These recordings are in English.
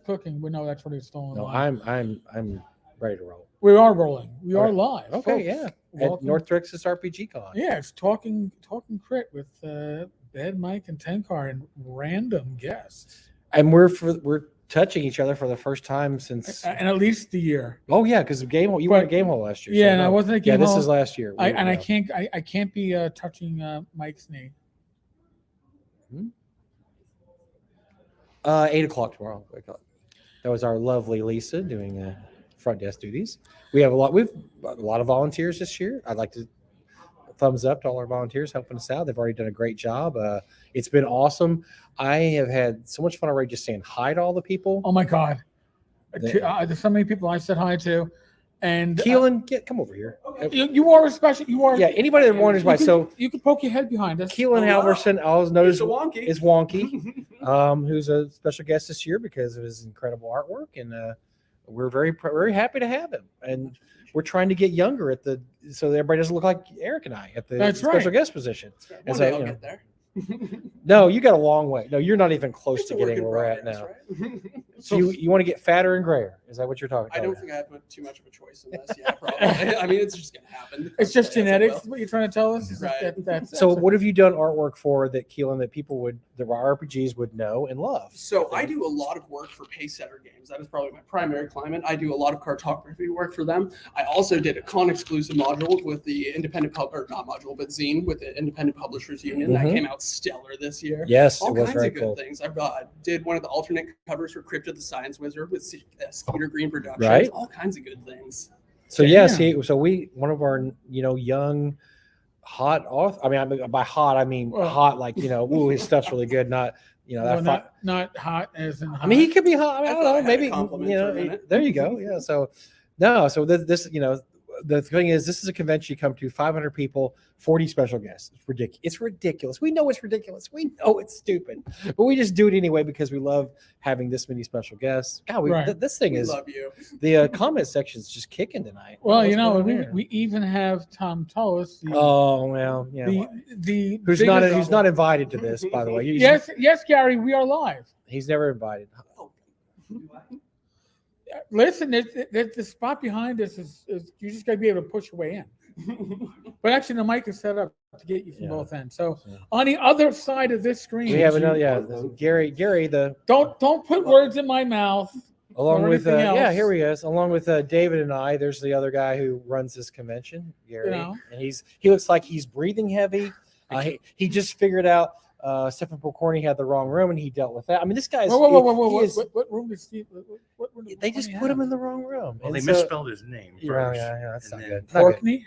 cooking, we know that's already stolen. No, line. I'm ready to roll. We are rolling. We All are right. live. Okay, folks. yeah. At Welcome. North Texas RPG Con. Yeah, it's talking crit with Bed, Mike, and Tenkar and random guests. And we're touching each other for the first time since And at least the year. Oh yeah, because you were at a game hall last year. Yeah, so and I wasn't at game hall. This is last year. I can't be touching Mike's knee. 8:00 tomorrow. That was our lovely Lisa doing front desk duties. We've a lot of volunteers this year. I'd like to thumbs up to all our volunteers helping us out. They've already done a great job. It's been awesome. I have had so much fun already just saying hi to all the people. Oh my God. There's so many people I said hi to. And Keelan, come over here. You are a special. You are. Yeah, anybody that wonders why. So you can poke your head behind us. Keelan Halverson, I always noticed is Wonky, who's a special guest this year because of his incredible artwork, and we're very very happy to have him. And we're trying to get younger so that everybody doesn't look like Eric and I at the special guest position. One day I'll get there. No, you got a long way. No, you're not even close to getting where we're at now. Right? So you want to get fatter and grayer? Is that what you're talking about? I don't think I have too much of a choice in this. Yeah, probably. I mean, it's just gonna happen. It's just genetics. What you're trying to tell us? Right. So what have you done artwork for that, Keelan, that people the RPGs would know and love? So I do a lot of work for Pacesetter Games. That is probably my primary client. I do a lot of cartography work for them. I also did a con exclusive module with the zine with the Independent Publishers Union. That came out stellar this year. Yes, all it was kinds very of good cool. things. I've did one of the alternate covers for Crypto the Science Wizard with Skeeter Green Productions. Right. All kinds of good things. So yes, one of our young hot author. I mean, by hot I mean hot like ooh, his stuff's really good. Not not hot as in. Hot. I mean, he could be hot. I mean, I don't know. Maybe there you go. Yeah. So no. So this the thing is, this is a convention you come to, 500 people, 40 special guests. It's ridiculous. It's ridiculous. We know it's ridiculous. We know it's stupid, but we just do it anyway because we love having this many special guests. God, this thing is. Love you. The comment section is just kicking tonight. Well, we even have Tom Tullis. Who's not invited to this, by the way. Yes, Gary, we are live. He's never invited. Listen, the spot behind us is you just got to be able to push your way in. But actually, the mic is set up to get you from both ends. So on the other side of this screen, we have another. Gary. Don't put words in my mouth. Along with here he is. Along with David and I, there's the other guy who runs this convention, Gary, and he looks like he's breathing heavy. He just figured out. Stephen Pokorny had the wrong room, and he dealt with that. I mean, this guy's. Whoa. What room did Steve? What room they just put him in the wrong room. Well, they misspelled his name first. Yeah, that's not good. Porkney?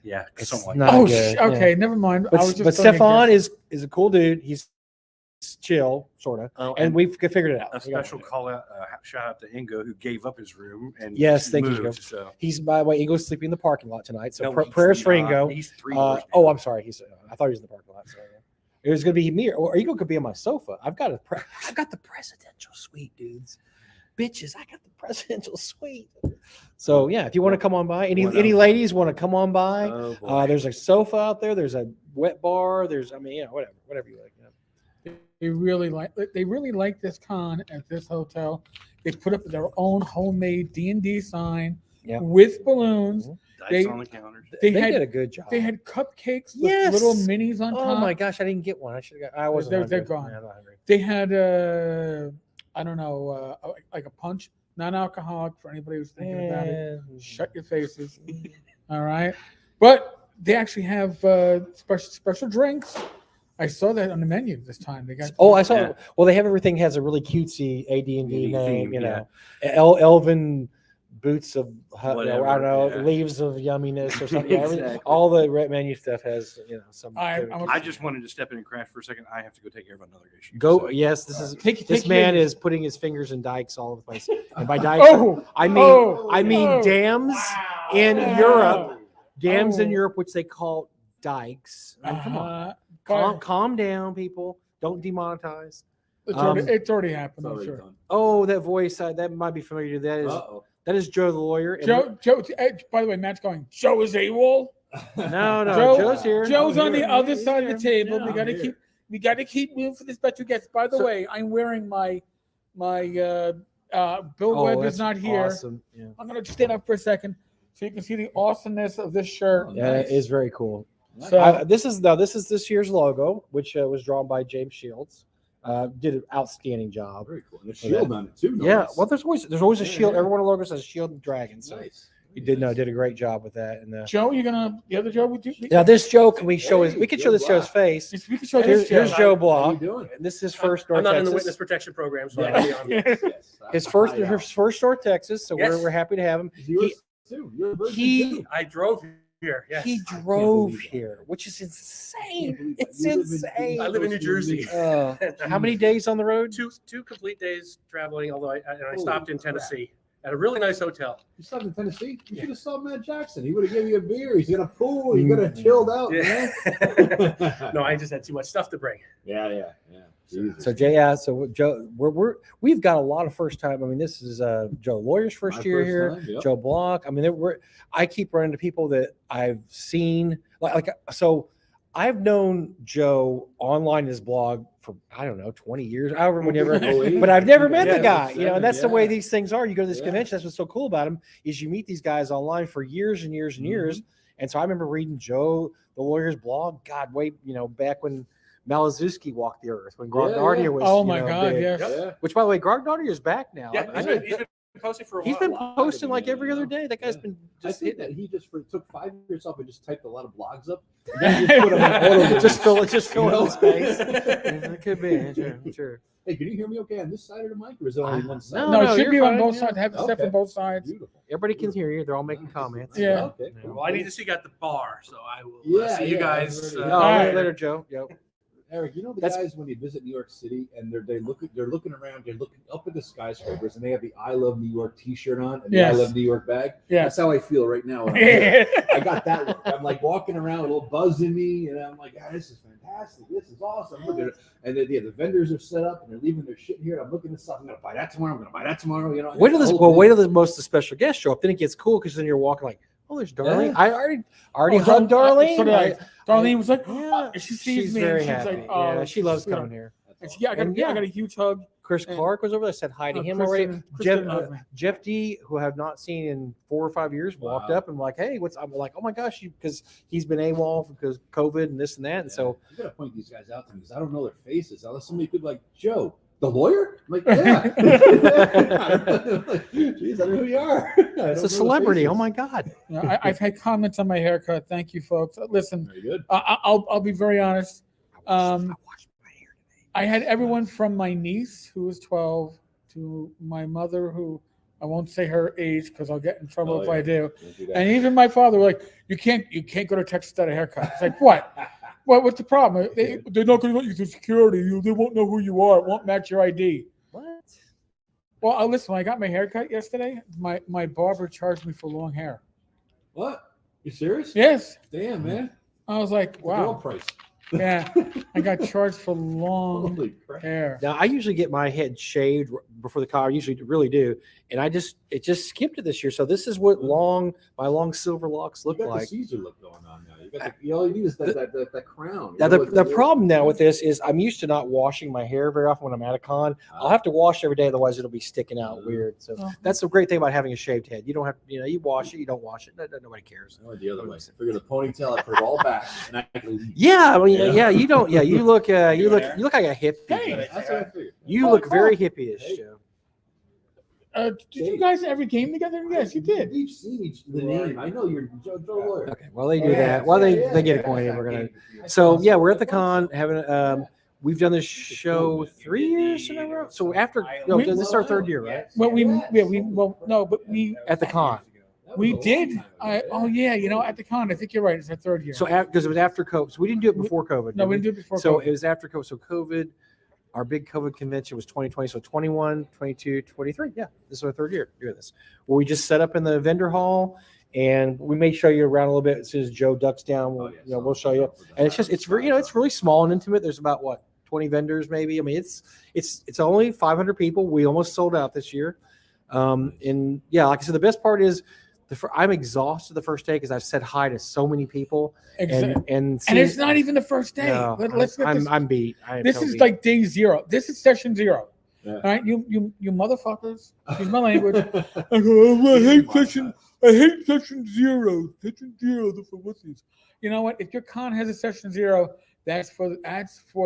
Yeah, something like that. Good. Okay, never mind. But Stefan is a cool dude. He's chill, sort of, and we've figured it out. A special call out, shout out to Ingo, who gave up his room and thank you. So. He's, by the way, Ingo's sleeping in the parking lot tonight. So No, prayers for Ingo. He's 3 I'm sorry. I thought he was in the parking lot. Sorry. It was going to be me, or Ingo could be on my sofa. I've got the presidential suite, dudes. Bitches, I got the presidential suite. So yeah, if you want to come on by, any ladies want to come on by, there's a sofa out there. There's a wet bar. There's whatever you like. They really like this con at this hotel. They put up their own homemade D&D sign with balloons. Dice on the counters. They did a good job. They had cupcakes with little minis on top. Oh my gosh, I didn't get one. I should have got. I wasn't. They're gone. I'm not hungry. They had like a punch, non-alcoholic for anybody who's thinking about it. Shut your faces. All right, but they actually have special drinks. I saw that on the menu this time. They got. I saw. Yeah. Well, they have everything has a really cutesy AD&D name. Elven boots of leaves of yumminess or something. Exactly. All the red menu stuff has some. I just wanted to step in and crash for a second. I have to go take care of another issue. Yes, this man is putting his fingers in dikes all over the place. And by dikes, I mean dams in Europe. Dams in Europe, which they call dikes. Come on, calm down, people. Don't demonetize. It's already happened. I'm sure. Oh, that voice that might be familiar to that is Joe the lawyer. Joe. By the way, Matt's going. Joe is AWOL. No, Joe's here. Joe's on the other side of the table. We got to keep moving for the special guest. By the way, I'm wearing my Bill Webb is that's not here. Awesome. Yeah. I'm gonna stand up for a second so you can see the awesomeness of this shirt. Yeah, it is very cool. So This is this year's logo, which was drawn by James Shields. Did an outstanding job. Very cool. And a shield on it too. No Yeah, less. well, there's always a Yeah, shield. yeah. Every one of the logos has a shield and dragon. So Nice. he did a great job with that. And Joe, the other Joe, would you? now this Joe, can we show his? Hey, We can Joe show this Joe's Block. face. Yes, we can show Here's, this here's Joe. Joe How you Block. doing? And this is his first door I'm not in the Texas. witness protection program, so Yeah. I'll be on. Yes. His High out. first door Texas. So Yes. we're happy to have him. Is yours too. You're a virgin he- too. I drove here. Yes. He can't drove believe that. here, which is I can't insane. believe that. It's You live in- insane. I live in New Jersey. How many days on the road? two complete days traveling, although I Holy stopped in crap. Tennessee at a really nice hotel. You stopped in Tennessee. You should have saw Matt Jackson. He would have given you a beer. He's got a pool. You could have chilled out, man. No, I just had too much stuff to bring. Yeah. Jesus. So Joe, we've got a lot of first time. I mean, this is Joe Lawyer's first My year first here. time, yep. Joe Block. I mean, I keep running to people that I've seen. So I've known Joe online in his blog for, I don't know, 20 years, whenever. But I've never met the guy, and that's the way these things are. You go to this Yeah. convention. That's what's so cool about them is you meet these guys online for years and years and years. And so I remember reading Joe the Lawyer's blog. God, back when Malazewski walked the earth, when Grognardia was. Oh my God, big. yes. Yeah. Which, by the way, Grognardia is back now. Yeah, he's been posting for a while. He's been while. posting like Yeah, every other day. That guy's yeah. been I just think hitting that it. he just took 5 years off and just typed a lot of blogs up. And then just put them on auto just fill You know? in the space. It could be, sure. Hey, can you hear me okay on this side of the mic, or is it only one side? No, No, it should you're be on fine, both yeah. sides. Have the stuff Okay. on both sides. Beautiful. Everybody can hear you. They're all making comments. Yeah. Okay. Cool. Well, I need to see you at the bar, so I will Yeah, see you yeah, guys. I've already- No, All right. later, Joe. Yep. Eric, you know the That's- guys when you visit New York City and they're looking around, they're looking up at the skyscrapers, and they have the "I Love New York" T-shirt on and the Yes. "I Love New York" bag. Yes. That's how I feel right now. When I'm here. I got that look. I'm like walking around, a little buzz in me, and I'm like, this is fantastic. This is awesome. Look at it. And then, the vendors are set up and they're leaving their shit here. I'm looking at stuff. I'm gonna buy that tomorrow. I'm gonna buy that tomorrow. You know. Wait till the this. whole Well, thing. wait till the most of the special guests show up. Then it gets cool because then you're walking like, oh, there's Darlene. Yeah. I already Oh, hugged so Darlene. did I. Darlene was like, Yeah, she sees she's me. very and she's happy. like, oh, yeah, she loves sweetheart. coming here. And she, I got And yeah. a huge hug. Chris And- Clark was over there. Said hi to him Kristen- already. Kristen hugged me. Jeff D, who I have not seen in 4 or 5 years, walked Wow. up and like, hey, what's? I'm like, oh my gosh, because he's been AWOL because COVID and this and that, and so you gotta point these guys out to me because I don't know their faces. Unless so many people like Joe, the lawyer. I'm like, yeah. Jeez, I don't know who you are. it's a celebrity. Oh my God. You know, I've had comments on my haircut. Thank you, folks. Listen, Very good. I'll be very honest. I washed my hair today. I had everyone from my niece, who was 12, to my mother, who I won't say her age because I'll get in trouble Oh, if yeah. I do. Don't do that. And even my father were like, you can't go to Texas without a haircut. It's like, what? What's the problem? They're not going to let you through security. They won't know who you are. It won't match your ID. What? Well, listen, when I got my haircut yesterday, my barber charged me for long hair. What? You serious? Yes. Damn, man. I was like, The girl wow. price. Yeah. I got charged for long Holy crap. hair. Now I usually get my head shaved before the car. I usually really do, and it just skipped it this year. So this is what my long silver locks look You got like. the Caesar look going on now. All you need is that crown. Now You know, the problem now with this is I'm used to not washing my hair very often when I'm at a con. I'll have to wash every day, otherwise it'll be sticking out weird. So Oh. that's the great thing about having a shaved head. You don't have you wash it, you don't wash it. Nobody cares. No, the other way. Figure the ponytail, I put it all back, and I can leave. Yeah, I mean, Yeah. yeah, you don't. Yeah, you look like a hippie. Hey. That's what I figured. You Oh, look cool. very hippie-ish, Hey. Joe. Did you guys ever game together? Yes, you did. We've seen the name. I know you're Joe Lawyer. Okay, well they do that. Well, they get acquainted. We're gonna. So yeah, we're at the con having. We've done this show 3 years in a row. So after this is our third year, right? Well, but we At the con. we did. At the con, I think you're right. It's our third year. So because it was after COVID, so we didn't do it before COVID. no, did we didn't do it before. So COVID. it was after COVID. So COVID, our big COVID convention was 2020. So 21, 22, 23. Yeah, this is our third year doing this. Where we just set up in the vendor hall, and we may show you around a little bit as soon as Joe ducks down. We'll show you. And it's very it's really small and intimate. There's about 20 vendors maybe. I mean, it's only 500 people. We almost sold out this year. And yeah, like I said, the best part is I'm exhausted the first day because I've said hi to so many people. Exactly. And And it's not even the first day. No, Let's get this. I'm beat. I am This so is beat. like day 0. This is session 0. Yeah. All right, you motherfuckers. Excuse my language. I go, I hate session 0. Session 0 for wussies. You know what? If your con has a session 0, that's for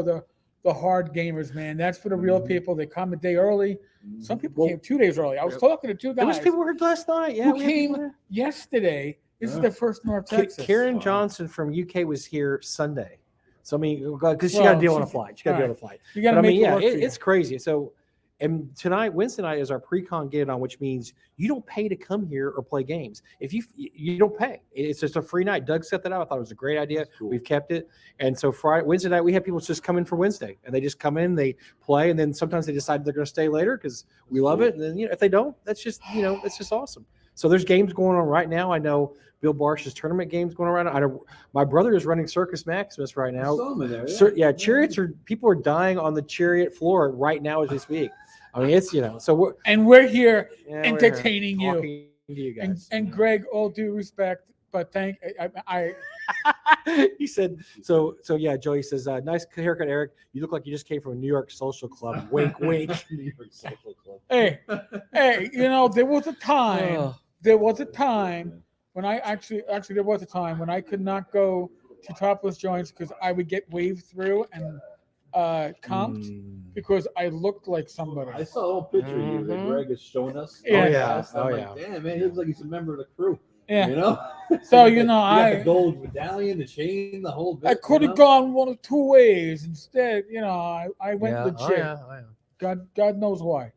the hard gamers, man. That's for the real people. They come a day early. Some people came 2 days early. I was talking to 2 guys There was people who heard last night. Yeah, who we had people came there. yesterday. This is Yeah. their first North Texas. Karen Wow. Johnson from UK was here Sunday. So I mean, because she Well, got to deal on a she- flight. She got to deal on a alright. flight. You got But to I make mean, it yeah, work for you. it's crazy. So, and tonight, Wednesday night is our pre-con get on, which means you don't pay to come here or play games. If you don't pay, it's just a free night. Doug set that up. I thought it was a great idea. That's cool. We've kept it. And so Wednesday night, we have people just come in for Wednesday, and they just come in, they play, and then sometimes they decide they're going to stay later because we love it. And then if they don't, that's just it's just awesome. So there's games going on right now. I know Bill Barsh's tournament games going around. I know my brother is running Circus Maximus right I now. saw him in there. Chariots people are dying on the chariot floor right now as we speak. I mean, it's so we're here we're entertaining you. talking to you guys. And Greg, all due respect, but I He said so. Yeah, Joey says, "Nice haircut, Eric. You look like you just came from a New York social club." Wink, wink. New York Social Club. hey, there was a time. Oh. There was a time when I actually there was a time when I could not go to topless joints because I would get waved through and comped because I looked like somebody. I saw a little picture of you that Mhm. Greg is showing us. Yeah. Oh, yeah. I'm Oh, like, yeah. damn, man, he looks like he's a member of the crew. Yeah. You know? So, You got I the gold medallion, the chain, the whole bit. could have gone one of 2 ways. Instead, I went Yeah. legit. Oh, yeah. Oh, yeah. God knows why.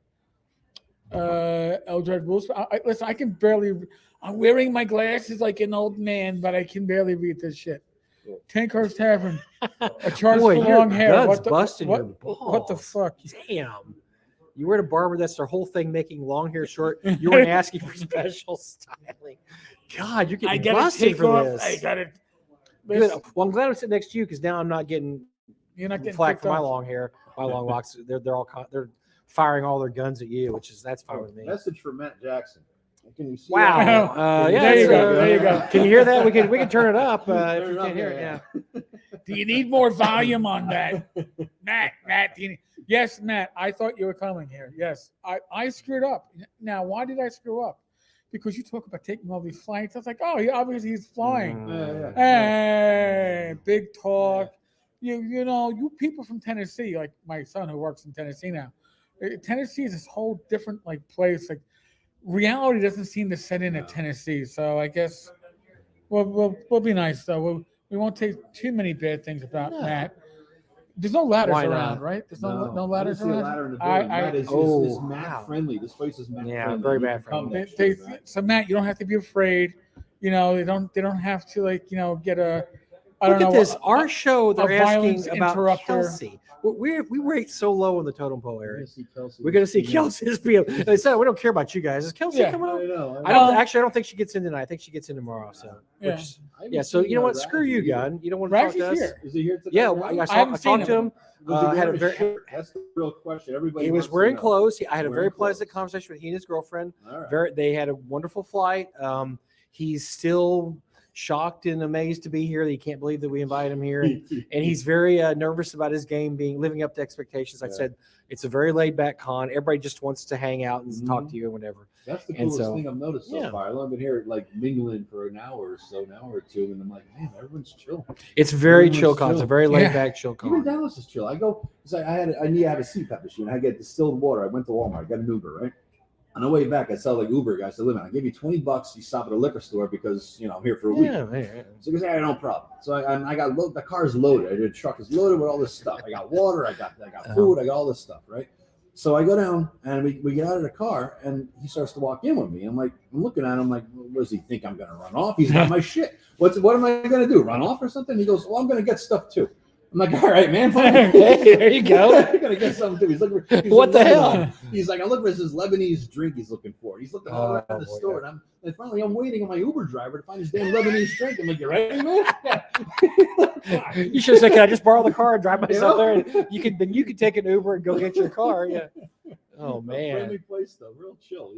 Eldred rules. Listen, I can barely. I'm wearing my glasses like an old man, but I can barely read this shit. Tankhurst Tavern. A charge Boy, for your long hair. guts What the, busting what, your what the balls. fuck? Damn. You were at a barber. That's their whole thing, making long hair short. You weren't asking for special styling. God, you're I getting gotta busted take for off. this. I gotta. Good. Well, I'm glad I'm sitting next to you because now I'm not getting You're not getting flack picked for my off. long hair, my long locks. They're firing all their guns at you, that's fine with me. Message for Matt Jackson. Can you see Wow. that? Yeah, There you it's, go, there you go. Can you hear that? We can turn it up if Turn you it up, can't hear it. Yeah. Do you need more volume on that, Matt? Yes, Matt. I thought you were coming here. Yes, I screwed up. Now, why did I screw up? Because you talk about taking all these flights. I was like, oh, obviously he's flying. Yeah. Hey, big talk. You people from Tennessee, like my son who works in Tennessee now. Tennessee is this whole different place. Like reality doesn't seem to set in at Tennessee. So I guess we'll be nice though. We won't take too many bad things about No. Matt. There's no ladders Why around, not? right? There's no I didn't ladders see a around. ladder in the I- building. Matt is Oh, Matt wow. friendly. This place is Matt Yeah, friendly. very You Matt can come friendly. next to it, right? So Matt, you don't have to be afraid. They don't have to get a. I Look don't at know. this. Our show, they're violence asking about interrupter. Kelsey. We rate so low in the totem pole area. see Kelsey. We're going to see Kelsey's being. They said we don't care about you guys. Is Kelsey Yeah. coming I up? know. I don't think she gets in tonight. I think she gets in tomorrow. So Yeah. which, yeah. So you know what? Screw you, Gun. You don't want to talk Ragshy's to us. here. Is he here today? Yeah, Ryan? I haven't talked seen to him. Was he had a wearing very. shirt? That's the real question. Everybody. He was wants to wearing know. clothes. I had a Wearing very pleasant clothes. conversation with he and his girlfriend. All right. They had a wonderful flight. He's still shocked and amazed to be here. He can't believe that we invited him here, and he's very nervous about his game living up to expectations. I Yeah. said it's a very laid back con. Everybody just wants to hang out and talk Mhm. to you and whatever. That's the And coolest so- thing I've noticed so yeah. far. I've only been here mingling for an hour or two, and I'm like, man, everyone's chill. It's very Everyone's chill con. It's a chill. very laid Yeah. back chill Even con. Dallas is chill. I go, cause I need to have a CPAP machine. I get distilled water. I went to Walmart, got an Uber, right? On the way back, I saw Uber guy. I said, "Listen, I give you $20. You stop at a liquor store because I'm here for a week." Yeah, So he goes, "Yeah, no problem." So I got the car's loaded. The truck is loaded with all this stuff. I got water. I got food. I got all this stuff, right? So I go down and we get out of the car and he starts to walk in with me. I'm looking at him like, what does he think I'm going to run off? He's got my shit. What am I going to do? Run off or something? He goes, well, I'm going to get stuff too. I'm like, all right, man. Hey, there you go. I'm going to get something too. He's looking for, What the hell? He's like, I'm looking for this Lebanese drink he's looking for. He's looking all around the boy, store. And finally I'm waiting on my Uber driver to find his damn Lebanese drink. I'm like, you ready, man? You should have said, "Can I just borrow the car and drive myself You know? there?" And you could take an Uber and go get your car. Yeah. Oh A man. friendly place though, real chill.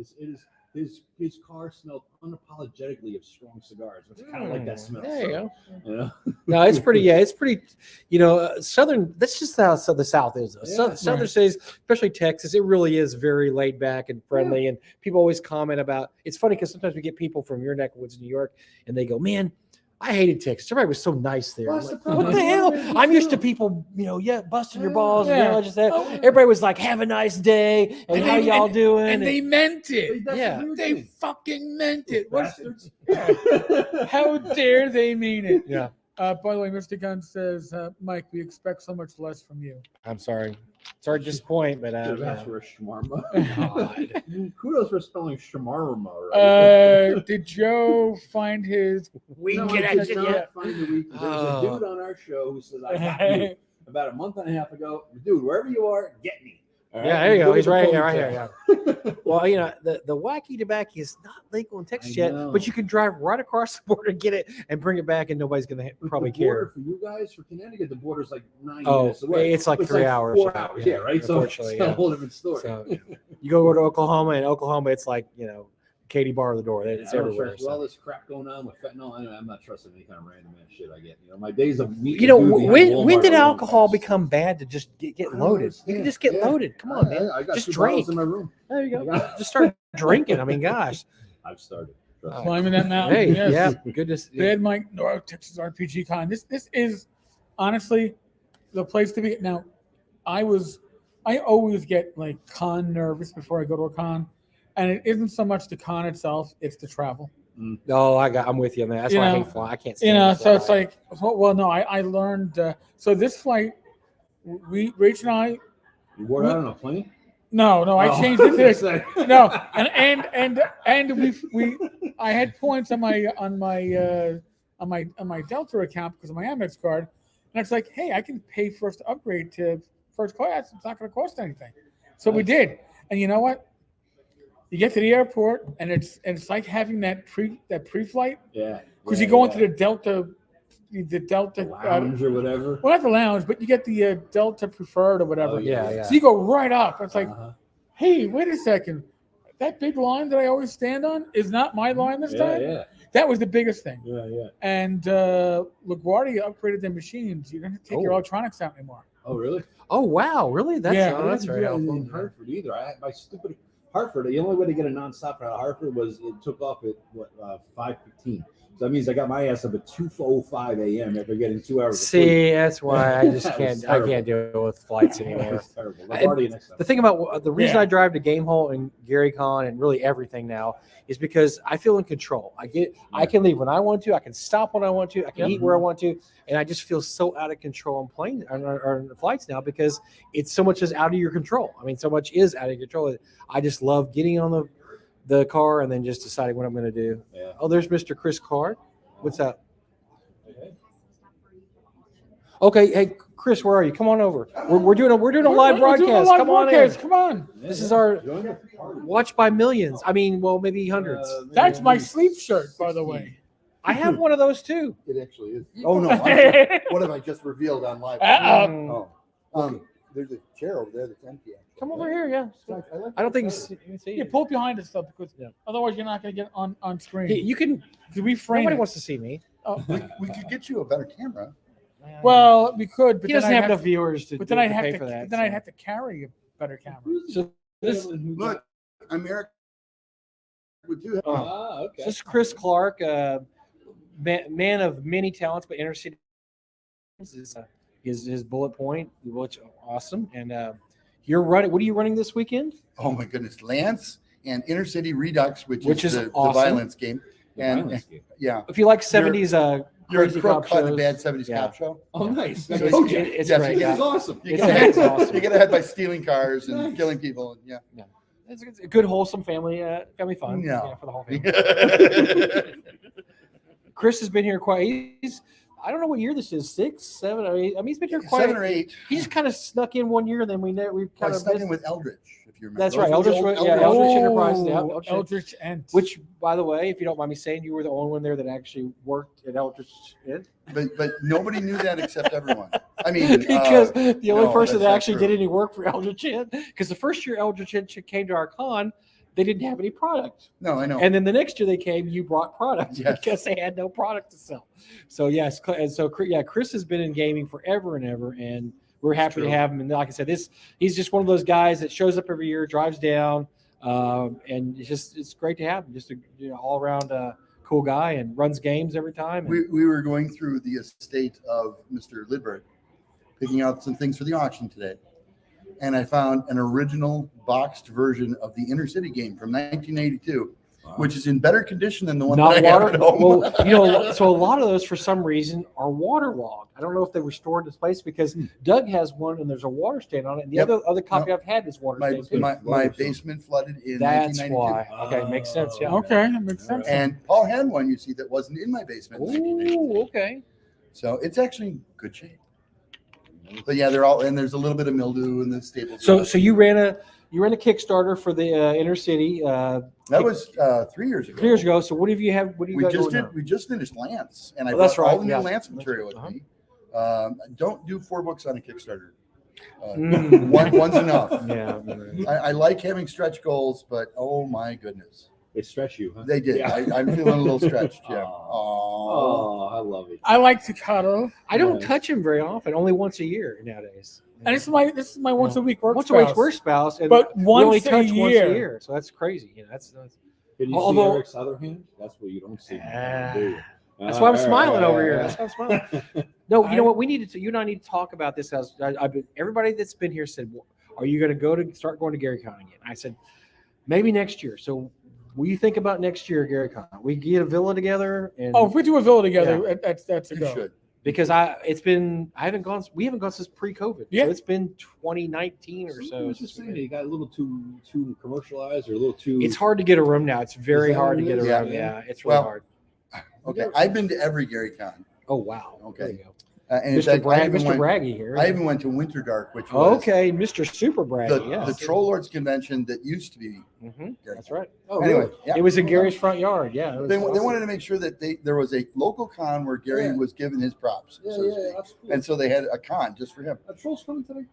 His car smelled unapologetically of strong cigars, which I kind of like that smell. There you go. You know? No, it's pretty. Yeah, it's pretty. You know, southern. That's just how the South is. Yeah, Southern right. states, especially Texas, it really is very laid back and friendly. And people always comment about. It's funny because sometimes we get people from your neck of woods, New York, and they go, "Man, I hated Texas. Everybody was so nice there." I'm What's like, the what problem? the hell? Yeah, I'm used to yeah. people, busting your balls. Yeah. And just that. Everybody was like, "Have a nice day," and how y'all doing? And they meant it. That's Yeah. a weird They thing. fucking meant it. Bastards. How dare they mean it? Yeah. By the way, Mr. Gunn says, Mike, we expect so much less from you. I'm sorry. Sorry to disappoint, but Should've asked for a shawarma. God. Kudos for spelling shawarma right. Did Joe find his No, Weekend I did action, not yeah. find the week. There's Oh. a dude on our show who says, I got you. About a month and a half ago, dude, wherever you are, get me. All right? Yeah, there you go. He's right, Go right with here. the Yeah. Well, the wacky tobacco is not legal in Texas I yet, know. but you can drive right across the border and get it and bring it back, and nobody's going to probably The border care. for you guys, for Connecticut, the border's like 9 Oh, minutes away. it's like It's 3 hours. 4 hours. Yeah, right. So Unfortunately, it's a yeah. whole different story. So you go to Oklahoma, and Oklahoma, it's like Katie bar the door. It's I don't everywhere. trust with all So. this crap going on with fentanyl. I'm not trusting any kind of random ass shit I get. My days of meeting You know, dude behind when Walmart did are long alcohol past. become bad to just get I don't loaded? You can understand. just get Yeah. loaded. Come on, man. I got Just 2 bottles drink. in my room. There you go. Just start drinking. I mean, gosh. I've started. climbing that mountain? Hey, Yes. yeah, goodness. Bad Mike, North Texas RPG Con. This is honestly the place to be. Now, I always get like con nervous before I go to a con, and it isn't so much the con itself; it's the travel. No, I'm with you on that. That's You why I know, hate flying. I can't stand to So it's fly. like, well, no, I learned. So this flight, Rach and I, You wore out on a plane? no, I Oh. changed it to this. Say. No, and we I had points on my Delta account because of my Amex card, and it's like, hey, I can pay for us to upgrade to first class. It's not going to cost anything. So we did, and you know what? You get to the airport, and it's like having that pre-flight Yeah. because yeah, you go yeah. into the Delta lounge or whatever. well, not the lounge, but you get the Delta Preferred or whatever. Oh, yeah. So you go right up. It's like, Uh-huh. hey, wait a second. That big line that I always stand on is not my line this Yeah, time. yeah, That was the biggest thing. yeah. And LaGuardia upgraded their machines. You don't have to take your Oh. electronics out anymore. Oh, really? Oh wow, really? That's Yeah. I that's didn't very do that helpful. in Hartford either. I had my stupid Hartford. The only way to get a nonstop out of Hartford was it took off at 5:15. So that means I got my ass up at 2:05 a.m. after getting 2 hours. Of sleep. See, that's why I just That was can't. I can't deal with flights That anymore. was terrible. LaGuardia next time. The thing about the reason Yeah. I drive to Gamehole and Gary Con and really everything now is because I feel in control. I can leave when I want to. I can stop when I want to. I can eat where I want to, and I just feel so out of control on planes or flights now because it's so much is out of your control. I mean, so much is out of your control. I just love getting on the car and then just deciding what I'm going to do. Yeah. Oh, there's Mr. Chris Card. What's up? Okay, hey Chris, where are you? Come on over. We're doing a live We're doing a broadcast. live Come on in. broadcast. Come on. This is our Join the party. watched by millions. I mean, well, maybe hundreds. That's my sleep shirt, by the way. I have one of those too. It actually is. Oh no! What have I just revealed on live? Uh-oh. Oh, there's a chair over there that's empty. actually. Come over here, yeah. I like I don't think that. you can see You it. pull behind us stuff because Yeah. otherwise you're not going to get on screen. You can. Because we frame Nobody it. wants to see me. Oh, We could get you a better camera. well, we could, but he then doesn't I'd have enough viewers to, But then I'd have pay to. for that. Then I'd so. have to carry a better camera. So this, Look, I'm Eric. With you. Okay. this is Chris Clark, man of many talents, but inner city is his bullet point, which awesome. And you're running. What are you running this weekend? Oh my goodness, Lance and Inner City Redux, which Which is is the awesome. violence game. And yeah, If you like 70s, you're a crazy crook cop caught in a shows. bad 70s Yeah. cop show. Oh, nice. So I it's- told you. it's Yes, great. it This is Yeah. awesome. You It's get, ahead, awesome. you get ahead by stealing cars and Nice. killing people. Yeah. It's a good, wholesome family fun. No. Yeah, for the whole family. Chris has been here I don't know what year this is, 6, 7, or 8. I mean, he's been here quite. 7 or 8. He just kind of snuck in one year, then we've I kind stuck in of. with Eldridge. If you remember. That's Those right. were the Eldritch, old yeah, Eldritch. Eldritch Enterprises. Yeah, Oh, Eldritch Ent. Which, by the way, if you don't mind me saying, you were the only one there that actually worked at Eldritch Ent. But nobody knew that except everyone. I mean, Because the only no, person that's that not actually true. did any work for Eldritch Ent, because the first year Eldritch Ent came to our con, they didn't have any product. No, I know. And then the next year they came, you brought product Yes. because they had no product to sell. So yes, and so yeah, Chris has been in gaming forever and ever, and we're happy to true. have him. And like I said, he's just one of those guys that shows up every year, drives down, and it's great to have him. Just a all around cool guy, and runs games every time. And, We were going through the estate of Mr. Lidberg, picking out some things for the auction today. And I found an original boxed version of the Inner City game from 1982, which is in better condition than the one not that I have water. at home. Well, so a lot of those for some reason are waterlogged. I don't know if they were stored in this place because Doug has one and there's a water stain on it. And the Yep. other copy I've had is water my, stain too. my basement flooded in That's 1992. why. Okay, makes sense. Yeah. Okay, that makes sense. And Paul had one, you see, that wasn't in my basement. in 1982. Ooh, okay. So it's actually in good shape. But yeah, they're all, and there's a little bit of mildew in the staples. So you ran a Kickstarter for the Inner City that was 3 years ago. 3 years ago. So what have you have? What do you We got just going did. on? We just finished Lance, and I Oh, brought that's right, all the new yeah. Lance material with Uh-huh. me. Don't do 4 books on a Kickstarter. Mm. One's enough. Yeah. I like having stretch goals, but oh my goodness, They stretch you, huh? they did. Yeah. I'm feeling a little stretched. Yeah. Oh, I love it. I like to cuddle, I don't Yeah. touch him very often. Only once a year nowadays. and this is my once a week work. Once a week spouse. work spouse, and But we only once a touch once a year. year. So that's crazy. That's Can you Although- see Eric's other hand? That's what you don't see. Ah. do you? That's why I'm All smiling right, over here. all That's right. why I'm smiling. No, you know what? You and I need to talk about this. Everybody that's been here said, well, "Are you going to start going to GaryCon again?" I said, "Maybe next year." So, will you think about next year, GaryCon? We get a villa together, and Oh, if we do a villa together, that's a You go. should. because we haven't gone since pre-COVID. Yeah. So it's been 2019 or so. It's just saying you got a little too commercialized or a little too. It's hard to get a room now. It's very Is that hard to what it get a is? room. Yeah. Yeah, it's really Well, hard. Okay, I've been to every GaryCon. Oh wow. Okay. There you go. And in Mr. fact, Mr. Braggy here. I even went to Winter Dark, which was Okay, Mr. Super Braggy. the, Yeah. the Troll Lords convention that used to be. Mhm, Gary. That's right. Oh, Anyway, really? yeah. It was in Gary's front yard. Yeah. it was They awesome. wanted to make sure that there was a local con where Gary Yeah. was given his props, Yeah, so to yeah, speak. absolutely. And so they had a con just for him. Are trolls coming today?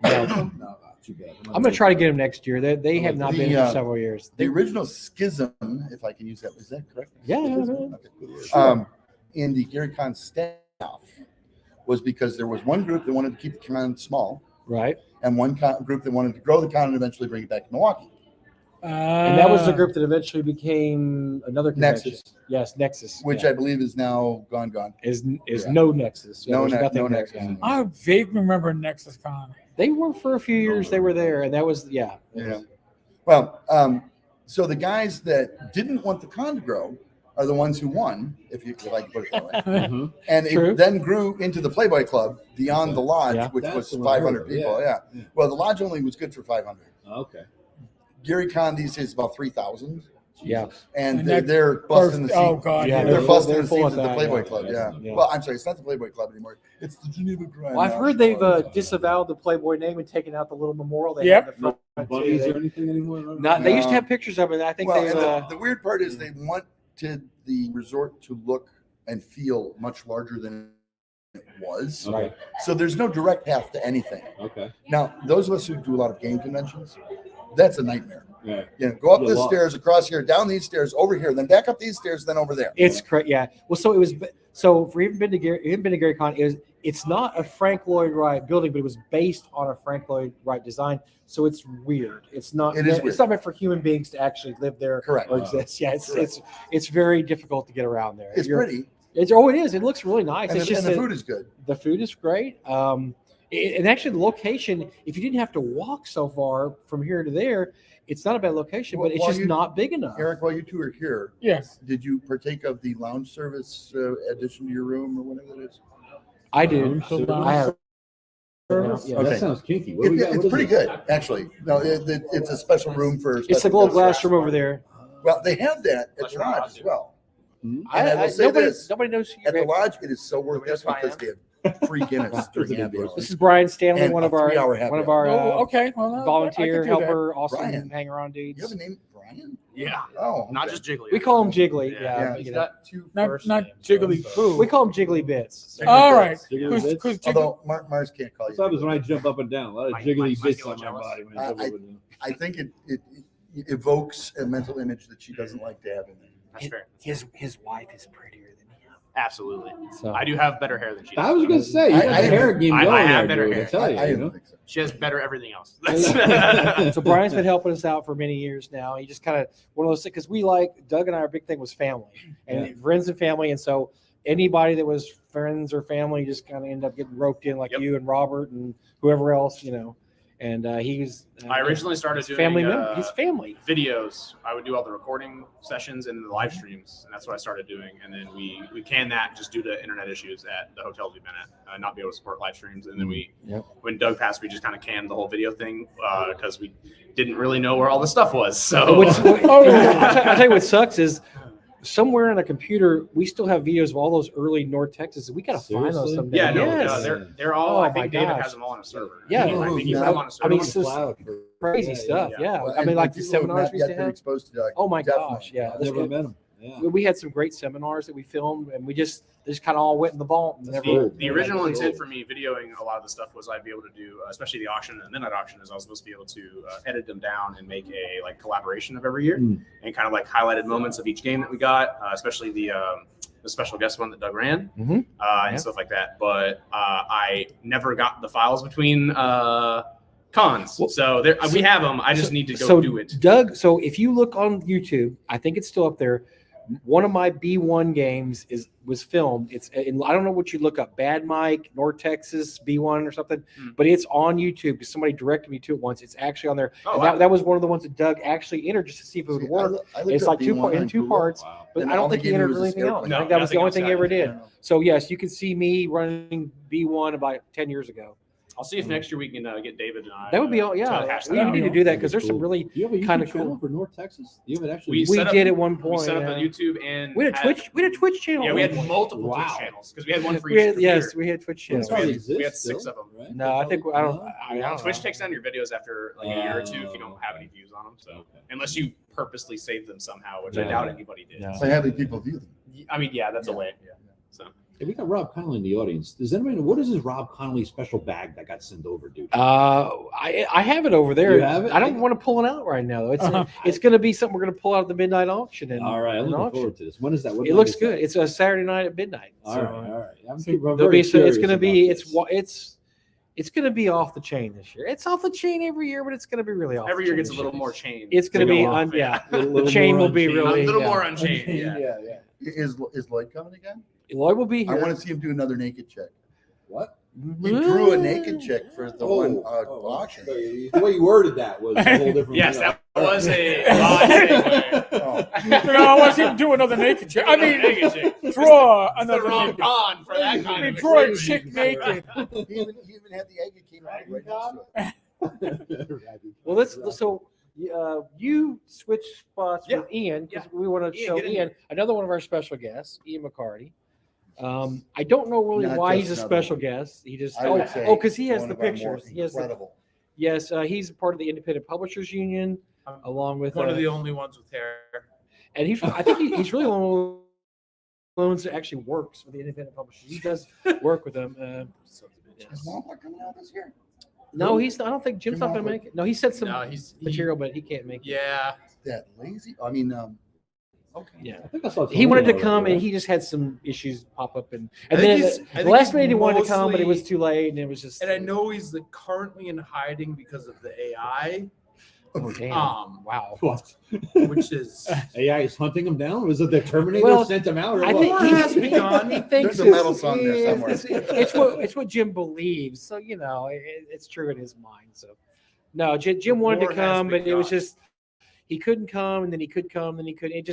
No. No, too bad. I'm going to try to get him next year. They have not been The, for several years. The original schism, if I can use that, is that correct? Yeah, yeah, yeah. Okay. In the GaryCon staff was because there was one group that wanted to keep the con small, Right. and one group that wanted to grow the con and eventually bring it back to Milwaukee. And that was the group that eventually became another convention. Nexus, Yes, Nexus. which yeah. I believe is now gone. is Yeah. no Nexus. Yeah, No there's nothing no there. Nexus. Yeah. I vaguely remember Nexus Con. They were for a few years. They were there, and that was Yeah. Well, so the guys that didn't want the con to grow are the ones who won, if I can put it that way. Mhm. And True. it then grew into the Playboy Club beyond the lodge, Yeah. which That's was the one I heard 500 of, people. yeah. Yeah. Well, the lodge only was good for 500. Okay. GaryCon these days is about 3,000. Yeah. And And they're, that they're busting the seams. Oh God, Yeah, yeah. They're full- busting they're the full seams of at the that, Playboy yeah. Club. Yeah. Yeah. Well, I'm sorry, it's not the Playboy Club anymore. It's the Geneva Grand. Well, I've heard they've National. disavowed the Playboy name and taken out the little memorial. They Yep. had in the front, too. Bunnies They- or anything anymore? Not, they used to No. have pictures of it. I think Well, they've. and the weird part is they wanted the resort to look and feel much larger than it was. Right. So there's no direct path to anything. Okay. Now, those of us who do a lot of game conventions, that's a nightmare. Yeah. You know, go up You're this lost. stairs, across here, down these stairs, over here, then back up these stairs, then over there. It's correct. Yeah. Well, so it was. So if you've been to GaryCon, it's not a Frank Lloyd Wright building, but it was based on a Frank Lloyd Wright design. So it's weird. It's not. It is It's weird. not meant for human beings to actually live there Correct. or exist. Yeah. It's Correct. it's very difficult to get around there. It's pretty, It is. It looks really nice. and, It's the, just and the that food is good. the food is great. And actually, the location. If you didn't have to walk so far from here to there, it's not a bad location, Well, but it's while just you- not big enough. Eric, while you two are here, Yes. did you partake of the lounge service addition to your room or whatever it is? I do. So- I have. Yeah. Okay. That sounds kinky. What do we got? It's What is pretty it? good, actually. No, it's a special room for. It's a special little guests. glass room over there. Well, they have that at the lodge as well. Hmm? And I will say this. Nobody knows who At the you're lodge, it is so worth Nobody it knows who I because am. they have free Guinness during happy hour. This is Brian Stanley, And one a of our 3-hour happy hour. Okay. Well, I volunteer can do that. helper, awesome Brian. hanger on You have dudes. a name, Brian? Yeah. Oh, Not okay. just Jiggly. We call him Jiggly. Yeah. Yeah, He's you know. got two Not first not names, jiggly so- poo. We call him Jiggly Bits. All right. Jiggly bits? Because Although Mars can't call That's you. what happens when I jump up and down. A lot of Mike- jiggly Mike bits get on my jealous. body. When I jump up and down. I think it evokes a mental image that she doesn't like to have in there. That's fair. His wife is prettier than him. Absolutely. So I do have better hair than she does. I was gonna say, you I- got I the hair have- game I going have there, better dude. hair. I tell you, I you don't know. think so. She has better everything else. So Brian's been helping us out for many years now. He just kind of one of those things because we like Doug and I. Our big thing was family and friends and family, and so anybody that was friends or family just kind of ended up getting roped in, like Yep. you and Robert and whoever else, you know. And he was. I originally started doing family member. He's family. videos. I would do all the recording sessions and the live streams, and that's what I started doing. And then we canned that just due to internet issues at the hotels we've been at, not be able to support live streams. And then when Doug passed, we just kind of canned the whole video thing because we didn't really know where all the stuff was. So I'll tell you what sucks is somewhere on a computer we still have videos of all those early North Texas. We gotta find those Seriously? someday. yeah, no, Yes. they're all. Oh I my think David gosh. has them all on a server. Yeah. I think he's Oh, them on a server. I mean, It's so cloud for crazy stuff. Yeah, Well, I mean, and like the people who have seminars not we used yet to been have. exposed to Doug. Oh my definitely. gosh, yeah. I've never met him. Yeah. We had some great seminars that we filmed, and we just kind of all went in the vault. And never, The original intent for me videoing a lot of the stuff was I'd be able to do, especially the auction and midnight auction, is I was supposed to be able to edit them down and make a like collaboration of every year and kind of like highlighted moments of each game that we got, especially the special guest one that Doug ran and stuff like that. But I never got the files between cons, so there we have them. I just need to go do it. Doug, so if you look on YouTube, I think it's still up there. One of my B1 games was filmed. It's I don't know what you look up, Bad Mike, North Texas B1 or something, but it's on YouTube because somebody directed me to it once. It's actually on there. Oh, And wow. that was one of the ones that Doug actually entered just to see if it would work. It's like two parts, Wow. but And I all don't they think he gave me entered was this anything else. airplane. I No, think that was the only nothing thing he else ever happened. did. So yes, you can see me running B1 about 10 years ago. I'll see if next year we can get David and I. That would be all. to Yeah, hash we that out. need to do that because That'd there's be some cool. really Do you have a kinda YouTube channel cool. for North Texas? Do you have it actually? We set up- did at one We point. set up a yeah. YouTube and We had a Twitch channel. Yeah, at we one had point. multiple Wow. Twitch channels because we had one for each We had, computer. yes, we had Twitch channels. It probably we had exists 6 still, of them. right? No, I think I don't. No? I don't Twitch know. takes down your videos after like a year or two if you don't have okay. any views on them. So Okay. unless you purposely save them somehow, which I Yeah. doubt anybody did. Yeah. So how many people view them? I mean, yeah, that's a way. Yeah. So Hey, we got Rob Connolly in the audience. Does anybody know what is this Rob Connolly special bag that got sent over, dude? I have it over there. You have it? I don't want to pull it out right now though. Uh-huh. It's going to be something we're going to pull out at the midnight auction. And, All right, I'm and looking auction. forward to this. When is that? What It night looks is good. that? It's a Saturday night at midnight. All So, right, all right. I'm there'll very be so it's curious going to about be this. it's going to be off the chain this year. It's off the chain every year, but it's going to be really off. every the year chain gets a this little year. more change. It's going to be go off, the chain more will be unchained. really a little yeah. more unchained. Yeah. yeah. Is Lloyd coming again? Lloyd will be I here. want to see him do another naked check. What? He drew a naked check for the one auction. So the way you worded that was a whole different. Yes, you know. that was a odd segue. Oh. I want to see him do another naked chick. I mean, Naked chick. draw It's the another wrong naked. con for that kind of Draw a equation. chick naked. He even had the egg that came out right next to it. Well, you switch spots Yeah. with Ian because Yeah. we want to Ian, show get in Ian another one of our special guests, Ian McCarty. I don't know really Not why just he's a another special one. guest. He just I would say because he has one the of our more pictures. He has the, incredible. yes, he's part of the Independent Publishers Union along with One of the only ones with hair. and I think he's really one of the ones that actually works with the Independent Publishers. He does work with them. Is Wampa coming out this year? No, he's not. I don't think Jim's not going to make it. No, he said some No, he's material, but he can't make it. Yeah. That lazy? I mean, okay. Yeah. I think I saw He wanted to Tony come already, and he just had some issues pop up and I then think the he's last minute he wanted to come, but it was mostly- too late and it was just. And I know he's currently in hiding because of the AI, Oh, damn. Wow. What? which is AI is hunting him down? Was it the Terminator Well, sent him out? Or I what? think He has begun. He thinks There's a metal song there somewhere. It's what Jim believes. So it's true in his mind. So no, Jim wanted to war has come, but it was begun. just he couldn't come, and then he could come, then he couldn't.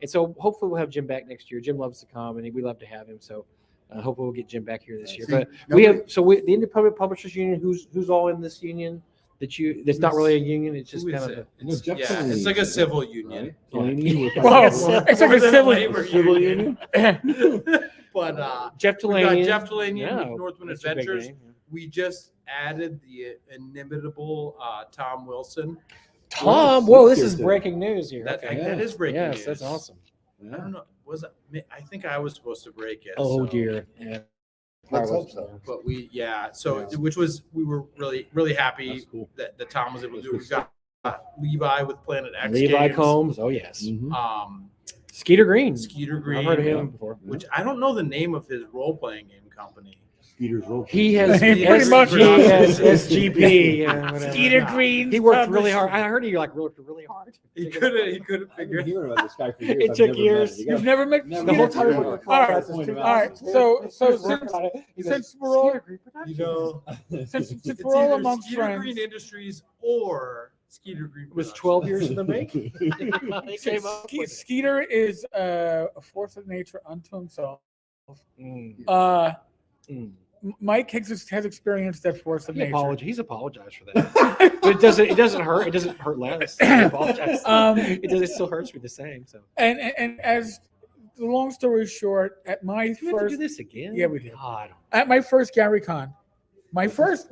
And so hopefully we'll have Jim back next year. Jim loves to come, and we love to have him. So hopefully we'll get Jim back here this year. See, But nobody- the Independent Publishers Union, who's all in this union. that's not really a union. It's just Who is kind of it? No, It's, Jeff yeah, Delaney it's like a is civil union. Delaney with- Whoa, Well, it's like More a than civil. labor Civil union. union? But Jeff we Delaney. got Jeff Delaney Yeah, with Northwind that's a big Adventures. name. We just added the inimitable Tom Wilson. Tom, whoa, this is breaking news here. That, Okay. that is breaking Yes, news. that's awesome. I don't know. Was it? I think I was supposed to break it. Oh so- dear. Yeah. Let's hope so. But we we were really happy That's cool. that Tom was able to do. That's We've got Levi with Planet X. Levi games. Combs. Oh yes. Mhm. Skeeter Green. Skeeter Green. I've heard of him before. Which I don't know the name of his role playing game company. Skeeter's role. He has Pretty much. SGP. Yeah, whatever. Skeeter Green. He worked really hard. I heard he worked really hard. He couldn't I've been figure it. hearing about this guy for years. It I've took never met years. him. You You've gotta- never met Never The whole met time him. we were All right, Point him out. all right. So since we're all You know, since it's we're all either among Skeeter friends, Green Industries or Skeeter Green. It was Productions. 12 years in the making. They came up with it. Skeeter is a force of nature unto himself. Mm. M- Mike has experienced that force of nature. He's apologized for that. But it doesn't hurt. It doesn't hurt less. He apologized. It still hurts me the same. So And as the long story short, at my do we have to do first this again? Yeah, we did. God. at my first Gary Con, my first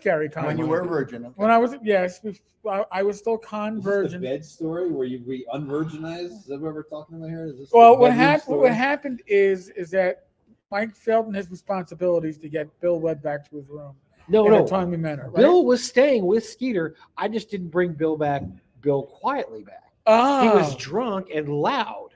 Gary Con. When you were a virgin. Okay. When I was I was still con Is this the virgin. bed story where you be unvirginized? Is that what we're talking about here? Is this Well, the what bedroom happened? story? What happened is that Mike failed in his responsibilities to get Bill Webb back to his room No, in no. a timely manner. Right? Bill was staying with Skeeter. I just didn't bring Bill quietly back. He was drunk and loud,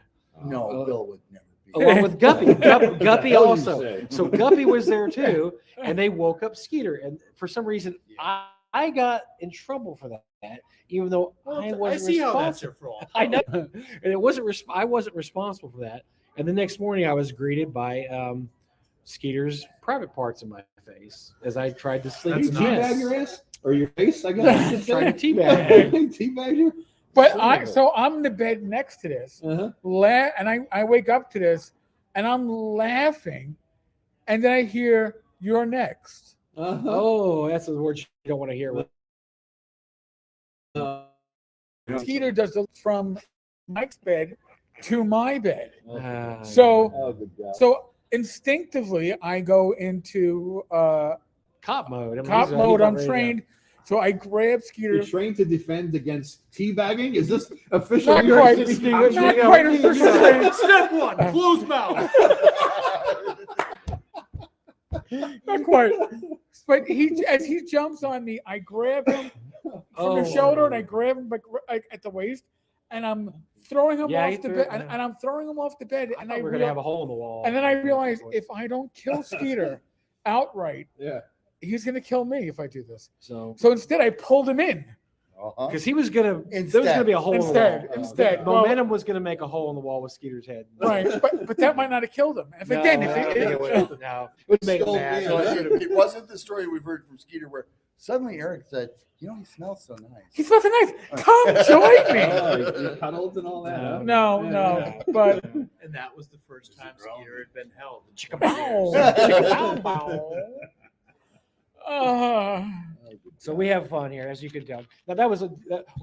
No, Bill would never be. along with Guppy. Guppy What do you also. say? So Guppy was there too, and they woke up Skeeter. And for some reason, I got in trouble for that, even though I wasn't I see how that's responsible. your fault. I know, and it wasn't. I wasn't responsible for that. And the next morning, I was greeted by Skeeter's private parts in my face as I tried to sleep. Did you That's in teabag peace. your ass or your face? I guess. Tried to teabag. Teabag you. But I'm in the bed next to this, Uh-huh. and I wake up to this, and I'm laughing, and then I hear "You're next." Uh-huh. Oh, that's the word you don't want to hear. Skeeter does it from Mike's bed to my bed. So Oh, good God. So instinctively, I go into cop mode. cop mode. I'm trained, so I grab Skeeter. You're trained to defend against teabagging? Is this official? Not New York quite. City I'm teabagging? not quite official training. Step one, close mouth. Not quite. But as he jumps on me, I grab him from the shoulder and I grab him at the waist, and I'm throwing him off the bed. And I'm throwing him off the bed. I And thought we were gonna have a hole in the wall. And then I realized if I don't kill Skeeter outright, Yeah. he's gonna kill me if I do this. So instead, I pulled him in. Uh-huh. because he was gonna, there was Instead. gonna be a hole in the wall. Instead, well, Momentum was gonna make a hole in the wall with Skeeter's head. right? But that might not have killed him. If it No, did, I don't think it would. No, it would make him Still, mad. it wasn't the story we've heard from Skeeter where suddenly Eric said, "You know, he smells so nice." he smells so nice. Come join me. Oh, you cuddled and all that. huh? No, but And that was the first time Skeeter had been held. So we have fun here, as you can tell. Now that was of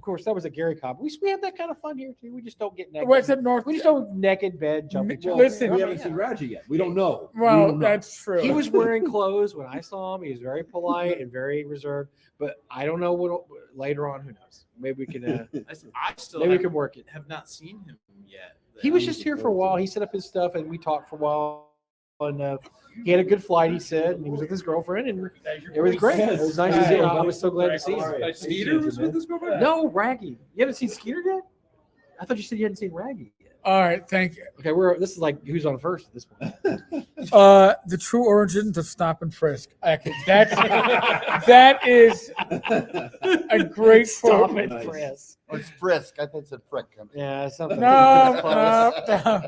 course, that was a Gary Cobb. We have that kind of fun here too. We just don't get naked. what's it North? We just don't naked bed jumping. Listen, We haven't seen Raji yet. We don't know. We Well, don't know. that's true. He was wearing clothes when I saw him. He was very polite and very reserved. But I don't know what later on. Who knows? Maybe we can. I still Maybe we can work it. have not seen him yet. He was just here for a while. He set up his stuff and we talked for a while. And he had a good flight, he said, and he was with his girlfriend, and it was great. It was nice to see him. I was so glad to see him. Skeeter was with his girlfriend? No, Raggy. You haven't seen Skeeter yet? I thought you said you hadn't seen Raggy yet. All right, thank you. Okay, this is like who's on first at this point. The true origins of Stop and Frisk. Okay, that is a great Stop quote. it, Chris. Or it's Frisk. I thought it said Frick. Yeah, something. No.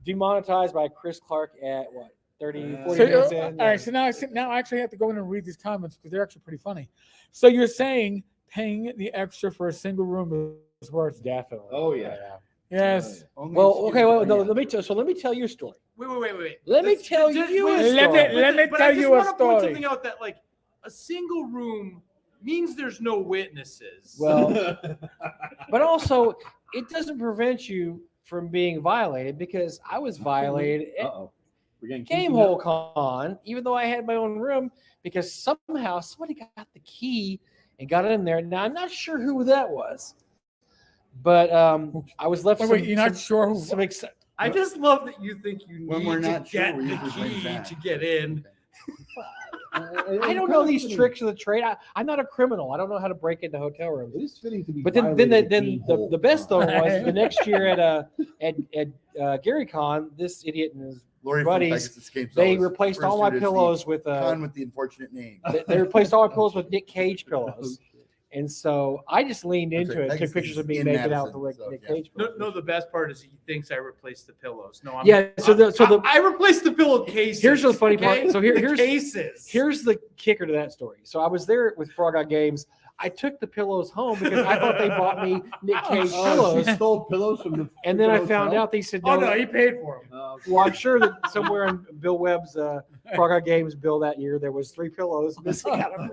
Demonetized by Chris Clark at what? 30, 40 So, minutes all in. right, so now I actually have to go in and read these comments because they're actually pretty funny. So you're saying paying the extra for a single room is worth it? Definitely. Oh, yeah. Yes. Well, okay. Well, no. Let me tell you a story. Wait. Let me tell you a story. Let me But tell I just you a wanna point story. something out that like a single room means there's no witnesses. Well, but also it doesn't prevent you from being violated because I was violated at Uh-oh. We're getting Game kinky now? Hole Con, even though I had my own room, because somehow somebody got the key and got it in there. Now I'm not sure who that was, but I was left. Wait, you're not sure who? Some I just love that you think you When we're need to not sure, get we the usually bring key that. to get in. I don't know these tricks of the trade. I'm not a criminal. I don't know how to break into hotel rooms. It is fitting to be. But then violated at Game the, Hole. the best though was the next year at Gary Con, this idiot and his Lori from buddies, Pegasus Games they always replaced all refers my to it as the pillows with con with the unfortunate name. they replaced all my pillows with Nick Cage pillows. And so I just leaned That's into right. it, took Pegasus pictures of me in making out Madison, with so, Nick yeah. Cage No, pillows. no, the best part is he thinks I replaced the pillows. No, I'm Yeah, so I replaced the pillowcases. Here's the funny okay? part. So The here's cases. Here's the kicker to that story. So I was there with Frog Out Games. I took the pillows home because I thought they bought me Nick Cage Oh, pillows. she stole pillows from the. And then I hotel? found out they said Oh no. no, he paid for them. Oh, Well, I'm sure that somewhere in Bill Webb's Frog Out Games bill that year, there was 3 pillows missing out of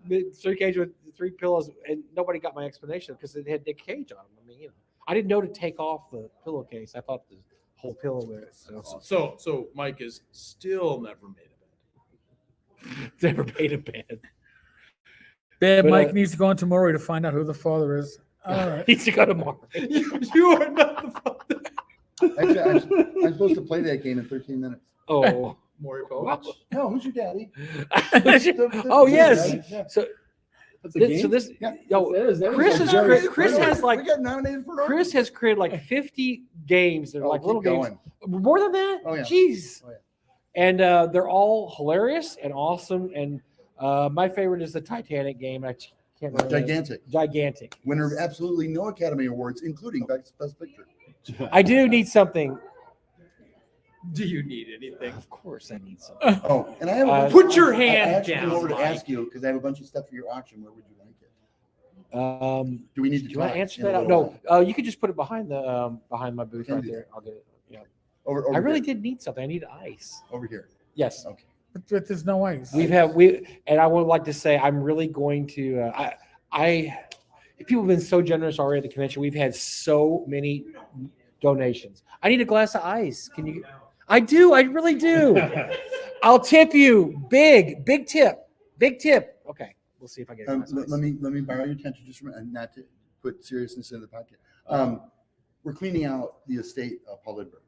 it. 3 Cage with 3 pillows, and nobody got my explanation because it had Nick Cage on them. I mean, I didn't know to take off the pillowcase. I thought the whole pillow was So Mike is still never made a bed. never made a bed. Bad But, Mike needs to go into Maury to find out who the father is. All right. Needs to go tomorrow. You are not the father. Actually, I'm supposed to play that game in 13 minutes. Oh, Maury wow. Povich. No, who's your daddy? Oh, yes. So That's a this, game? so this, Yeah. yo, That Chris is very Chris strange. has like we got nominated for an Chris has created like 50 games. They're Oh, like keep little games. going. More than that? Oh, yeah. Jeez. Oh, yeah. And they're all hilarious and awesome. And my favorite is the Titanic game. I can't remember. Gigantic. Gigantic. Winner of absolutely no Academy Awards, including Best Picture. I do need something. Do you need anything? Of course, I need something. Oh, and I have a bunch Put your I hand actually down, came over to Mike. ask you because I have a bunch of stuff for your auction. Where would you like it? Do we need to Do you want talk to answer in a that? little No. while? You could just put it behind the behind my booth Can right do there. I'll get it. Yeah. Over I really here. did need something. I need ice. Over here. Yes. Okay. But there's no ice. And I would like to say I'm really going to people have been so generous already at the convention. We've had so many donations. I need a glass of ice. Can you? I do. I really do. I'll tip you. Big tip. Big tip. Okay. We'll see if I get it. Let me borrow your attention just for a minute, not to put seriousness in the podcast. We're cleaning out the estate of Paul Lidberg.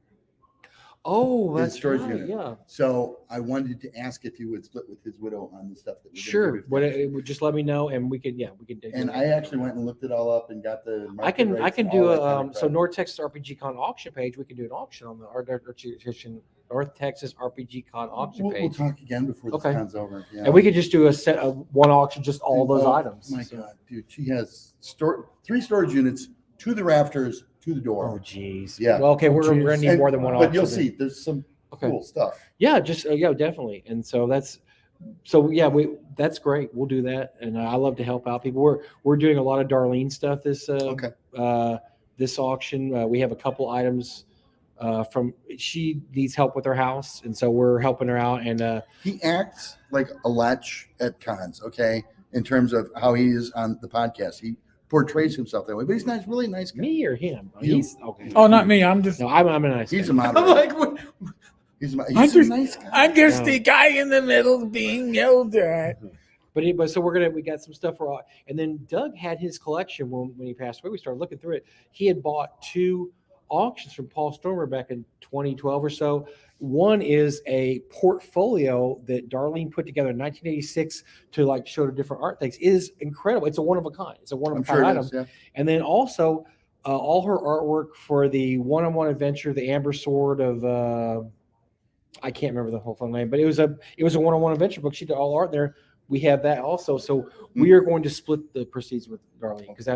Oh, His that's storage right. unit. Yeah. So I wanted to ask if you would split with his widow on the stuff that we're gonna Sure. do. What it would just let me know, and we could. Yeah, we could. And I actually went and looked it all up and got the. I market can rates and do all that a kind of so crap. North Texas RPG Con auction page. We can do an auction on the North Texas RPG Con auction We'll page, talk again before the Okay. con's over. Yeah. and we could just do a set of one auction, just all those Oh, items. My So- God, dude, she has 3 storage units to the rafters to the door. Oh, geez. Yeah. Well, okay, we're geez. gonna need And- more than one But auction. you'll then. see, there's some Okay. cool stuff. Yeah, just yeah, definitely. And so that's great. We'll do that, and I love to help out people. We're doing a lot of Darlene stuff this Okay. This auction. We have a couple items from she needs help with her house, and so we're helping her out. And He acts like a lech at cons, okay, in terms of how he is on the podcast. He portrays himself that way, but he's not really nice guy. me or him? You. He's okay. Oh, not me. I'm just. No, I'm a nice. He's guy. a moderator. I'm like, what? He's I'm a just- nice guy. I'm just No. the guy in the middle being yelled at. But so we got some stuff for all. And then Doug had his collection when he passed away. We started looking through it. He had bought 2 auctions from Paul Stormer back in 2012 or so. One is a portfolio that Darlene put together in 1986 to like show the different art things. It is incredible. It's a one of a kind. It's a one of I'm a kind sure it item. is, yeah. And then also all her artwork for the one-on-one adventure, the Amber Sword of I can't remember the whole full name, but it was a one-on-one adventure book. She did all art there. We have that also. So we are going to split the proceeds with Darlene, because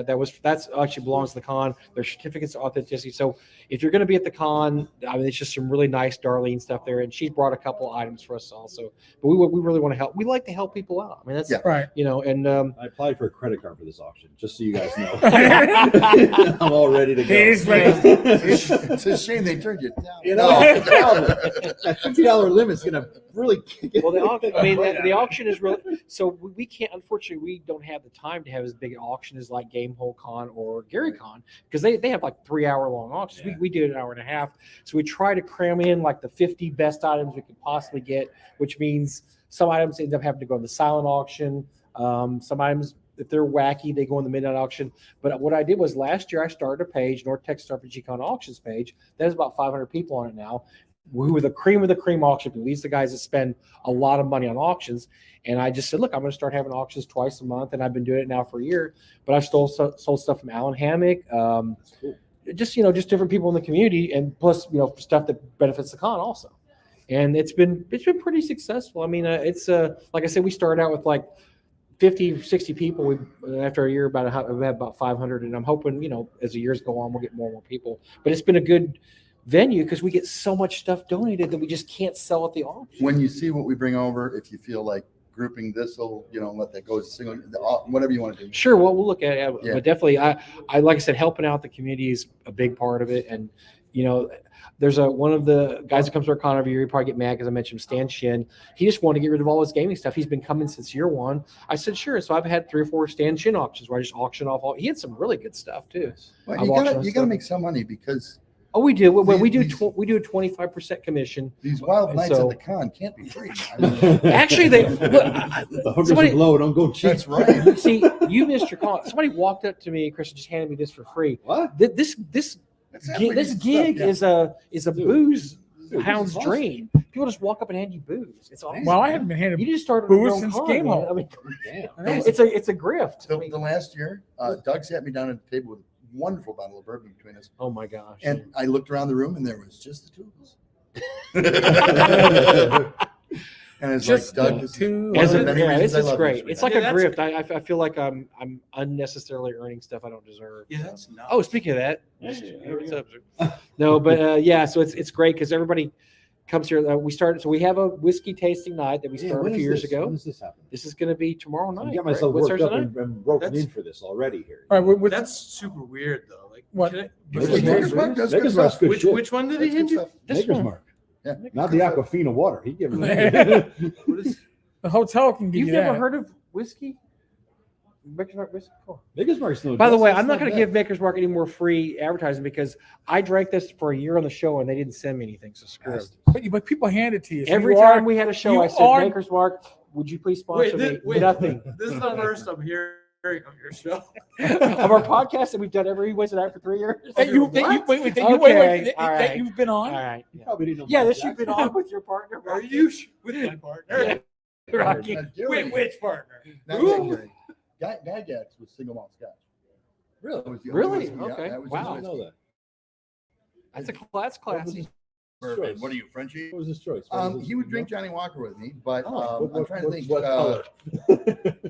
that's actually belongs to the con. There's certificates of authenticity. So if you're going to be at the con, I mean, it's just some really nice Darlene stuff there, and she's brought a couple items for us also. But we really want to help. We like to help people out. I mean, that's Right. and I applied for a credit card for this auction, just so you guys know. I'm all ready to go. He's ready. It's a shame they turned you down. You know, that $50 limit's gonna really kick it. well, the auction is really so we can't. Unfortunately, we don't have the time to have as big an auction as like Game Hole Con or Gary Con because they have like 3-hour long auctions. Yeah. We did an hour and a half, so we try to cram in like the 50 best items we could possibly get, which means some items end up having to go in the silent auction. Some items, if they're wacky, they go in the midnight auction. But what I did was last year I started a page, North Texas RPG Con auctions page. That has about 500 people on it now. We were the cream of the cream auction people. These are the guys that spend a lot of money on auctions. And I just said, look, I'm going to start having auctions twice a month. And I've been doing it now for a year. But I've sold stuff from Alan Hammock, just different people in the community, and plus stuff that benefits the con also. And it's been pretty successful. I mean, it's like I said, we started out with like 50, 60 people. After a year, we had about 500, and I'm hoping as the years go on, we'll get more and more people. But it's been a good venue because we get so much stuff donated that we just can't sell at the auction. When you see what we bring over, if you feel like grouping this, will let that go as a single, whatever you want to do. Sure, well, we'll look at it, Yeah. but definitely, I like I said, helping out the community is a big part of it, and there's one of the guys that comes to our con every year. He probably get mad because I mentioned Stan Shin. He just wanted to get rid of all his gaming stuff. He's been coming since year one. I said sure, so I've had 3 or 4 Stan Shin auctions where I just auction off all. He had some really good stuff too. Well, I've you auctioned gotta stuff. make some money because Oh, we do. When we do These- we do a 25% commission. these wild nights So- at the con can't be free. I mean, Actually, they look. The hookers Somebody- are low. Don't go cheap. that's right. See, you missed your call. Somebody walked up to me, Chris, and just handed me this for free. What? This That's halfway this decent gig stuff, yeah. is a Dude. booze Dude, this hound's is awesome. dream. People just walk up and hand you booze. It's awesome. Well, I haven't been handed You just started booze your own since con, Game man. Hall. I mean, Damn. it's a grift. I The mean, last year, Doug sat me down at the table with a wonderful bottle of bourbon between us. oh my gosh. And I looked around the room and there was just the two of us. And it's Just like, Doug, the this is two one of Is the it- many yeah, reasons this I is love great. this It's like Yeah, a that's- grift. I feel like I'm unnecessarily earning stuff I don't deserve. Yeah, that's nuts. Oh, speaking of that, what's up? No, but yeah, so it's great because everybody comes here. We have a whiskey tasting night that we Yeah, started when a few is years this? ago. When does this happen? This is going to be tomorrow night. I'm getting right? myself What's worked up Thursday night? and broken That's- in for this already here. All right, what's That's super weird though. Like, What? can I- Maker's Whiskey Mark, tasting? Mark does good Maker's Mark's stuff. good which shit. which one did he That's hand good you? stuff. This Maker's one. Mark. Yeah. Not the Aquafina water. He gave me What is? the hotel can give You've you never that. heard of whiskey? Maker's Mark whiskey. Cool. Maker's Mark's no. By the way, that's I'm not going to bad. give Maker's Mark any more free advertising because I drank this for a year on the show and they didn't send me anything. So screw it. But people hand it to you. So Every you time are- we had a show, you I said, are- Maker's Mark, would you please sponsor me? Wait, Nothing. This is the first I'm hearing of your show. Of our podcast that we've done every Wednesday night for 3 years. that you, that you, What? wait, that you, Okay, that all that right. you've been All on. right. You Yeah, probably didn't know yeah about this that. you've been on with your partner. Are Rocky. you with my partner? Rocky. Wait, which partner? Not Who? that guy. Gygax was single malt scotch. Really? That was the Really? only whiskey, yeah, Okay. that was his Wow. I whiskey. didn't know that. That's What was classy. his Bourbon. choice? What are you, Frenchie? What was his choice? What was his- He would drink Johnny Walker with me, but Oh, I'm trying to think. What color?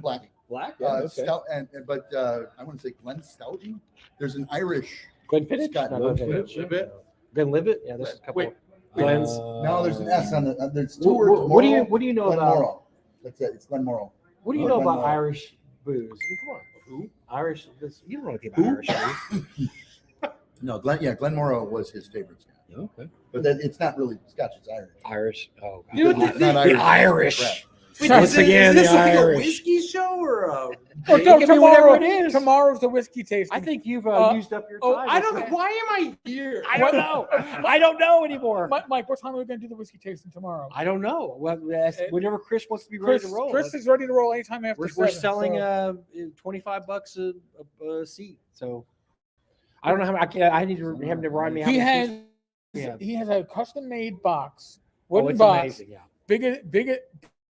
Black. Black. Yeah, okay. Stout, but I want to say Glen Stoughton. There's an Irish. Glenfiddich? Scott Not Glenfiddich. Glenfiddich. Glenlivet? Yeah, there's a couple. Wait, Glens. No, there's an S on the. There's two words. What do you know about Glenmoral. That's it. It's Glenmoral. what do you know about Glenmoral. Irish booze? I mean, come on. Who? Irish. You don't know anything about Irish. Do you? No, Glenmoral was his favorite scotch. Okay. But it's not really Scotch. It's Irish. Irish. Oh, God. You know, It's not the Irish. Irish. Wait, Once is it- again, is this the like Irish. a whiskey show or a? Oh, It no, can be whatever tomorrow. it is. Tomorrow's the whiskey tasting. I think you've Uh, used up your oh, time. I don't know. Why am I here? I don't know. I don't know anymore. Mike, what time are we going to do the whiskey tasting tomorrow? I don't know. Well, whenever Chris wants to be ready Chris, to roll. Chris is ready to roll anytime after. we're 7, selling so- $25 a seat. So I don't know how. I need to have him to remind me. How He many has seats- Yeah. he has a custom made box, Oh, wooden it's box, amazing. Yeah.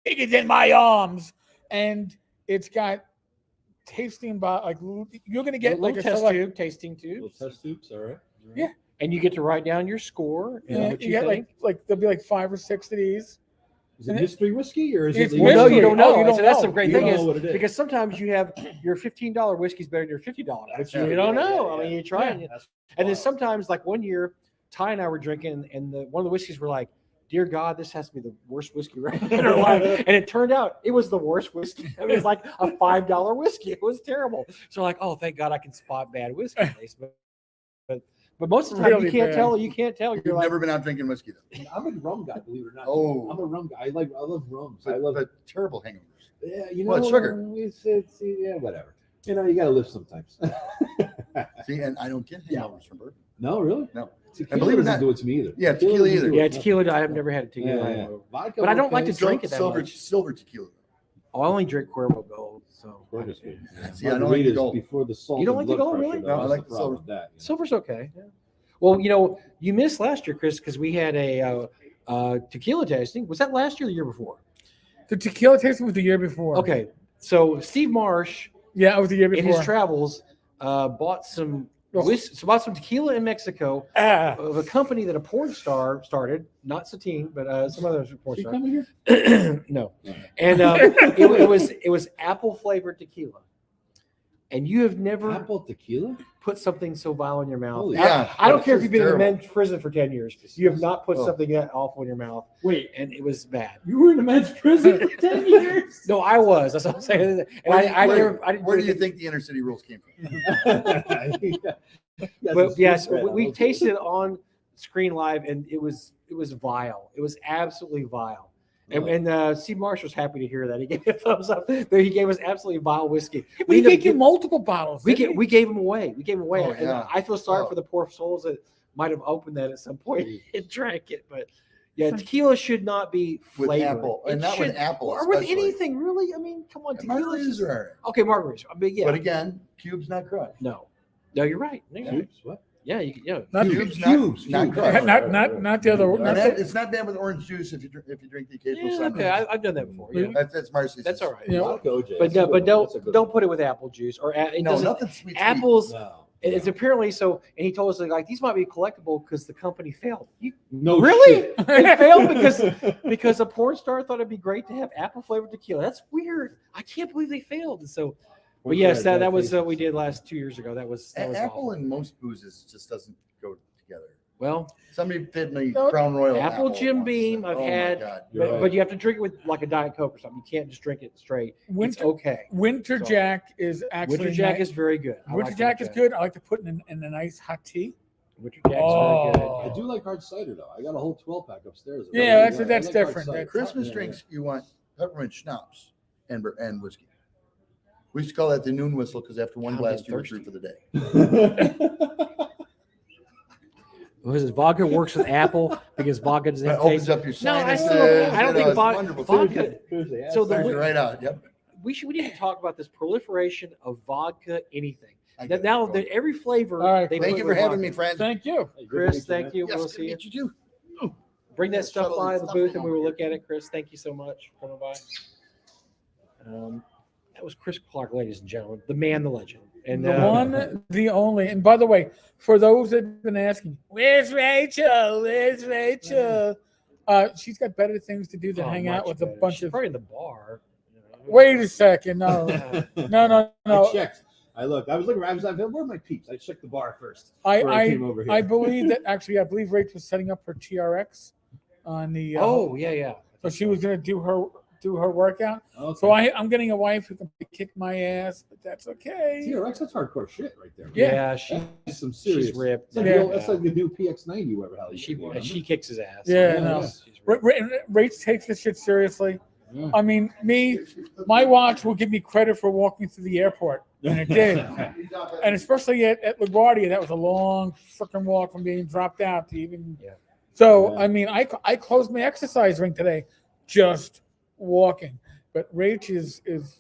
bigger than my arms, and it's got tasting box. Like you're going to get like a test select, tube, tasting Little tubes, test tubes. All right. and you get to write down your score. And Yeah, what you you get think. like there'll be like 5 or 6 of these, Is it mystery whiskey or is It's it? Well, no, you mystery. don't know. Oh, you don't That's know. the great You thing don't is know what it is. because sometimes you have your $15 whiskey's better than your $50, but Yeah. you don't know. Yeah, I mean, you try it, That's and then wild. sometimes, like one year, Ty and I were drinking, and one of the whiskeys were like, "Dear God, this has to be the worst whiskey we've ever had in our life." And it turned out it was the worst whiskey. I mean, it was like a $5 whiskey. It was terrible. So like, oh, thank God I can spot bad whiskey. At least. But most of the time Really you can't bad. tell. You can't tell. You've You're like, never been out drinking whiskey though. I'm a rum guy, believe it or not. Oh. I'm a rum guy. I love rums. I But, love but terrible hangovers. Yeah, you know, Well, it's sugar. It's yeah, whatever. You know, you got to live sometimes. See, and I don't get Yeah. hangovers from bourbon. No, really? No. Tequila believe it or doesn't not- do it to me either. Yeah, tequila doesn't either. do yeah, it. tequila. I have never had a tequila. Yeah, yeah. Vodka, But I don't like okay. to drink it that silver, much. silver tequila. Oh, I only drink Cuervo Gold. So Burgers good. Yeah. See, I don't like the Margaritas gold. before the salt. You don't and like the blood gold, pressure, really? though. No, I That's like the the problem silver. with that, you know. silver's okay. Yeah. Well, you missed last year, Chris, because we had a tequila tasting. Was that last year or the year before? The tequila tasting was the year before. Okay, so Steve Marsh, Yeah, it was the year in before. his travels, bought some tequila in Mexico Ah, of a company that a porn star started, not Satine, but some other porn You star. coming here? No, No. and it was apple flavored tequila, and you have never Apple tequila? put something so vile in your mouth. Holy Yeah, I don't it's care if just you've been terrible. in a men's prison for 10 years. You have not put Oh. something that awful in your mouth, Wait, and it was bad. you were in a men's prison for 10 years? No, I was. That's what I'm saying. And Where do you- I where- never. I didn't Where do do you it. think the inner city rules came from? But yes, we tasted it on screen live, and it was vile. It was absolutely vile. And Steve Marsh was happy to hear that. He gave me a thumbs up. He gave us absolutely vile whiskey. we ended up gave you multiple bottles. we didn't we gave them away. We gave them away. Oh, And yeah. I feel sorry Oh. for the poor souls that might have opened that at some point and drank it. But yeah, tequila should not be With flavored. apple, and It not with should- apple, or with especially. anything really. I mean, come on, tequila. Margaritas are all right. Okay, margaritas. I mean, yeah. But again, cubes not crushed. No, you're right. No, you're right. Cubes? What? Yeah, you. Not, Cubes, Cubes, not cubes. crushed. not the other. And Not that, the, it's not bad with orange juice if you drink the occasional Yeah, Sunday. okay, I've done that before. Yeah. That's Marcy's. That's all right. Yeah. Vodka OJ, But that's no, a good but one. That's a good don't one. put it with apple juice or it No, doesn't. nothing sweet. Apples. No. It's apparently so, and he told us like these might be collectible because the company failed. You No really? shit. It failed because a porn star thought it'd be great to have apple flavored tequila. That's weird. I can't believe they failed. And so, but yes, that was what we did last 2 years ago. That was Apple awful. and most boozes just doesn't go together. Well, Somebody fed me No, Crown Royal. Apple Jim once. Beam I've Oh my had, God. You're but, right. but you have to drink it with like a Diet Coke or something. You can't just drink it straight. It's Winter, okay. Winter So, Jack is actually Winter Jack nice. is very good. I Winter like Jack is good. I like to put it in a nice hot tea. Winter Jack's very good. Oh. I do like hard cider though. I got a whole 12-pack upstairs. of Yeah, it. that's I different. hard cider. That's- Christmas Yeah. drinks, you want peppermint schnapps and whiskey. We used to call that the noon whistle because after one I'm glass, getting you were thirsty. through for the day. Because vodka works with apple because vodka doesn't That taste. opens up your No, I sinuses. still- I don't think it's vodka- wonderful. vodka- So the Turns you right out. Yep. We need to talk about this proliferation of vodka anything. I That get it. now that every flavor. All right, they Thank put you for with having vodka. me, friend. Thank you. Chris. Thank you. Yes, We'll good to see you. meet you too. Bring that stuff Shuttle by and the stuff booth and we along will here. look at it. Chris, thank you so much for coming by. That was Chris Clark, ladies and gentlemen, the man, the legend, and The one, the only. And by the way, for those that have been asking, where's Rachel? Where's Rachel? She's got better things to do than hang out with a bunch She's of. probably in the bar. Wait a second. No, no. I checked. I looked. I was looking around. I was like, where are my peeps? I checked the bar first. before I came over here. I believe that actually, I believe Rachel was setting up her TRX on the. Oh yeah. So she was going to do her workout. Okay. So I'm getting a wife who can kick my ass, but that's okay. TRX, that's hardcore shit right there. Yeah. That's some serious. She's ripped. That's like, Yeah. that's like the new PX90, whoever the hell you She kicks his ass. Yeah, no. She's ripped. Rach takes this shit seriously. Yeah. I mean, my watch will give me credit for walking through the airport, and it did. And especially at LaGuardia, that was a long freaking walk from being dropped out to even. Yeah. So Yeah. I mean, I closed my exercise ring today, just walking. But Rach is That's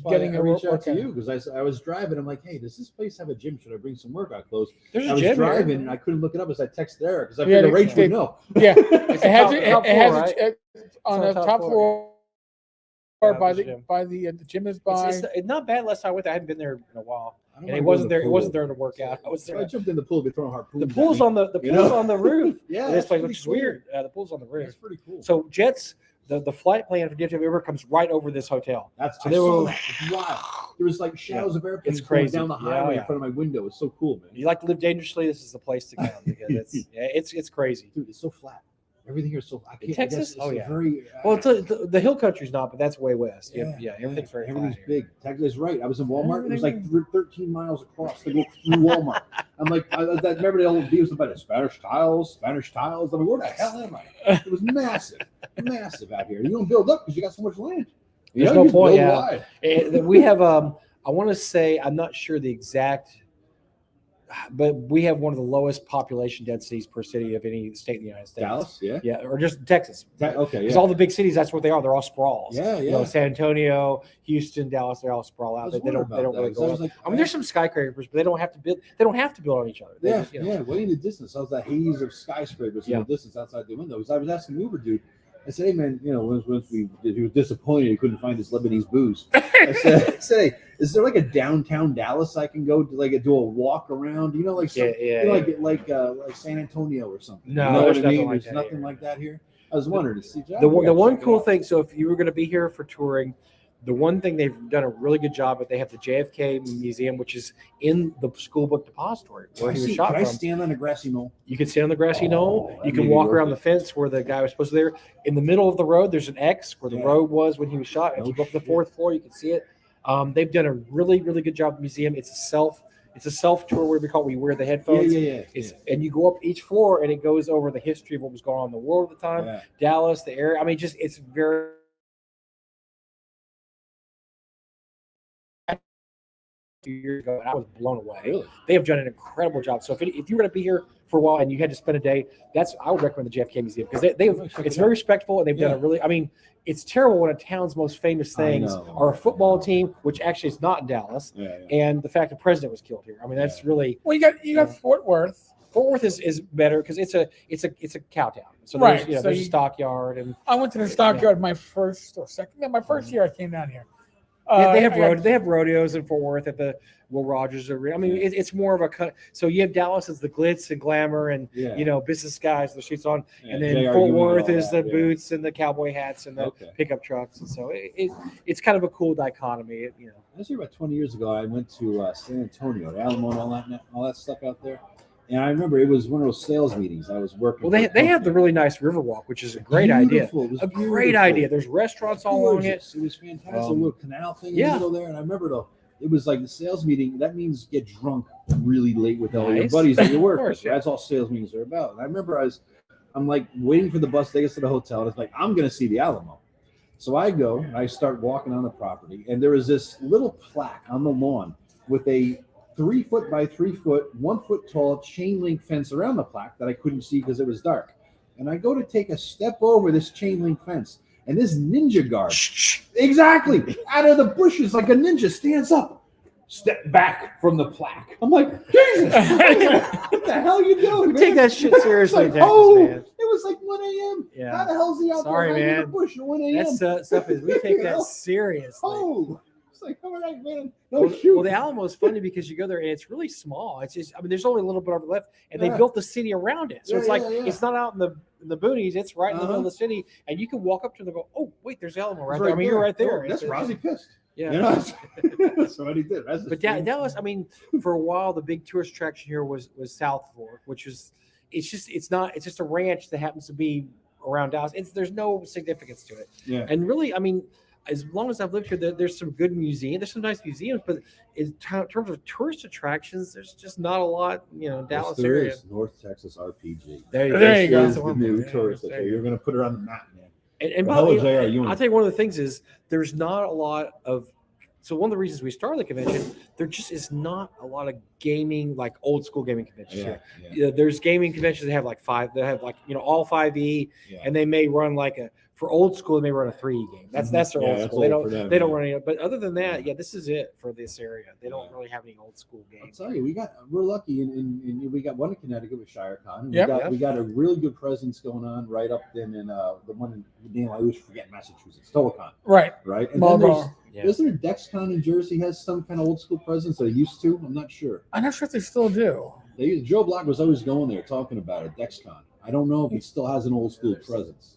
why getting I a reached out workout. to you because I was driving. I'm like, hey, does this place have a gym? Should I bring some workout clothes? There's I a was gym driving here. and I couldn't look it up as I texted Eric because I Yeah, figured they- Rach they- would know. Yeah, It's it has top- it top has floor, on It's the top floor. Yeah, By there's a the gym. by the gym is by. It's not bad. Last time I went there, I hadn't been there in a while, I don't and wanna it go in the wasn't there pool. to work out. I was So I there. jumped in the pool, be throwing harpoons. The at pool's me. on the You pool's know? on the roof. Yeah, of this that's place, pretty which is cool. weird. The pool's on the roof. That's pretty cool. So Jets the flight plan for DFW River comes right over this hotel. That's So I they saw were- that. It's wild. There was like shadows of airplanes It's going crazy. down the Yeah, highway yeah. in front of my window. It's so cool, man. You like to live dangerously, this is the place to come because it's crazy. Dude, it's so flat. Everything here is so. I can't. Texas? I guess Oh, it's yeah. Very. Well, the hill country's not, but that's way west. Yeah, everything's very Everything's flat here. big. Texas is right. I was in Walmart. It was like Everything- 13 miles across to go through Walmart. I'm like, I remember the old videos about it, Spanish tiles. I'm like, where the hell am I? It was massive out here. You don't build up because you got so much land. You There's know, no you point. build Yeah, wide. we have. I want to say I'm not sure the exact, but we have one of the lowest population densities per city of any state in the United States. Dallas, yeah. Yeah, or just Texas. Okay, Because yeah. all the big cities, that's what they are. They're all sprawls. Yeah, You know, yeah. San Antonio, Houston, Dallas, they all sprawl I out. was They don't wondering really about that, 'cause go I up. was like, I mean, there's some skyscrapers, but they don't have to build. They don't have to build on each other. They Yeah, just, you know. yeah. Way in the distance, I was that haze of skyscrapers in Yeah. the distance outside the window. Because I was asking the Uber dude, I said, "Hey man, you know, once he was disappointed he couldn't find his Lebanese booze." I said, "Hey, is there like a downtown Dallas I can go to, like do a walk around? You know, like some, Yeah, you know, yeah. like San Antonio or something? No, you know there's what I nothing mean? like There's that nothing here. like that here. I was wondering to see The one cool thing. So if you were going to be here for touring, the one thing they've done a really good job at, they have the JFK Museum, which is in the school book depository where he was shot Can I from. stand on a grassy knoll? You can stand on the grassy knoll. that You may can be walk worth around it. the fence where the guy was supposed to be there. In the middle of the road, there's an X where the Yeah. road was when he was shot. And if No you go up to the shit. 4th floor, you can see it. They've done a really, really good job at the museum. It's a self tour where we wear the Yeah, headphones. yeah. And you go up each floor and it goes over the history of what was going on in the world at the time. Yeah. Dallas, the area. I mean, just it's very. Few years ago, and I was blown away. Really? They have done an incredible job. So if you were going to be here for a while and you had to spend a day, I would recommend the JFK Museum because it's very respectful and they've done a really. I mean, it's terrible when a town's most famous things know. are a football team, which actually is not in Dallas, Yeah. and the fact the president was killed here. I mean, that's really. Well, you got Fort Worth. Fort Worth is better because it's a cow town. So Right, there's, so there's a you- stockyard and I went to the stockyard my first or second. Yeah, my first year I came down here. they I have rodeos in Fort Worth at the Will Rogers Arena. I mean, it's more of a so you have Dallas as the glitz and glamour and Yeah. business guys with the suits on, Yeah, and then JR Fort Ewing and Worth all is that, the yeah. boots and the cowboy hats and the Okay. pickup trucks, and so it's kind of a cool dichotomy. I was here about 20 years ago. I went to San Antonio, the Alamo, and all that stuff out there. And I remember it was one of those sales meetings. I was working. Well, for a they have the company. really nice Riverwalk, which is a great idea. Beautiful. It was A great beautiful. idea. There's restaurants all along it. Gorgeous. It was fantastic. A Um, little canal thing in yeah. the middle there. And I remember it was like the sales meeting. That means get drunk really late with all your Nice. buddies that you work Of course, with. yeah. That's all sales meetings are about. And I remember I'm like waiting for the bus to take us to the hotel. And it's like, I'm going to see the Alamo. So I go and I start walking on the property. And there was this little plaque on the lawn with a 3 foot by 3 foot, 1 foot tall chain link fence around the plaque that I couldn't see because it was dark. And I go to take a step over this chain link fence, and this ninja guard, exactly, out of the bushes like a ninja, stands up, step back from the plaque. I'm like, Jesus, what the hell are you doing? Take man? that shit seriously, It's like, Texas, oh, man. it was like 1 a.m. Yeah. How the hell's he out Sorry, there hiding in man. the bush at 1 a.m.? That stuff is we take You that know? seriously. Oh, it's like, all right, man. No, Well, shoot. the Alamo is funny because you go there and it's really small. It's just, I mean, there's only a little bit over left, and they Yeah. built the city around it. So Yeah, it's like yeah. it's not out in the boonies. It's right in the middle of Uh-huh. the city, and you can walk up to them and go, "Oh, wait, there's the Alamo right It's there." I mean, you're right there. Oh, that's It's- Rosie pissed. Yeah. You know, that's what he did. That's the But thing. Dallas, I mean, for a while, the big tourist attraction here was South Fork, which was it's just a ranch that happens to be around Dallas. There's no significance to it. Yeah. And really, I mean, as long as I've lived here, there's some good museums. There's some nice museums, but in terms of tourist attractions, there's just not a lot. Dallas Yes, there area. is North Texas RPG. There you There go. you go. This is the new Yeah, tourist there attraction. you You're going to put it on the map, man. And The by hell the is way, J.R. Ewing? I'll tell you one of the things is there's not a lot of. So one of the reasons we started the convention, there just is not a lot of gaming, like old school gaming conventions here. Yeah. There's gaming conventions that have like five. They have like all 5e, Yeah. and they may run like for old school. They may run a 3e game. That's their Yeah, old that's school. They old don't for them, they don't yeah. run any. But other than that, yeah, this is it for this area. They don't Yeah. really have any old school I'll games. tell you, we're lucky, and we got one in Connecticut with ShireCon. And Yep. we got a really good presence going on right up in the one in I always forget Massachusetts, Tollicon, Right. right? And Ball then there's ball. Yeah. isn't there DexCon in Jersey has some kind of old school presence? They used to. I'm not sure. I'm not sure if they still do. Joe Block was always going there talking about it. DexCon. I don't know if it still has an old school presence.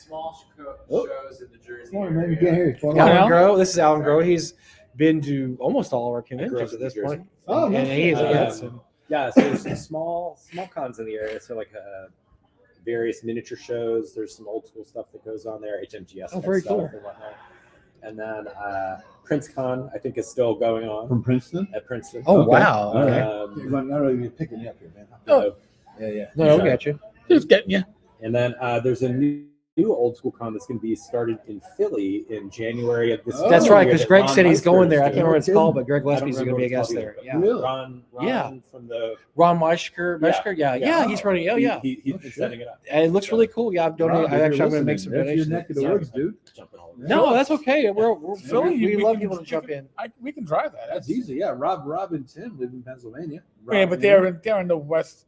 small Oh. shows in the Jersey Come on, man, you area. can't hear it. Yeah, Alan Al? Groh. This is Alan Groh. He's been to almost all of our grew conventions up at in this New Jersey. point. Oh, and nice. he's Yeah, so there's some small cons in the area. So like various miniature shows. There's some old school stuff that goes on there. HMGS. Oh, very stuff cool. And whatnot. And then PrinceCon, I think, is still going on From Princeton. at Princeton. Oh Okay. wow. All right. Um, I don't know if you're picking me up here, man. Oh. Yeah. No, I got you. Who's getting you? And then there's a new old school con that's going to be started in Philly in January of this. Oh. That's right, year because that Greg Ron said he's Meister going is there. I doing. can't remember what it's called, but Greg I don't Gillespie's going to remember be a what it's guest called there. either, Yeah. but Really? Ron Yeah. from the Ron Meisker. Yeah, he's running. Oh yeah, he's Oh, been shit. setting it up. and it looks really cool. Yeah, I've donated. Rob, I if actually you're I'm going to make listening, some that's your donations. neck of the Sorry. woods, dude. Jumping all over. No, that's okay. We're Philly, we we love can- people to we jump can- in. We can drive that. That's easy. Yeah, Rob and Tim live in Pennsylvania. Yeah, Rob but and they're in the west.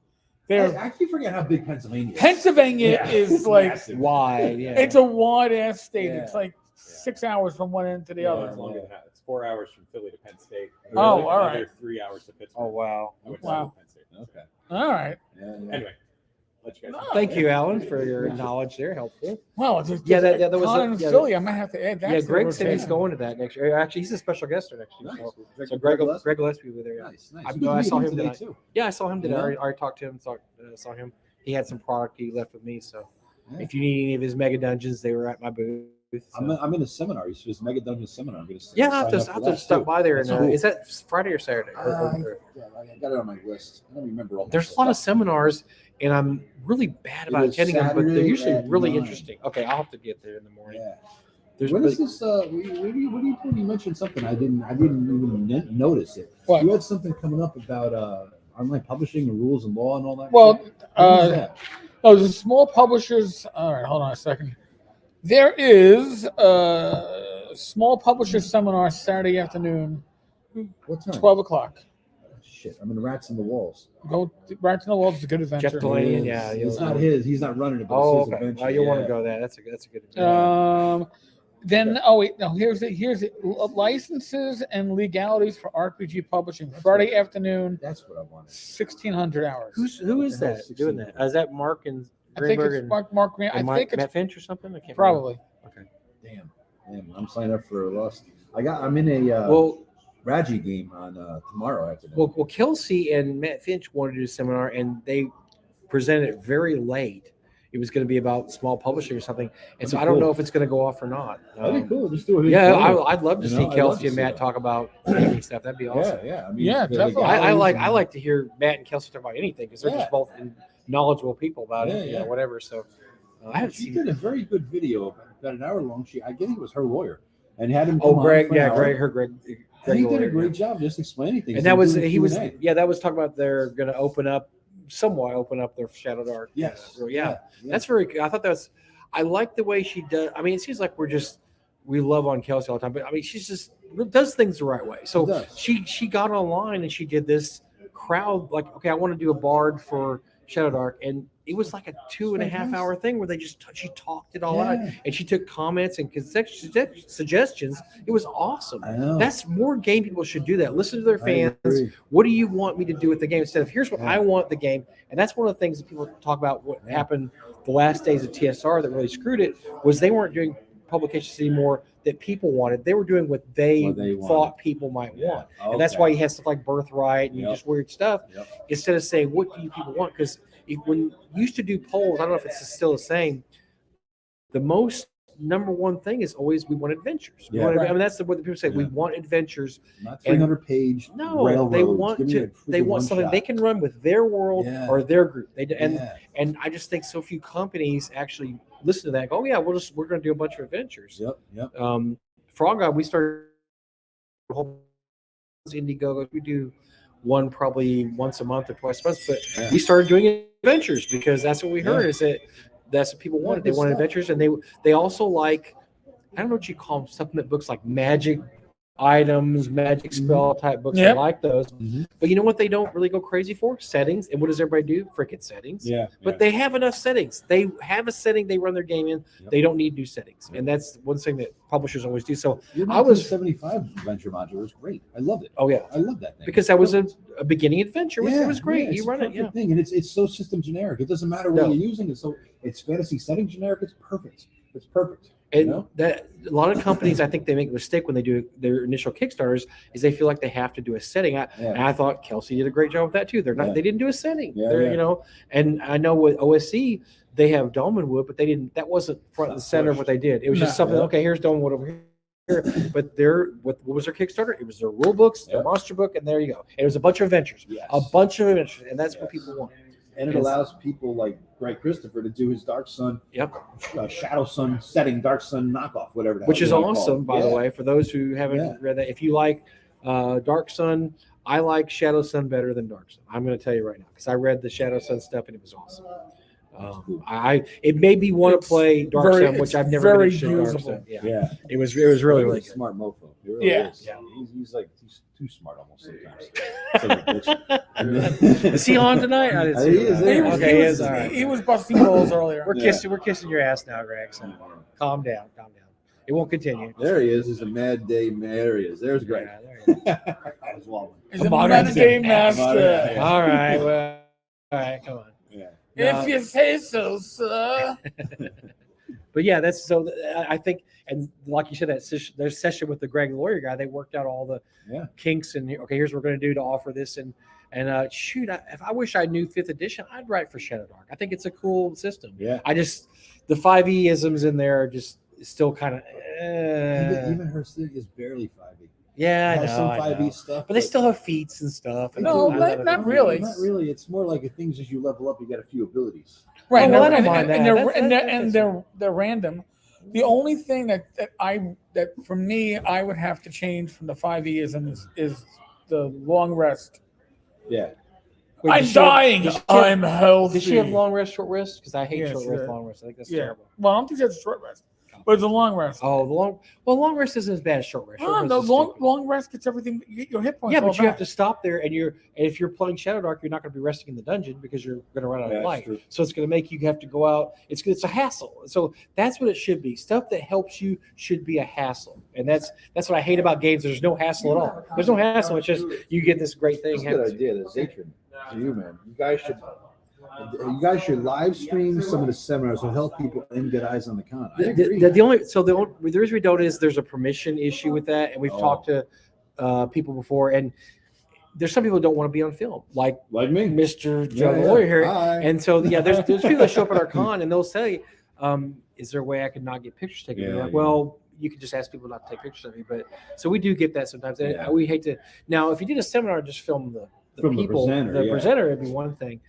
I They're keep forgetting how big Pennsylvania is. Pennsylvania Yeah, is it's like massive. Wide. Yeah. it's a wide ass state. Yeah. It's like 6 hours from one end to the Yeah, other. it's longer than that. It's 4 hours from Philly to Penn State. Oh, all Another right. 3 hours to Pittsburgh. Oh wow. I went to Wow. Penn State. Okay. All right. Yeah. Anyway, let you guys. No, Thank you, Alan, for your knowledge there. Helpful. Well, there's, Yeah, there's that a was con a- in yeah, Philly. I might have to add that. Yeah, to the Greg said he's rotation. going to that next year. Actually, he's a special guest there next year. Nice. So Greg Gillespie? Gillespie will be there. Yeah. Nice. I- Good to I meet saw him today tonight. too. Yeah, I saw him today. Yeah. I already talked to him. Saw him. He had some product he left with me. So Yeah. if you need any of his mega dungeons, they were at my booth. So. I'm in a seminar. He's his Mega Dungeon seminar. I'm gonna Yeah, I have sign to, up I for have to that, stop too. by there. And That's cool. is that Friday or Saturday? Yeah, I got it on my list. I don't remember all. There's a lot of seminars, and I'm really bad about It is attending them, but they're Saturday usually at really 9. interesting. Okay, I'll have to get there in the morning. Yeah. There's When really- is this? What do you when you mentioned something? I didn't even notice it. What? You had something coming up about online publishing and rules and law and all that. Well, shit? What is that? the small publishers. All right, hold on a second. There is a small publishers seminar Saturday afternoon, What time? 12 o'clock. Shit, I'm in Rats in the Walls. Go right to the Walls. It's a good adventure. Jeff Delaney, yeah. It's not his. He's not running it. But Oh, it's his okay. adventure. Oh, you'll want Yeah. to go there. That's a good. Then wait, no. Here's it. Licenses and legalities for RPG publishing. Friday afternoon, That's what I wanted. 1600 hours. Who is What the hell that is doing 16? that? Is that Mark and I think Greenberg it's and, Mark Green. I and think it's Matt Finch or something? I can't probably. Damn. I'm signed up for a lost. I'm in a Well, Raji game on tomorrow afternoon. well, Kelsey and Matt Finch wanted to do a seminar, and they presented it very late. It was going to be about small publishing or something, and That'd so be I don't cool. know if it's going to go off or not. That'd be cool. Just do it. Yeah, I'd love to You see know, I'd love Kelsey to and see Matt that. talk about gaming stuff. That'd be awesome. Yeah. I mean, Yeah, the definitely. I galleries like and- I like to hear Matt and Kelsey talk about anything because they're Yeah. just both knowledgeable people about Yeah, it, yeah. whatever. So I haven't She seen. did a very good video about an hour long. I think it was her lawyer, and had him. Oh, come on Greg, for an yeah, hour. Greg. And he did Lawyer, a great yeah. job just explaining things. And that was doing he was Q&A. yeah that was talking about they're going to open up their Shadow Dark. Yes. So, yeah. That's very good. I thought that was. I like the way she does. I mean, it seems like we love on Kelsey all the time, but I mean, she's just does things the right way. So She does. she got online and she did this crowd like, okay, I want to do a bard for Shadow Dark, and it was like a 2.5 hour thing where they just she talked it all out, Yeah. and she took comments and suggestions. It was awesome. I know. That's more game people should do that. Listen to their I fans. agree. What do you want me to do with the game instead of here's what Yeah. I want the game? And that's one of the things that people talk about. What Yeah. happened the last days of TSR that really screwed it was they weren't doing publications anymore that people wanted. They were doing what they What they thought wanted. people might Yeah. want. And that's Okay. why you have stuff like Birthright and Yep. just weird stuff Yep. instead of saying, what do you people want? Because when you used to do polls, I don't know if it's still the same, the most number one thing is always we want adventures. We Yeah. want, I Right. mean, that's what the people say. We Yeah. want adventures. Not 300-page No, railroads. they want Give me to. a They freaking want something one-shot. they can run with their world Yeah. or their group. Yeah. And I just think so few companies actually listen to that. And go, oh yeah, we're going to do a bunch of adventures. Yep. Frog God, we started a whole Indiegogo. We do one probably once a month or twice a month, but Yeah. we started doing adventures because that's what we heard. Yeah. Is that that's what people Yeah, wanted. They good wanted stuff. adventures, and they also like I don't know what you call them, supplement books like magic items, magic spell type books. Yep. I like those. Mhm. But you know what they don't really go crazy for? Settings. And what does everybody do? Freaking settings. Yeah. But they have enough settings. They have a setting they run their game in. Yep. They don't need new settings. And that's one thing that publishers always do. So Your I was- 1975 adventure module was great. I loved it. oh yeah. I love that thing. Because that was a beginning adventure. It was great. it's You a run it, perfect yeah. thing. And it's so system generic. It doesn't matter what No. you're using. It's fantasy setting generic. It's perfect. It's perfect. And You know? that a lot of companies, I think they make a mistake when they do their initial Kickstarters, is they feel like they have to do a setting. And I thought Kelsey did a great job with that too. They're not, they didn't do a setting. You know, and I know with OSC they have Dolmenwood, but they didn't. That wasn't front and center of what they did. It was just something. Okay, here's Dolmenwood over here. But what was their Kickstarter? It was their rule books, their monster book, and there you go. It was a bunch of adventures, a bunch of adventures, and that's what people want. And it allows people like Greg Christopher to do his Dark Sun, Shadow Sun setting, Dark Sun knockoff, whatever. Which is awesome, by the way, for those who haven't read that. If you like Dark Sun, I like Shadow Sun better than Dark Sun. I'm going to tell you right now because I read the Shadow Sun stuff and it was awesome. It made me want to play Dark Sun, which I've never been interested in Dark Sun. It was really really good. Smart mofo. He really is. He's too smart almost sometimes. Is he on tonight? I didn't see him. He was busting balls earlier. We're kissing your ass now, Greg. So calm down. It won't continue. There he is. He's a mad day man. There he is. There's Greg. He's a modern day master. All right, come on. If you say so, sir. But yeah, that's so. I think, and like you said, their session with the Greg lawyer guy, they worked out all the kinks and okay, here's what we're going to do to offer this and shoot, if I wish I knew 5th edition, I'd write for Shadow Dark. I think it's a cool system. I just the 5e isms in there are just still kind of. Even her city is barely 5e. Yeah, it has some 5e stuff, but they still have feats and stuff. No, not really. Not really. It's more like the things as you level up, you get a few abilities. Right, well, I don't mind that. And they're random. The only thing that for me I would have to change from the 5e is the long rest. Yeah. Wait, I'm dying. I'm healthy. Does she have long rest, short rest? Because I hate short rest, long rest. I think that's terrible. Well, I don't think that's a short rest. But it's a long rest. Oh, long rest isn't as bad as short rest. Long rest gets everything. Your hit points. Yeah, but you have to stop there, and if you're playing Shadow Dark, you're not going to be resting in the dungeon because you're going to run out of light. True. So it's going to make you have to go out. It's a hassle. So that's what it should be. Stuff that helps you should be a hassle, and that's what I hate about games. There's no hassle at all. There's no hassle. It's just you get this great thing. That's a good idea. That's Zatron to you, man. You guys should live stream some of the seminars to help people and get eyes on the con. The only reason we don't is there's a permission issue with that, and we've talked to people before, and there's some people who don't want to be on film, like me, Mr. John Lawyer here, and so there's people that show up at our con and they'll say, "Is there a way I could not get pictures taken?" We're like, well, you could just ask people not to take pictures of you, but so we do get that sometimes, and we hate to. Now, if you did a seminar, just film the people, the presenter, it'd be one thing.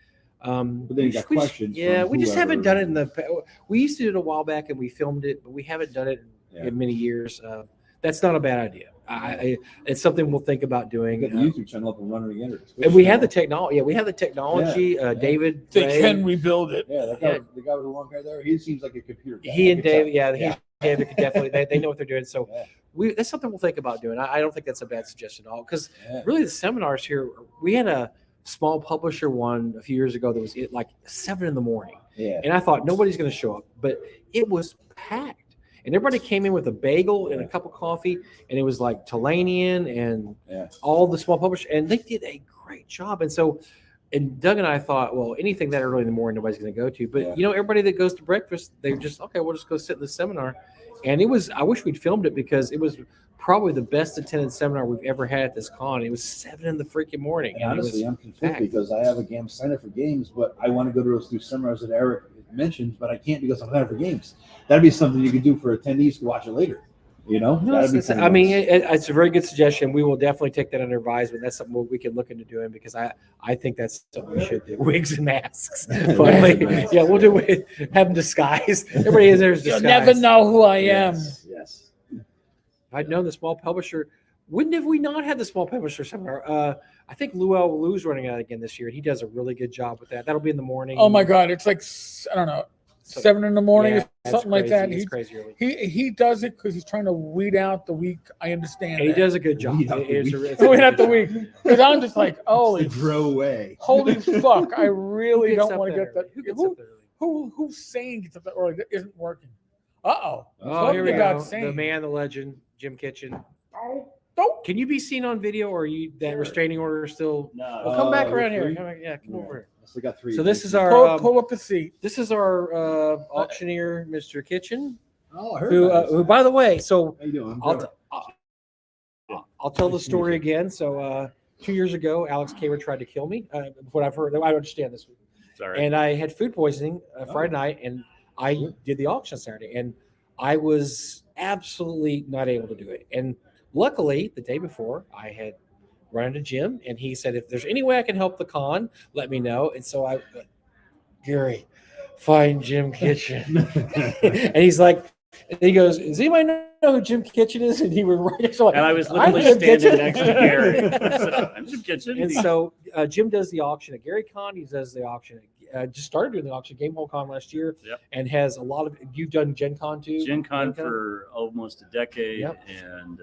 But then you got questions. We just haven't done it in the. We used to do it a while back, and we filmed it, but we haven't done it in many years. That's not a bad idea. It's something we'll think about doing. Get the YouTube channel up and running again. And we have the technology. Yeah, we have the technology. David, they can rebuild it. Yeah, the guy with the long hair there. He seems like a computer guy. He and David, David could definitely. They know what they're doing. So that's something we'll think about doing. I don't think that's a bad suggestion at all. Because really, the seminars here, we had a small publisher one a few years ago that was at like 7 a.m. and I thought nobody's going to show up, but it was packed, and everybody came in with a bagel and a cup of coffee, and it was like Talanian and all the small publishers, and they did a great job. And so, and Doug and I thought, well, anything that early in the morning nobody's going to go to, but everybody that goes to breakfast, they're just we'll just go sit in the seminar. And it was, I wish we'd filmed it because it was probably the best attended seminar we've ever had at this con. It was 7 a.m. And honestly, I'm confused because I have a game sign up for games, but I want to go to those 2 seminars that Eric mentioned, but I can't because I'm signed up for games. That'd be something you could do for attendees to watch it later. It's a very good suggestion. We will definitely take that under advisement. That's something we can look into doing because I think that's something we should do. Wigs and masks. Finally. Yeah, we'll do it. Have them disguised. Everybody is there. You'll never know who I am. Yes. If I'd known the small publisher, wouldn't have we not had the small publisher seminar? I think Lou's running out again this year, and he does a really good job with that. That'll be in the morning. Oh my God, it's like I don't know, 7 a.m. or something like that. It's crazy early. He does it because he's trying to weed out the week. I understand. And he does a good job. Weed out the week. Because I'm just like, holy fuck! I really don't want to get that. Who's saying gets up that early that isn't working? Oh, here we go. The man, the legend, Jim Kitchen. Can you be seen on video, or are you that restraining order still? No. Well, come back around here. Come over here. So we got 3. So this is our pull up the seat. This is our auctioneer, Mr. Kitchen. Oh, I heard about this. who, by the way, so How you doing? I'm I'll, good. I'll tell the Nice to meet story you. again. So 2 years ago, Alex Kamer tried to kill me. What I've heard, I understand this. Sorry. And I had food poisoning Friday night, and I did the auction Saturday, and I was absolutely not able to do it. And luckily, the day before, I had run into Jim, and he said, if there's any way I can help the con, let me know. And so Gary, find Jim Kitchen. And he's like, and he goes, does anybody know who Jim Kitchen is? And he was right next to And I was I'm literally Jim standing Kitchen. next to Gary. I said, I'm Jim Kitchen. And so Jim does the auction at Gary Con. He does the auction. Just started doing the auction Game Hole Con last year, Yep. and has a lot of. You've done Gen Con too. Gen Con for almost a decade, Yep. and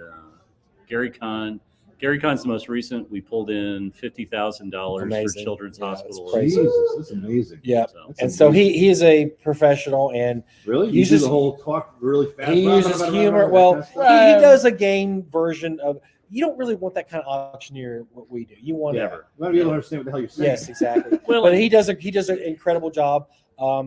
Gary Con. Gary Con's the most recent. We pulled in $50,000 for Amazing. Children's Yeah, it's Hospital. crazy. Jesus, that's amazing. Yeah, So, That's and so amazing. he is a professional, and Really? he You do uses- the whole talk really fast. he uses humor. Well, he does a game version of. You don't really want that kind of auctioneer. What we do, you want Yeah. Never. You want to be able to understand what the hell you're saying. Yes, exactly. Well, but he does an incredible job.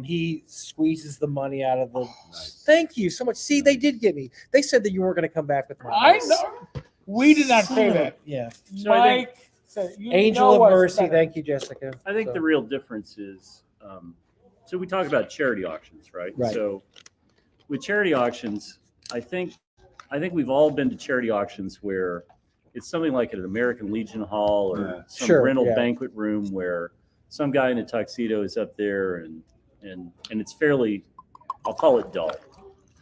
He squeezes the money out of the. Nice. Thank you so much. See, they did get me. They said that you weren't going to come back with my. I price. know. We did not say that. Yeah. So I think- Mike said, you Angel know of what's Mercy. better. Thank you, Jessica. I think So- the real difference is, so we talk about charity auctions, right? Right. So with charity auctions, I think we've all been to charity auctions where it's something like at an American Legion Hall or Yeah. some Sure, rental yeah. banquet room where some guy in a tuxedo is up there and it's fairly, I'll call it dull.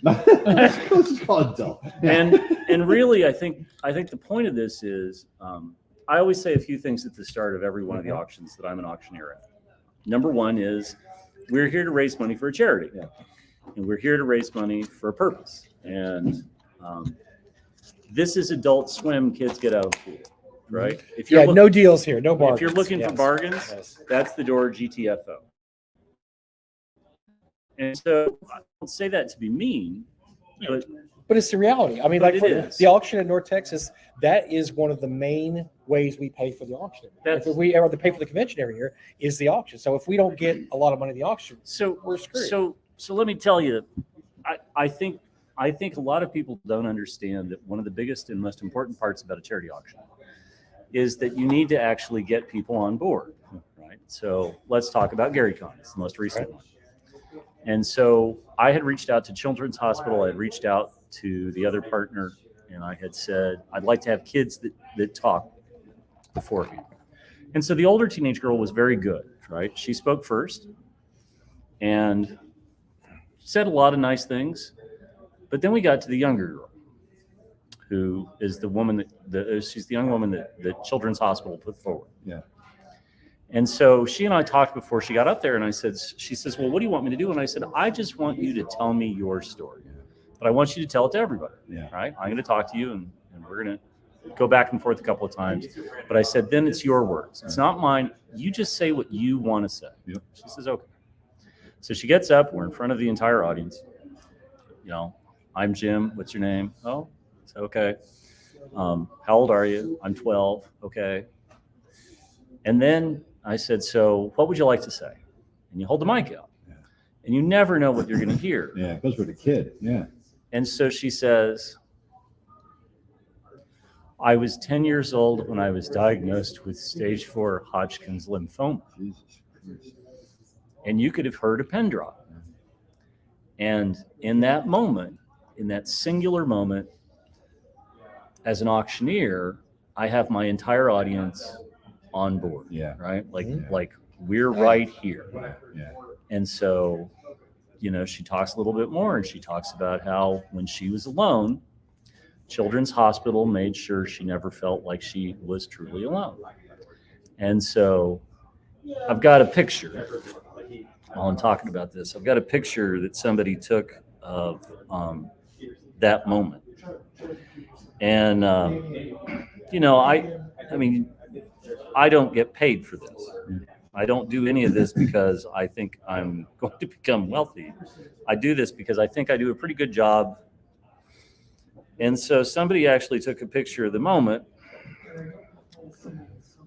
Let's just call it dull. And really, I think the point of this is, I always say a few things at the start of every one of the auctions that I'm an auctioneer at. Number one is we're here to raise money for a charity, Yeah. and we're here to raise money for a purpose. And this is Adult Swim. Kids get out of the pool, right? If Yeah, look- no deals here. No bargains. if you're looking for Yes. bargains, Yes. that's the door GTFO. And so I don't say that to be mean, but But it's the reality. I mean, But like it for is. the auction in North Texas, that is one of the main ways we pay for the auction. That's- If we ever pay for the convention every year, is the auction. So if we don't get a lot of money in the auction, so we're screwed. So let me tell you, I think a lot of people don't understand that one of the biggest and most important parts about a charity auction is that you need to actually get people on board, right? So let's talk about Gary Con. It's the most recent one. And so I had reached out to Children's Hospital. I had reached out to the other partner, and I had said, I'd like to have kids that talk beforehand. And so the older teenage girl was very good, right? She spoke first and said a lot of nice things. But then we got to the younger girl, who is the woman she's the young woman that Children's Hospital put forward. Yeah. And so she and I talked before she got up there, and she says, well, what do you want me to do? And I said, I just want you to tell me your story, but I want you to tell it to everybody. Yeah. Right? I'm going to talk to you, and we're going to go back and forth a couple of times. But I said, then it's your words. It's not mine. You just say what you want to say. Yep. She says, okay. So she gets up. We're in front of the entire audience. You know, I'm Jim. What's your name? Oh, it's okay. How old are you? I'm 12. Okay. And then I said, so what would you like to say? And you hold the mic out. Yeah. And you never know what you're going to hear. Yeah, it goes with the kid. Yeah. And so she says, I was 10 years old when I was diagnosed with stage 4 Hodgkin's lymphoma. Jesus Christ. And you could have heard a pin drop. And in that moment, in that singular moment, as an auctioneer, I have my entire audience on board. Yeah. Right? Like, Yeah. like we're right here. Yeah. And so, you know, she talks a little bit more, and she talks about how when she was alone, Children's Hospital made sure she never felt like she was truly alone. And so I've got a picture while I'm talking about this. I've got a picture that somebody took of that moment. And, you know, I mean, I don't get paid for this. I don't do any of this because I think I'm going to become wealthy. I do this because I think I do a pretty good job. And so somebody actually took a picture of the moment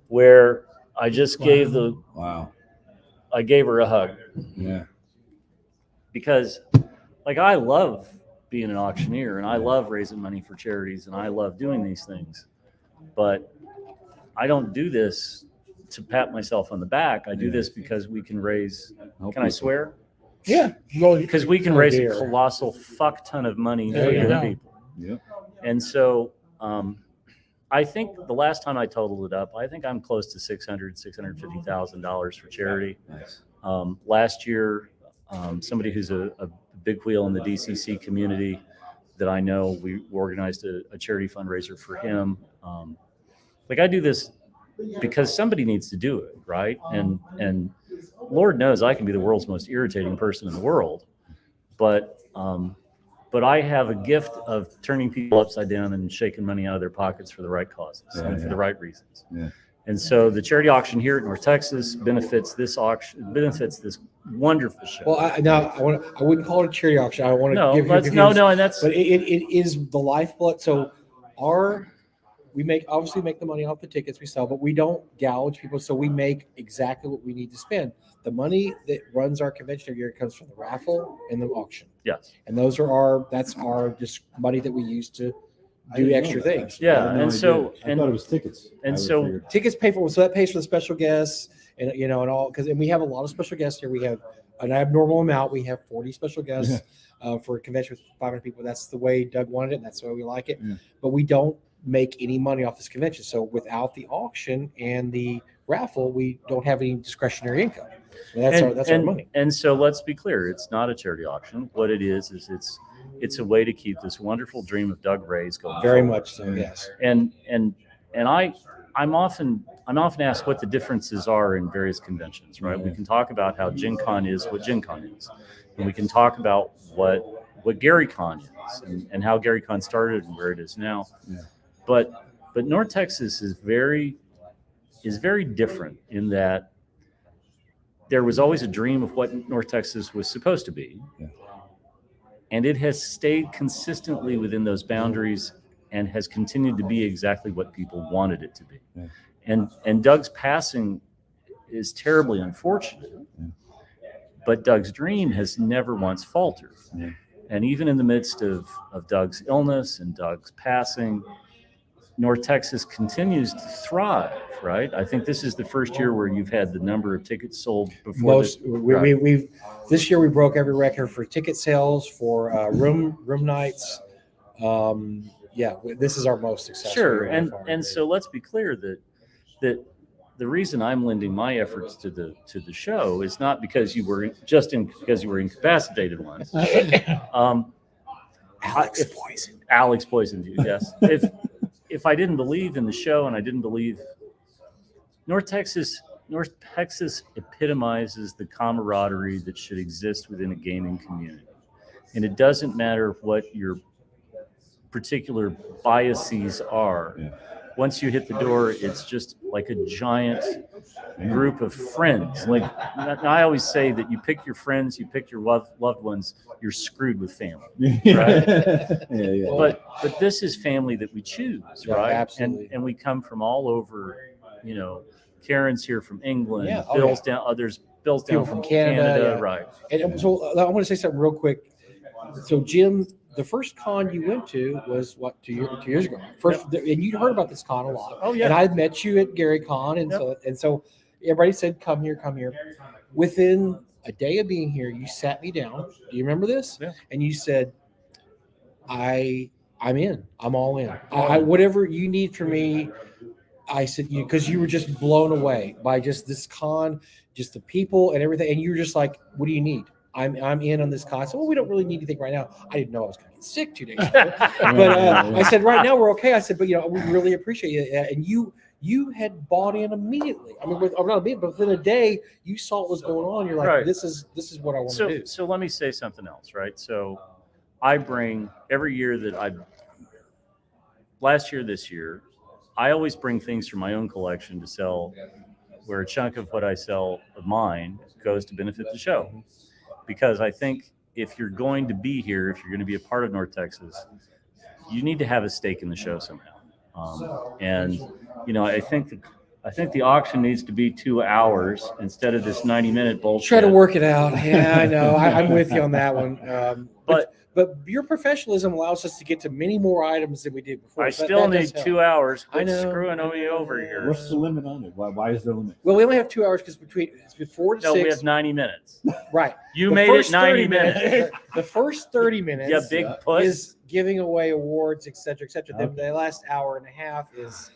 where I just gave I gave her a hug, Yeah. because like I love being an auctioneer, and I love raising money for charities, and I love doing these things. But I don't do this to pat myself on the back. I do this because we can raise. Can I swear? Yeah. Well, Because we can Oh, raise dear. a colossal fuck ton of money There for you young go. people. Yeah. And so I think the last time I totaled it up, I think I'm close to $650,000 for charity. Nice. Last year, somebody who's a big wheel in the DCC community that I know, we organized a charity fundraiser for him. Like I do this because somebody needs to do it, right? And Lord knows I can be the world's most irritating person in the world, but I have a gift of turning people upside down and shaking money out of their pockets for the right causes and for the right reasons. Yeah. And so the charity auction here at North Texas benefits this wonderful show. Well, I wouldn't call it a charity auction. I want to No, give you and that's but it is the lifeblood. So we obviously make the money off the tickets we sell, but we don't gouge people. So we make exactly what we need to spend. The money that runs our convention every year comes from the raffle and the auction. yes. And that's our just money that we use to I do didn't know extra that, things. actually. I Yeah, had no and idea. so- I thought it was tickets. and I so- figured. Tickets pay for, so that pays for the special guests and and all, and we have a lot of special guests here. We have an abnormal amount. We have 40 special guests for a convention with 500 people. That's the way Doug wanted it. And that's the way we like it. Yeah. But we don't make any money off this convention. So without the auction and the raffle, we don't have any discretionary income. And that's our money. And so let's be clear, it's not a charity auction. What it is it's a way to keep this wonderful dream of Doug Ray's going. Very forward. much so. Yes. And I'm often asked what the differences are in various conventions, right? We can talk about how Gen Con is what Gen Con is, and we can talk about what Gary Con is and how Gary Con started and where it is now. Yeah. But North Texas is very different in that there was always a dream of what North Texas was supposed to be. Yeah. And it has stayed consistently within those boundaries and has continued to be exactly what people wanted it to be. Yeah. And Doug's passing is terribly unfortunate, but Doug's dream has never once faltered. Yeah. And even in the midst of Doug's illness and Doug's passing, North Texas continues to thrive, right? I think this is the first year where you've had the number of tickets sold before. We've this year we broke every record for ticket sales, for room nights. This is our most successful. Sure, year by far. and so let's be clear that the reason I'm lending my efforts to the show is not because you were incapacitated once. Alex poisoned you. Yes. If I didn't believe in the show and I didn't believe North Texas epitomizes the camaraderie that should exist within a gaming community. And it doesn't matter what your particular biases are. Yeah. Once you hit the door, it's just like a giant group of friends. Like I always say that you pick your friends, you pick your loved ones, you're screwed with family. Right? Yeah. But this is family that we choose, Yeah, right? absolutely. And we come from all over, Karen's here from England, Yeah, Bill's down People from from Canada, yeah. right. And so I want to say something real quick. So Jim, the first con you went to was what, 2 years ago? And you heard about this con a lot. Oh yeah. And I met you at Gary Con, and so everybody said, "Come here, come here." Within a day of being here, you sat me down. Do you remember this? Yeah. And you said, "I'm in. I'm all in. Whatever you need from me." I said, because you were just blown away by just this con, just the people and everything, and you were just like, "What do you need?" I'm in on this con. So, well, we don't really need anything right now. I didn't know I was going to get sick 2 days ago. But I said, right now we're okay. I said, but we really appreciate it. And you had bought in immediately. I mean, not immediately, but within a day, you saw what was going on. You're like, Right. this is what I want to do. So let me say something else, right? So I bring every year last year, this year, I always bring things from my own collection to sell, where a chunk of what I sell of mine goes to benefit the show. Because I think if you're going to be here, if you're going to be a part of North Texas, you need to have a stake in the show somehow. I think the auction needs to be 2 hours instead of this 90-minute bullshit. Try to work it out. Yeah, I know. I'm with you on that one. but your professionalism allows us to get to many more items than we did before. I So still that need does help. 2 hours. I Quit know. screwing me over here. What's the limit on it? Why is there a limit? Well, we only have 2 hours because it's before to No, 6. we have 90 minutes. Right. You The made it first 30 90 minutes. The first 30 minutes Yeah, big puss. is giving away awards, et cetera, et cetera. Then Okay. the last hour and a half is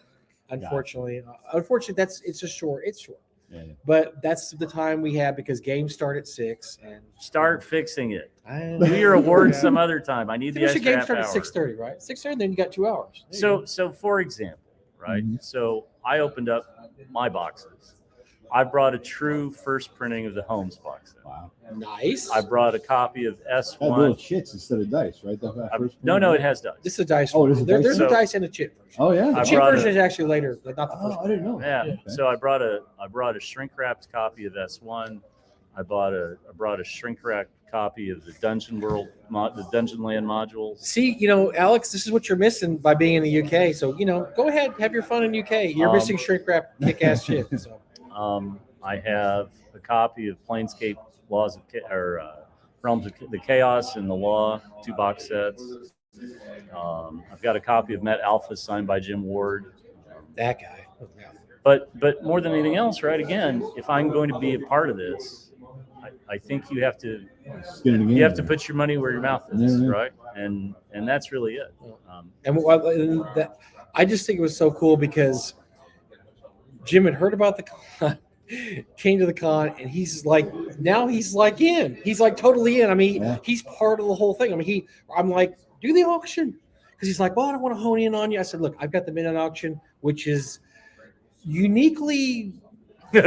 unfortunately, it's just short. It's short. Yeah, yeah. But that's the time we have because games start at 6 and Start fixing it. I Do your awards some other time. I need the finish the extra game half start at hour. 6:30, right? 6:30, then you got 2 hours. There you So for example, right? Mhm. So I opened up my boxes. I brought a true first printing of the Holmes box set. Wow. go. Nice. I brought a copy of That little S1. chits instead of dice, right? That first No, one? it has dice. This is a dice. Oh, one. this is a dice There's one? a dice and a chip version. Oh yeah. The I chip brought version a- is actually later, but not the first Oh, I one. didn't know. Yeah. Okay. So I brought a shrink wrapped copy of S1. I brought a shrink wrapped copy of the Dungeon World, the Dungeon Land modules. See, Alex, this is what you're missing by being in the UK. So, go ahead, have your fun in UK. You're missing shrink wrap kick-ass shit. So. I have a copy of Planescape Laws of Realms of the Chaos and the Law, 2 box sets. I've got a copy of Met Alpha signed by Jim Ward. That guy. But more than anything else, right? Again, if I'm going to be a part of this, I think you have to Skin in the game. you have to put your money where your mouth is, Yeah. right? And that's really it. I just think it was so cool because Jim had heard about the con, came to the con, and he's like in. He's like totally in. I mean, Yeah. he's part of the whole thing. I mean, I'm like, do the auction. Because he's like, well, I don't want to hone in on you. I said, look, I've got the midnight auction, which is uniquely formed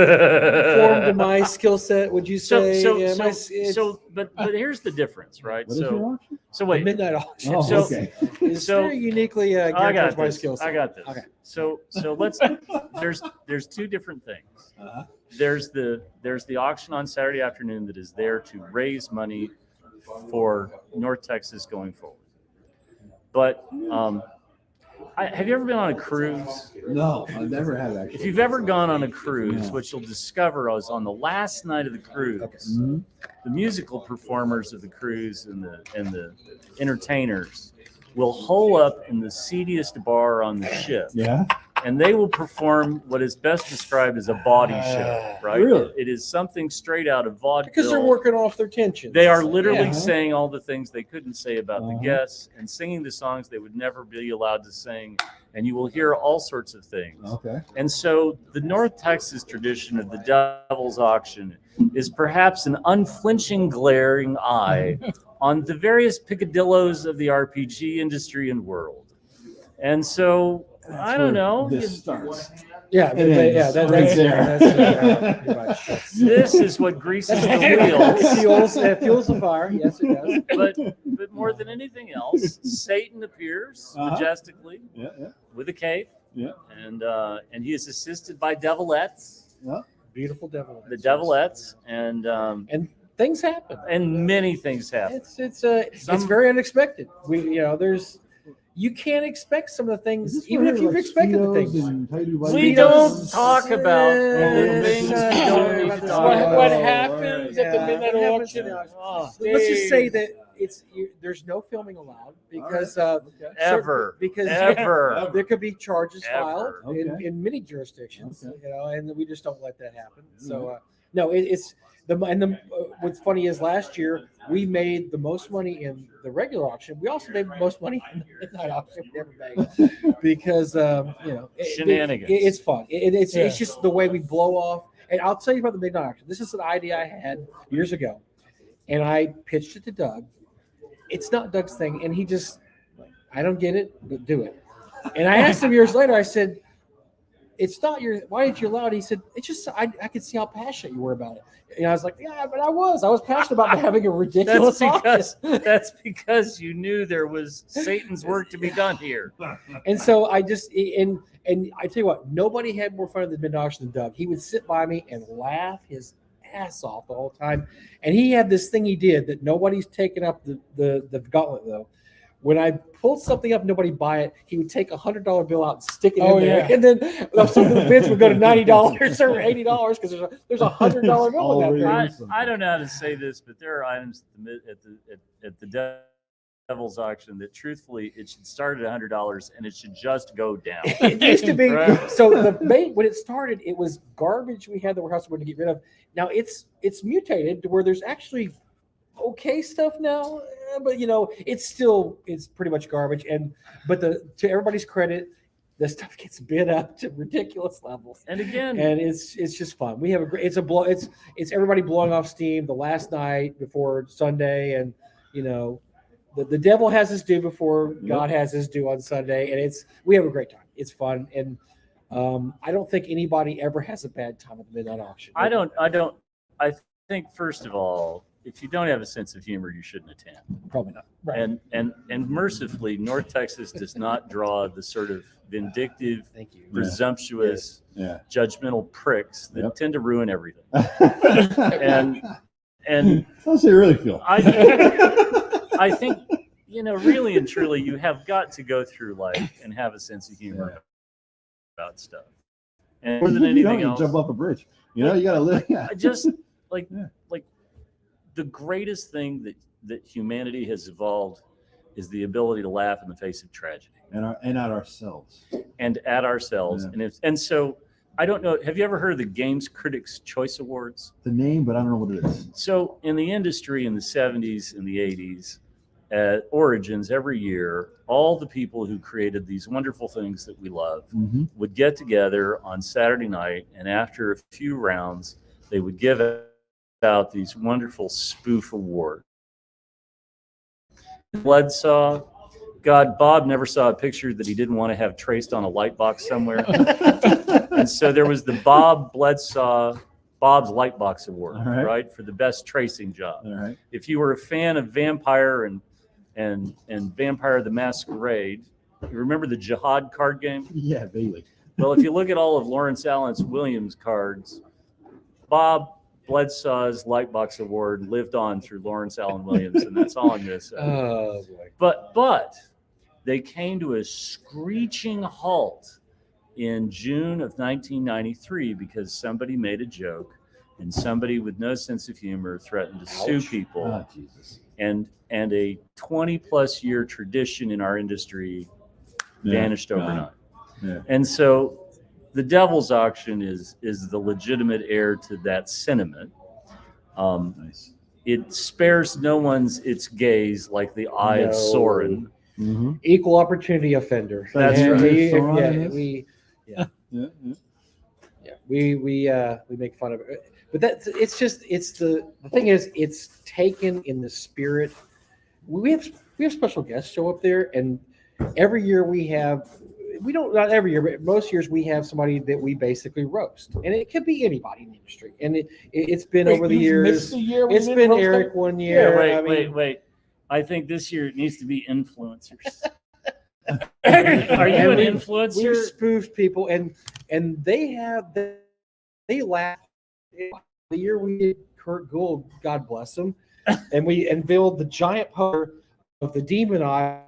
to my skill set. Would you say? But here's the difference, right? What is your auction? So the wait, midnight auction Oh, So- okay. is so- very uniquely I geared got towards my this. skill set. I got this. Okay. So let's there's 2 different things. Uh-huh. There's the auction on Saturday afternoon that is there to raise money for North Texas going forward. But have you ever been on a cruise? No, I never have actually. If you've ever gone on a cruise, Yeah. what you'll discover is on the last night of the cruise, Mhm. the musical performers of the cruise and the entertainers will hole up in the seediest bar on the ship, Yeah. and they will perform what is best described as a bawdy show, right? Really? It is something straight out of vaudeville. Because they're working off their tensions. They are literally Yeah. saying all the things they couldn't say about the Uh-huh. guests and singing the songs they would never be allowed to sing, and you will hear all sorts of things. Okay. And so the North Texas tradition of the Devil's Auction is perhaps an unflinching glaring eye on the various picadillos of the RPG industry and world. And so, I don't know. This starts. Yeah, It ends that's right there. pretty much. This is what greases the wheels. It fuels the fire. Yes, it does. But more than anything else, Satan appears Uh-huh. majestically Yeah, yeah, with a cape, yeah. and he is assisted by devillettes, Beautiful devil. the devillettes, and Things happen. many things happen. It's very unexpected. You can't expect some of the things, even if you've expected the things. We don't talk about the things we don't need to talk What about. happens at the midnight What happens auction? at the Oh, Let's just say that there's no filming allowed because ever, because ever. there could be charges Ever. filed Okay. in many jurisdictions, Okay. and we just don't let that happen. So no, it's what's funny is last year we made the most money in the regular auction. We also made the most money in the midnight auction we ever made because Shenanigans. it's fun. It's just the way we blow off. And I'll tell you about the midnight auction. This is an idea I had years ago, and I pitched it to Doug. It's not Doug's thing, and he just, I don't get it, but do it. And I asked him years later. I said, "It's not your. Why didn't you allow it?" He said, "It's just I could see how passionate you were about it." And I was like, "Yeah, but I was passionate about having a ridiculous auction." That's because you knew there was Satan's work to be done here. And so I just and I tell you what, nobody had more fun at the midnight auction than Doug. He would sit by me and laugh his ass off the whole time. And he had this thing he did that nobody's taken up the gauntlet though. When I pulled something up, nobody buy it. He would take $100 bill out and stick it in there, and then some of the bids would go to $90 or $80 because there's $100 bill in that thing. I don't know how to say this, but there are items at the Devil's Auction that truthfully it should start at $100 and it should just go down. It used to be Right. so when it started, it was garbage we had the warehouse we wanted to get rid of. Now it's mutated to where there's actually okay stuff now, but it's pretty much garbage. But to everybody's credit, the stuff gets bid up to ridiculous levels. And again, And it's just fun. We have it's everybody blowing off steam the last night before Sunday, and the devil has his due before God has his due on Sunday, and we have a great time. It's fun, and I don't think anybody ever has a bad time at the midnight auction. I think first of all, if you don't have a sense of humor, you shouldn't attend. Probably not. Right. And mercifully, North Texas does not draw the sort of vindictive, Thank you. presumptuous, Yeah. judgmental pricks that Yep. tend to ruin everything. And How's it really feel? I think, really and truly, you have got to go through life and have a sense of humor about stuff. And more than If you don't, anything you else, jump off a bridge. You gotta live. Yeah. I just like Yeah. the greatest thing that humanity has evolved is the ability to laugh in the face of tragedy And at ourselves. and at ourselves. Yeah. And so I don't know. Have you ever heard of the Games Critics Choice Awards? The name, but I don't know what it is. So in the industry in the 70s and the 80s, at Origins every year, all the people who created these wonderful things that we love Mm-hmm. would get together on Saturday night, and after a few rounds, they would give out these wonderful spoof awards. Bloodsaw, God, Bob never saw a picture that he didn't want to have traced on a light box somewhere. And so there was the Bob's Lightbox Award, All right. right, for the best tracing job. All right. If you were a fan of Vampire and Vampire the Masquerade, you remember the Jihad card game? Yeah, Bailey. Well, if you look at all of Lawrence Allen Williams' cards, Bob Bledsoe's Lightbox Award lived on through Lawrence Allen Williams, and that's all I'm going to say. Oh boy. But they came to a screeching halt in June of 1993 because somebody made a joke, and somebody with no sense of humor threatened to sue people. Oh, Jesus. And a 20-plus year tradition in our industry vanished overnight. Yeah. And so the Devil's Auction is the legitimate heir to that sentiment. Nice. It spares no one's its gaze like the eye of No. Soren. Mm-hmm. Equal opportunity offender. That's And right. we Yeah. we make fun of it, but the thing is, it's taken in the spirit. We have special guests show up there, and every year not every year, but most years we have somebody that we basically roast, and it could be anybody in the industry. And it's been over the years. It's been Eric one year. Yeah, I mean, wait. I think this year it needs to be influencers. Are you an We've influencer? spoofed people, and they laugh. The year we did Kurt Gould, God bless him, and we unveiled the giant poster of the Demon Eye,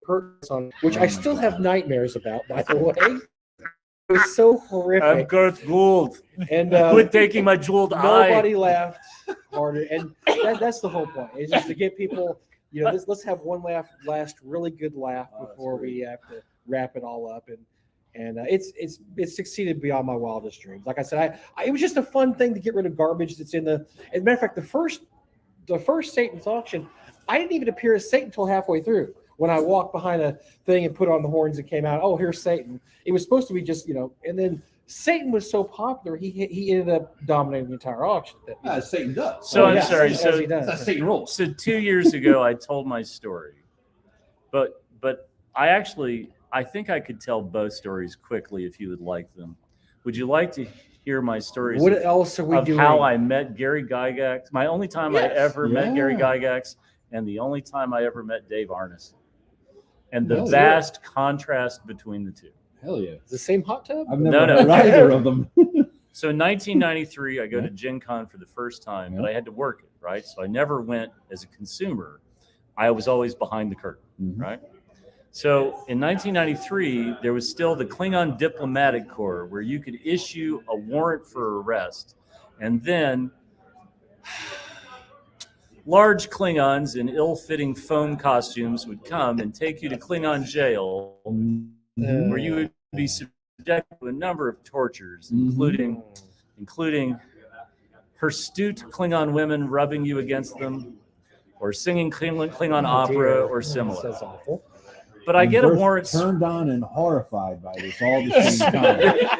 Kurt, on which I still have nightmares about. By the way, it was so I'm horrific, Kurt Gould. and Quit taking my jeweled eye. nobody laughed harder. And that's the whole point. Is just to get people. Let's have one last really good laugh before we have to wrap it all up. And it's succeeded beyond my wildest dreams. Like I said, it was just a fun thing to get rid of garbage that's in the. As a matter of fact, the first Satan's auction, I didn't even appear as Satan until halfway through. When I walked behind a thing and put on the horns and came out, oh, here's Satan. It was supposed to be just, and then Satan was so popular, he ended up dominating the entire auction. As Satan does. So I'm Yes, sorry. as So he does. That's how Satan rolls. So 2 years ago, I told my story, but I think I could tell both stories quickly if you would like them. Would you like to hear my stories What of, else are we of doing? how I met Gary Gygax? My only time I Yes. ever met Gary Yeah. Gygax, and the only time I ever met Dave Arneson, and the Hell yeah. vast contrast between the two. Hell yeah. The same hot tub? I've No, never no. met either of them. So in 1993, I go to Yeah. Gen Con for the first time, but Yeah. I had to work it, right? So I never went as a consumer. I was always behind the curtain, Mhm. right? So in 1993, there was still the Klingon Diplomatic Corps where you could issue a warrant for arrest. And then large Klingons in ill-fitting foam costumes would come and take you to Klingon jail, where you would be subjected to a number of tortures, including hirsute Klingon women rubbing you against them, or singing Klingon opera or similar. That's awful. But I get a Both warrant. turned on and horrified by this all the same time.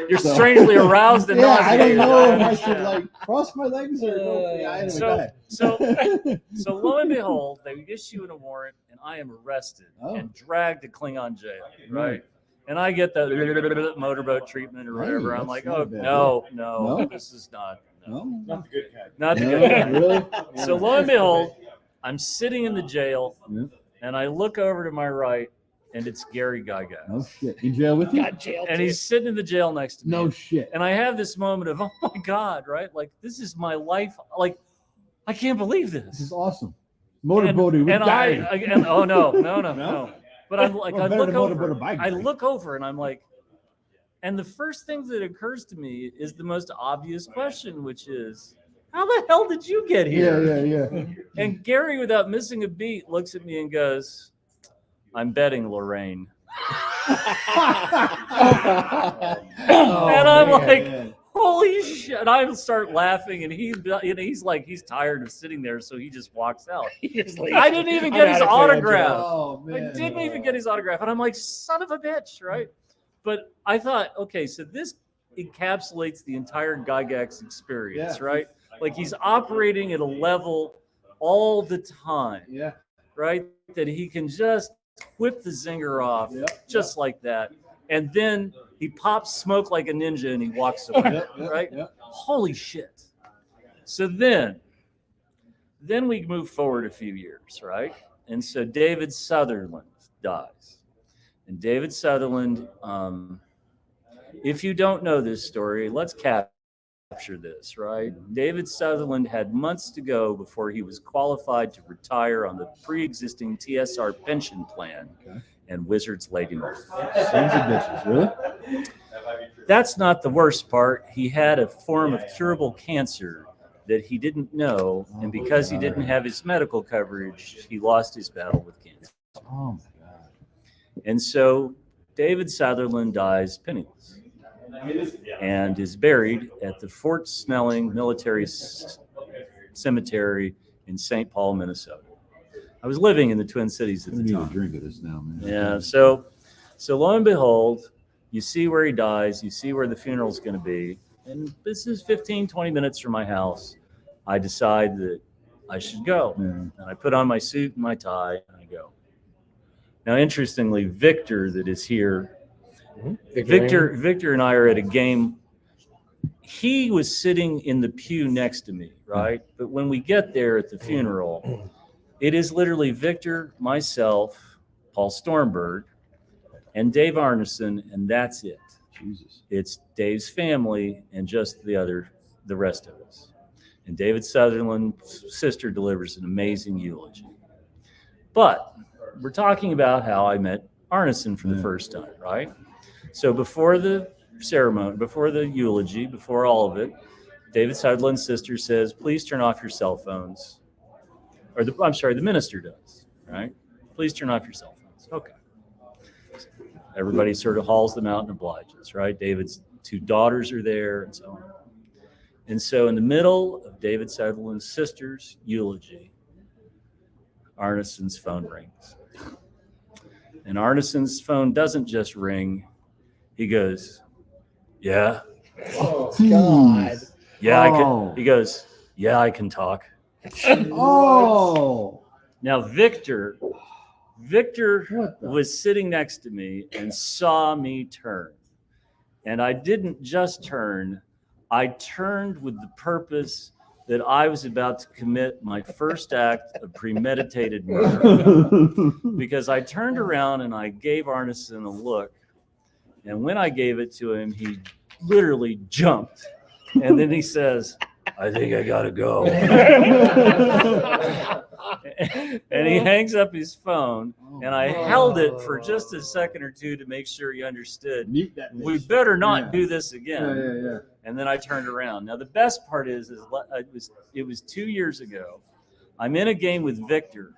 You're strangely aroused and yeah, I don't nauseated. know if I understand. should like cross my legs or go. Yeah, anyway, go ahead. So lo and behold, they issue a warrant, and I am arrested and dragged to Klingon jail, right? And I get the motorboat treatment or whatever. I'm like, oh no, this is not Not the good kind. not the good kind. Really? So lo and behold, I'm sitting in the jail, and I look over to my right, and it's Gary Gygax. No shit. In jail with you? And he's sitting in the jail next to me. No shit. And I have this moment of, oh my God, right? Like, this is my life. Like, I can't believe this. This is awesome. Motorboating with and Gary. oh no. But I'm like, Well, I better look to motorboat over. a bike, I Gary. look over, and I'm like, and the first thing that occurs to me is the most obvious question, which is, how the hell did you get here? Yeah. And Gary, without missing a beat, looks at me and goes, I'm betting Lorraine. And I'm like, holy shit. And I start laughing, and he's like, he's tired of sitting there, so he just walks out. I didn't even get his autograph. Oh, man. I didn't even get his autograph. And I'm like, son of a bitch, right? But I thought, okay, so this encapsulates the entire Gygax experience, right? Like, he's operating at a level all the time, right? That he can just whip the zinger off just like that. And then he pops smoke like a ninja and he walks away, right? Holy shit. So then we move forward a few years, right? And so David Sutherland dies. And David Sutherland, if you don't know this story, let's capture this, right? David Sutherland had months to go before he was qualified to retire on the pre-existing TSR pension plan, and Wizards laid him off. Sons of bitches, really? That's not the worst part. He had a form of curable cancer that he didn't know, and because he didn't have his medical coverage, he lost his battle with cancer. Oh my God. And so David Sutherland dies penniless and is buried at the Fort Snelling Military Cemetery in St. Paul, Minnesota. I was living in the Twin Cities at We the need a time. drink of this now, man. Yeah, so lo and behold, you see where he dies, you see where the funeral's going to be, and this is 15, 20 minutes from my house. I decide that I should go, and I put on my suit and my tie, and I go. Now, interestingly, Victor, that is here, Victor and I are at a game. He was sitting in the pew next to me, right? But when we get there at the funeral, it is literally Victor, myself, Paul Stormbird, and Dave Arneson, and that's it. Jesus. It's Dave's family and just the rest of us. And David Sutherland's sister delivers an amazing eulogy. But we're talking about how I met Arneson for the first time, right? So before the ceremony, before the eulogy, before all of it, David Sutherland's sister says, please turn off your cell phones. Or the minister does, right? Please turn off your cell phones. Okay. Everybody sort of hauls them out and obliges, right? David's 2 daughters are there and so on. And so in the middle of David Sutherland's sister's eulogy, Arneson's phone rings. And Arneson's phone doesn't just ring. He goes, yeah. Oh, God. Yeah, I can. He goes, yeah, I can talk. Oh. Now, Victor was sitting next to me and saw me turn. And I didn't just turn. I turned with the purpose that I was about to commit my first act of premeditated murder. Because I turned around and I gave Arneson a look. And when I gave it to him, he literally jumped. And then he says, I think I gotta go. And he hangs up his phone, and I held it for just a second or two to make sure he understood. We better not do this again. Yeah. And then I turned around. Now the best part is it was 2 years ago. I'm in a game with Victor,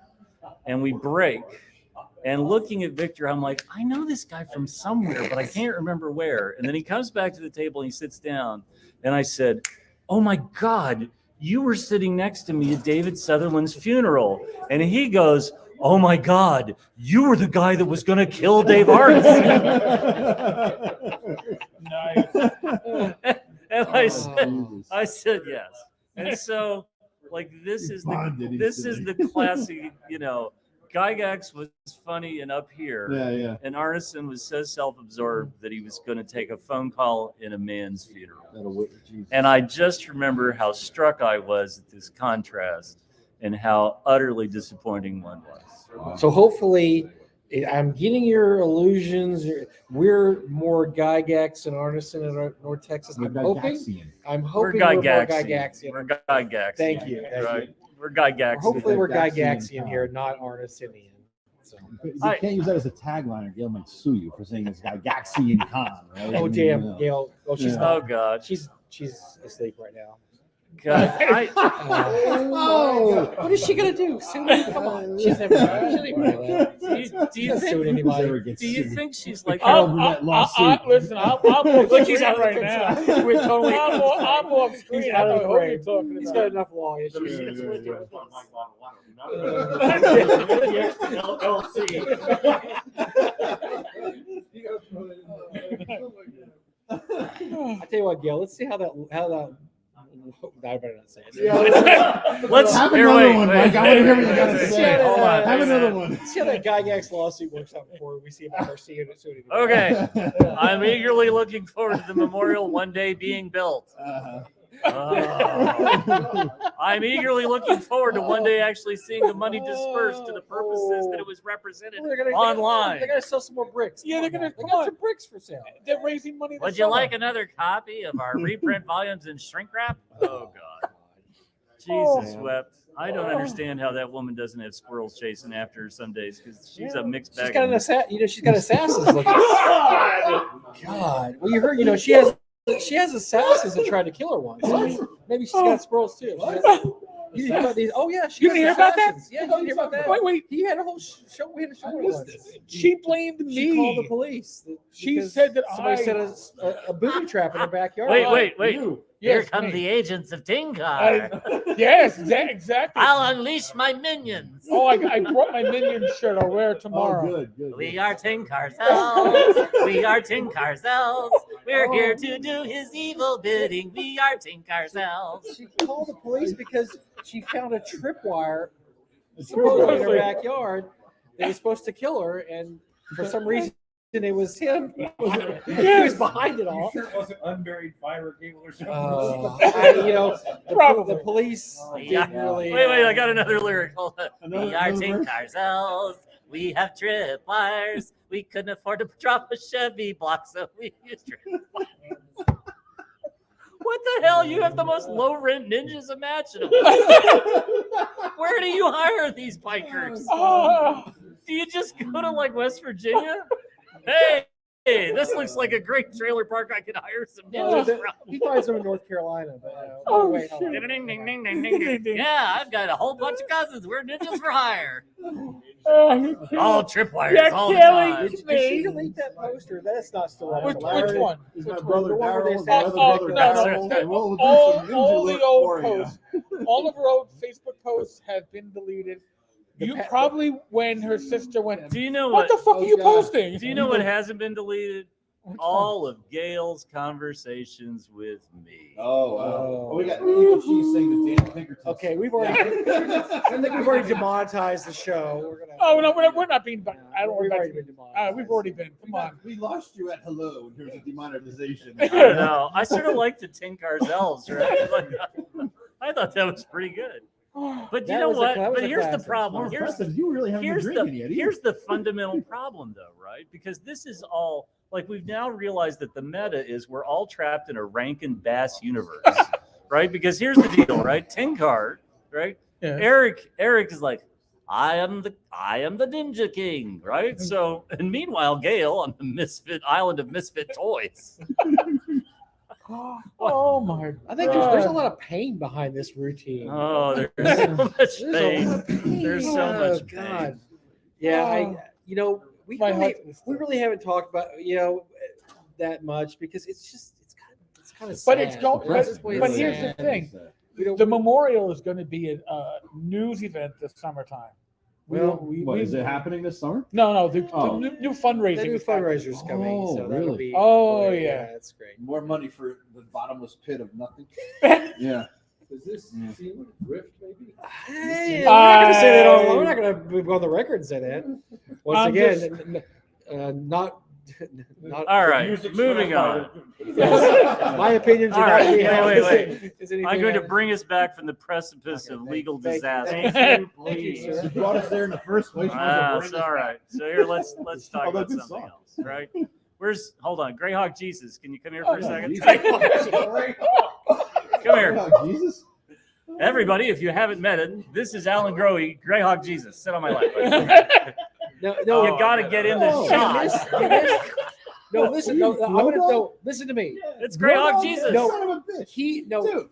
and we break. And looking at Victor, I'm like, I know this guy from somewhere, but I can't remember where. And then he comes back to the table and he sits down. And I said, oh my God, you were sitting next to me at David Sutherland's funeral. And he goes, oh my God, you were the guy that was going to kill Dave Arneson. Nice. And I said yes. And so, like, this is the classic, Gygax was funny and up here. Yeah. And Arneson was so self-absorbed that he was going to take a phone call in a man's funeral. And I just remember how struck I was at this contrast and how utterly disappointing one was. So hopefully, I'm getting your illusions. We're more Gygax and Arneson in North Texas. I'm hoping We're we're more Gygaxian. Gygaxian. We're Gygaxian. Thank you. Right? We're Gygaxian. Hopefully we're Gygaxian here, not Arnesonian. So. You can't use that as a tagline, or Gail might sue you for saying it's Gygaxian Con. Right? Oh damn, Gail. Oh, she's Oh God. she's asleep right now. God. What is she gonna do? Sue me? Come on. She's never. Do you think she's like? Listen, I'm Look, he's out right right now. now. We're totally. I'm off screen. He's out of the frame. Talking He's about. got enough law issues. I tell you what, Gail. Let's see how that. I better not say it. Let's have here, another wait, one, wait, Mike. I want to hear what you wait, got to wait, say. hold on. Have another one. See how that Gygax lawsuit works out before we see about Garcia and suing. Okay, I'm eagerly looking forward to the memorial one day being built. I'm eagerly looking forward to one day actually seeing the money dispersed to the purposes that it was represented online. They're gonna sell some more bricks. Yeah, they're gonna They come got on. some bricks for sale. They're raising money. Would you like another copy of our reprint volumes in shrink wrap? Oh God, Jesus wept. I don't understand how that woman doesn't have squirrels chasing after her some days because she's a mixed bag. She's got she's got assassins looking. God. Well, you heard, she has assassins that tried to kill her once. Maybe she's got squirrels too. You hear about these? Oh yeah, You didn't hear about that? Yeah, you didn't hear about that. Wait. He had a whole show. We had a show once. She blamed me. She called the police. She because said that somebody I- set a booby trap in her backyard. Wait. Here Yes, come me. the agents of Tenkar. Yes, exactly. I'll unleash my minions. Oh, I brought my minion shirt. I'll wear it tomorrow. Oh, good. We are Tenkar's elves. We are Tenkar's elves. We're here to do his evil bidding. We are Tenkar's elves. She called the police because she found a tripwire supposedly in her backyard that was supposed to kill her, and for some reason it was him. He was behind it all. Sure it wasn't unburied fiber cable or something? The police didn't really. Wait, I got another lyric. Hold on. We are Another verse? Tenkar's elves. We have tripwires. We couldn't afford to drop a Chevy block, so we used tripwires. What the hell? You have the most low-rent ninjas imaginable. Where do you hire these bikers? Do you just go to like West Virginia? Hey, this looks like a great trailer park I could hire some ninjas from. He finds them in North Carolina, but wait, hold on. Ding, ding, ding, ding, ding, ding. Yeah, I've got a whole bunch of cousins. We're ninjas for hire. All tripwires all the time. Did she delete that poster? That's not still up. Which one? Is my brother The one where they Daryl, my other Oh, brother no. Daryl, and we'll do All some ninja the work old for you. posts, all of her old Facebook posts have been deleted. You probably, when her sister went, Do you know what the fuck are you posting? Do you know what hasn't been deleted? All of Gail's conversations with me. Oh, wow. We got She's saying the Dan Pinkerton. Okay, we've already. I think we've already demonetized the show. We're gonna. Oh no, we're not being. I don't. We've We've already been demonetized. we've already been. Come on. We lost you at hello in terms of demonetization. I know. I sort of like the Tenkar's elves, right? Like, I thought that was pretty good. But you That know was a- what? that was But a here's the classic. problem. You really haven't been Here's drinking yet. here's the fundamental problem, though, right? Because this is all like we've now realized that the meta is we're all trapped in a Rankin Bass universe, right? Because here's the deal, right? Tenkar, right? Yeah. Eric is like, I am the Ninja King, right? So, and meanwhile, Gail on the Misfit Island of Misfit Toys. Oh my! I think there's a lot of pain behind this routine. Oh, there's so much There's a pain. lot of pain. There's so Oh, much God. pain. Yeah, we My really, heart is we really haven't talked about that much because it's kind of But it's going. That's the way But it's here's sad. the thing: We don't- the memorial is going to be a news event this summertime. What is it happening this summer? No, the Oh. new fundraising. the new is happening. fundraiser's coming, Oh, so really? that'll be. Oh, yeah. that's great. More money for the bottomless pit of nothing. Yeah. Is this scene rift maybe? Hey, we're not going to say that on. We're not going to go on the record and say that. Once I'm again, not. All right, moving on. My opinions All are right, not being wait, held wait, as- wait. as anything I'm going to else. bring us back from the precipice of legal thank you. disaster. Thank Please. you, sir. You brought us there in the first place. It's all right. So here, let's talk Although about good something song. else, right? Hold on, Greyhawk Jesus, can you come here for a second? Jesus. Come here, Oh, Jesus. everybody. If you haven't met it, this is Alan Grohe, Greyhawk Jesus. Sit on my lap. No, You got to get in the Oh, shot. No, listen. No, I'm gonna. No, listen to me. It's Greyhawk Jesus. No. Son of a bitch. Dude,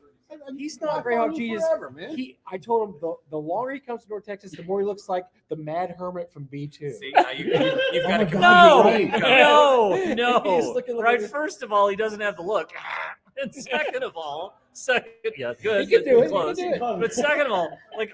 he's not Greyhawk Jesus. Forever, man. I told him the longer he comes to North Texas, the more he looks like the Mad Hermit from B2. See, now you've got to my come. No, Right. He's no. looking like Right. a- First of all, he doesn't have the look. And second of all, yeah, good. He can do it. Close. He can do it. But second of all,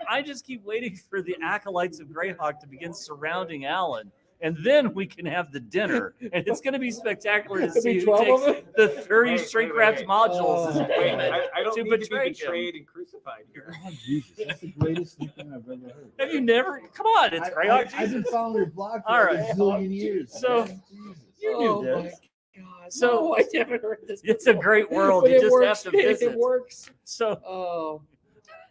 I just keep waiting for the acolytes of Greyhawk to begin surrounding Alan. And then we can have the dinner. And it's going to be spectacular to There'll see be who 12 of takes the 30 shrink-wrapped modules as a Oh. payment I don't to need to be betray him. betrayed and crucified here. Oh, Jesus. That's the greatest thing I've ever heard. Have you never? Come on, it's Greyhawk I've Jesus. been following your blog for All like right. a zillion years. So- man. Jesus. You Oh knew my this. God. So- No, I haven't heard this. It's a before. great world. But You it just works. have to visit. It works. So, Oh.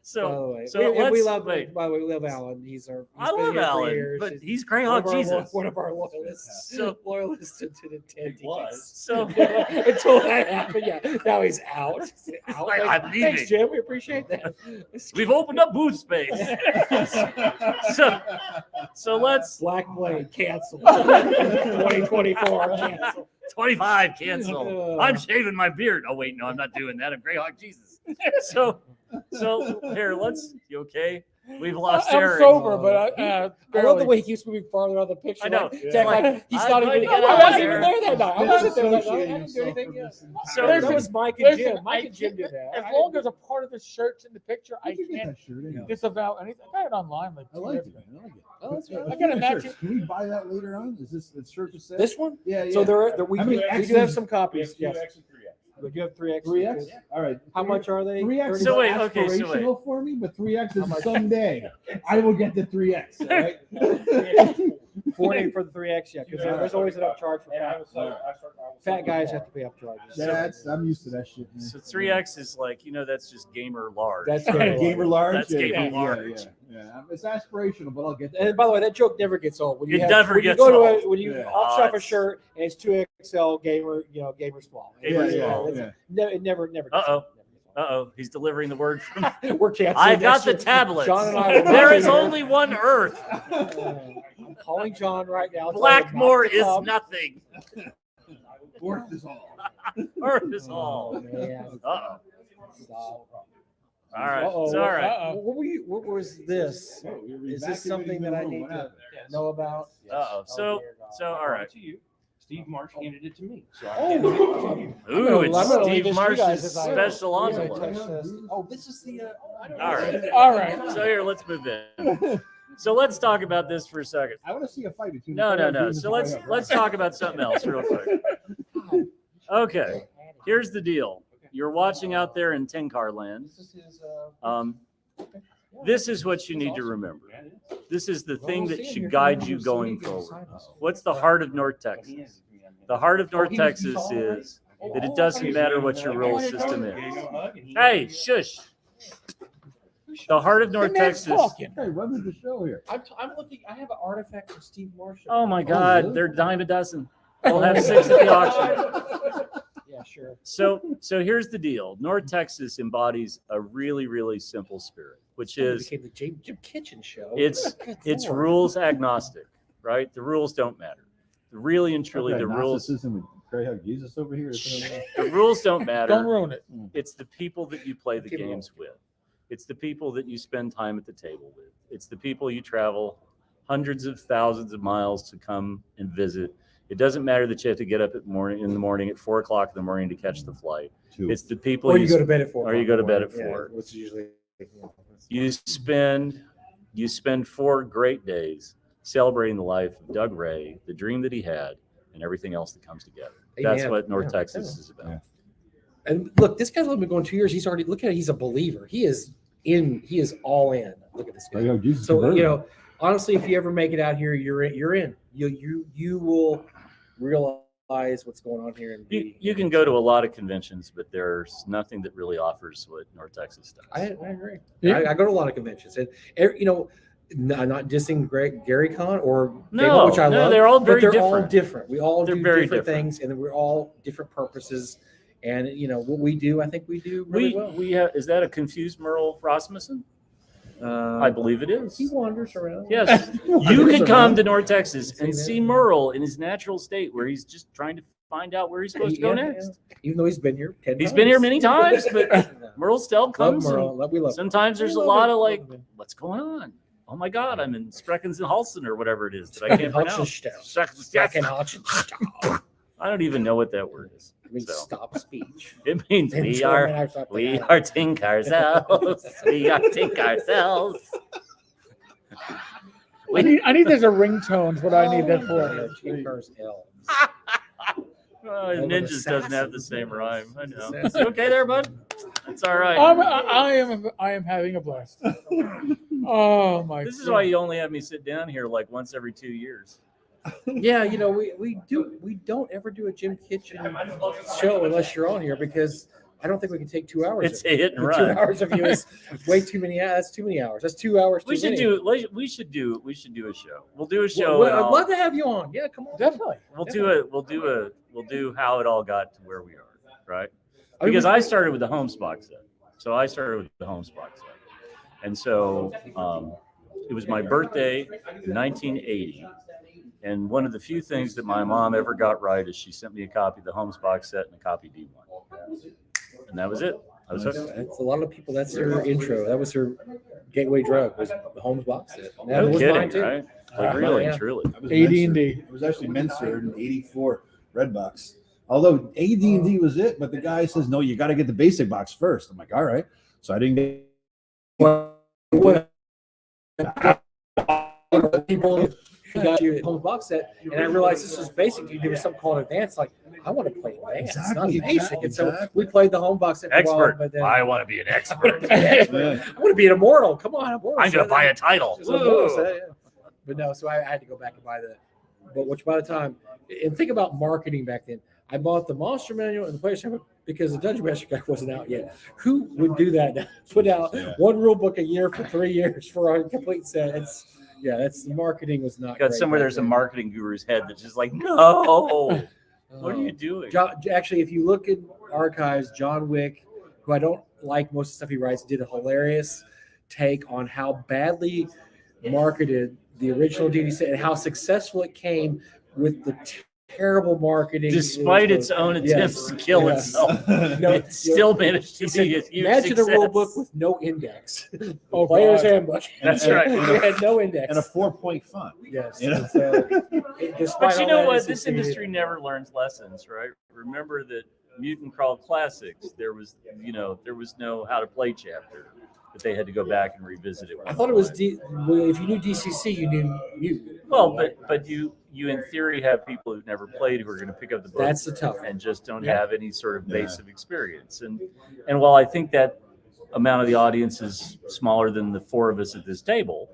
so, By the way, so and we let's love. wait. By the way, we love Alan. He's I been love here for Alan, years. but he's one Greyhawk of our- Jesus. One of our loyalists. So- Loyalists to the tent. So, Until that happened, yeah. Now he's out. Like, I'm Thanks, leaving. Jim. We appreciate that. we've opened up booth space. So let's Black Blade canceled. 2024 canceled. 25 cancel. I'm shaving my beard. Oh wait, no, I'm not doing that. I'm Greyhawk Jesus. So here, you okay? We've lost I'm Eric. sober, but I love barely. the way he keeps moving farther on the picture. I know. Like, Yeah. like he's I'm not going even. to get I out wasn't of even here. there that night. I wasn't there that night. I didn't do anything yet. So that was Mike and Jim. Listen, Mike and Jim did that. As long as a part of the shirt's in the picture, I Where'd you get can't that shirt anyway? disavow anything. I got it online like I 2 like years it. ago. I like it. Oh, that's right. I got a matching. Can we buy that later on? Is this the shirt for sale? This one? Yeah, yeah. So we How many do X's? have some copies. Yes. We do have 3X. 3X? All right. How much are they? 3X is So wait, okay, so wait. aspirational for me, but 3X How is much? someday. I will get the 3X. All right? 40 for the 3X, yeah, because there's always an upcharge for fat guys have to pay up charges. I'm used to that shit. Man. So 3X is that's just gamer large. That's Gamer large. That's yeah, gamer yeah, large. Yeah. It's aspirational, but I'll get there. And by the way, that joke never gets old. When you It never when you gets go to old. when you Yeah. auction off a it's- shirt and it's 2XL gamer, gamer small. Gamer It's- small. it's- It never gets Uh-oh. old. He's delivering the word from. We're canceling. I've got that the shit. tablets. John and I. There is only one Earth. I'm calling John right now. telling him Blackmore not to is come. nothing. Worth is all. Earth is Oh, all. man. Uh-oh. Stop. All right. Uh-oh. It's all right. What was this? Oh, Is this something that I need to know about? Uh-oh. So all right. To you. Steve Marsh handed it to me. So Oh. handed it to you. Ooh, I'm gonna leave it's Steve this to you guys Marsh's as I- special as I envelope. touch this. Oh, this is the. All right. All right. So here, let's move in. So let's talk about this for a second. I want to see a fight between. No. the players So doing let's this let's right talk about something else real quick. Okay. Here's the deal. You're watching out there in Tenkar land. This is his. This is what you need to remember. This is the thing that should guide you going forward. What's the heart of North Texas? The heart of North Texas is that it doesn't matter what your rule system is. Hey, shush. The heart of North Texas. Hey, run with the show here. I'm looking. I have an artifact from Steve Marsh. Oh my God, they're dime a dozen. We'll have 6 at the auction. Yeah, sure. So here's the deal. North Texas embodies a really, really simple spirit, which is became the Jim Kitchen show. it's Good Lord. rules agnostic, right? The rules don't matter. Really and truly, Okay, the rules. narcissism Pray have Jesus over here. The rules don't matter. Don't ruin it. It's the people that you play the games with. It's the people that you spend time at the table with. It's the people you travel hundreds of thousands of miles to come and visit. It doesn't matter that you have to get up in the morning at 4 o'clock in the morning to catch the flight. It's the people. Or you go to bed at 4. Or you go to bed at 4. Yeah, which is usually. You spend 4 great days celebrating the life of Doug Ray, the dream that he had, and everything else that comes together. That's Amen. what North Yeah, Texas is about. yeah. And look, this guy's only been going 2 years. He's already look at it. He's a believer. He is all in. Look at this guy. So honestly, if you ever make it out here, you're in. You will realize what's going on here. And You can go to a lot of conventions, but there's nothing that really offers what North Texas does. I agree. Yeah. I go to a lot of conventions, and I'm not dissing Gary Con or No, which I love. they're all but very they're different. all different. We all They're do very different different. things, and we're all different purposes. And what we do, I think we do really well. We have, is that a confused Merle Rasmussen? I believe it is. He wanders around. Yes, you can come to North Texas and see Merle in his natural state, where he's just trying to find out where he's supposed to go next. Even though he's been here 10 times. He's been here many times, but Merle still comes. Love Merle. We love sometimes Merle. there's a lot of like, what's going on? Oh my God, I'm in Spreckens and Halston or whatever it is that I can't pronounce. I don't even know what that word is. It means stop speech. It means And we so are then I thought we that- are tink ourselves. We are tink ourselves. I need there's a ringtone. Is what I need that for. Tinker's L. Oh, Over the Ninjas doesn't have the Saxons. same rhyme. I know. You okay there, bud? It's all right. I am having a blast. Oh my! This is why you only have me sit down here like once every 2 years. Yeah, we don't ever do a Jim Kitchen show unless you're on here, because I don't think we can take 2 hours. It's a hit and The run. 2 hours of you is way too many. That's too many hours. That's 2 hours. We should do a show. We'll do a show. Well, and I'd I'll- love to have you on. Yeah, come on. Definitely. We'll do how it all got to where we are, right? I mean, Because I started with the Homes box set. So I started with the Homes box set. And so it was my birthday in 1980. And one of the few things that my mom ever got right is she sent me a copy of the Homes box set and a copy D1. And that was it. I was hooked. That's a lot of people. That's their intro. That was her gateway drug. Was the Holmes box set. And that No was kidding, mine too. right? Like really, Yeah. truly. AD&D. It was actually Menser in '84 Red Box. Although AD&D was it, but the guy says no, you got to get the basic box first. I'm like, all right. So I didn't get. People who got you a Holmes box set, and I realized this was basic. There was something called advanced. Like, I want to play advanced, not basic. And so we played the home box set for a while. Expert. But then I want to be an expert. I want to be an immortal. Come on, immortal. I'm going to buy a title. Just a immortal set, yeah. But no, so I had to go back and buy the. But which by the time, and think about marketing back then. I bought the Monster Manual and the Player's Handbook because the Dungeon Master Guide wasn't out yet. Who would do that? Put out one rule book a year for 3 years for a complete set. That's the marketing was not. Got great somewhere back there's a then. marketing guru's head that's just like, no. What are you doing? Actually, if you look at archives, John Wick, who I don't like most of the stuff he writes, did a hilarious take on how badly marketed the original DD set and how successful it came with the terrible marketing. Despite its own attempts to kill itself, it still managed to be a huge imagine success. a rule book with no index. Oh, Player's God. Handbook. That's right. It had no index. And a 4-point font. Yes. You know? Despite But you all know that, what? it This succeeded. industry never learns lessons, right? Remember that Mutant Crawl Classics, there was no how to play chapter, but they had to go back and revisit it. I thought it was if you knew DCC, you knew you. Well, but you in theory have people who've never played who are going to pick up the book. That's the tough and just don't Yeah. have any sort of base of experience. And while I think that amount of the audience is smaller than the four of us at this table,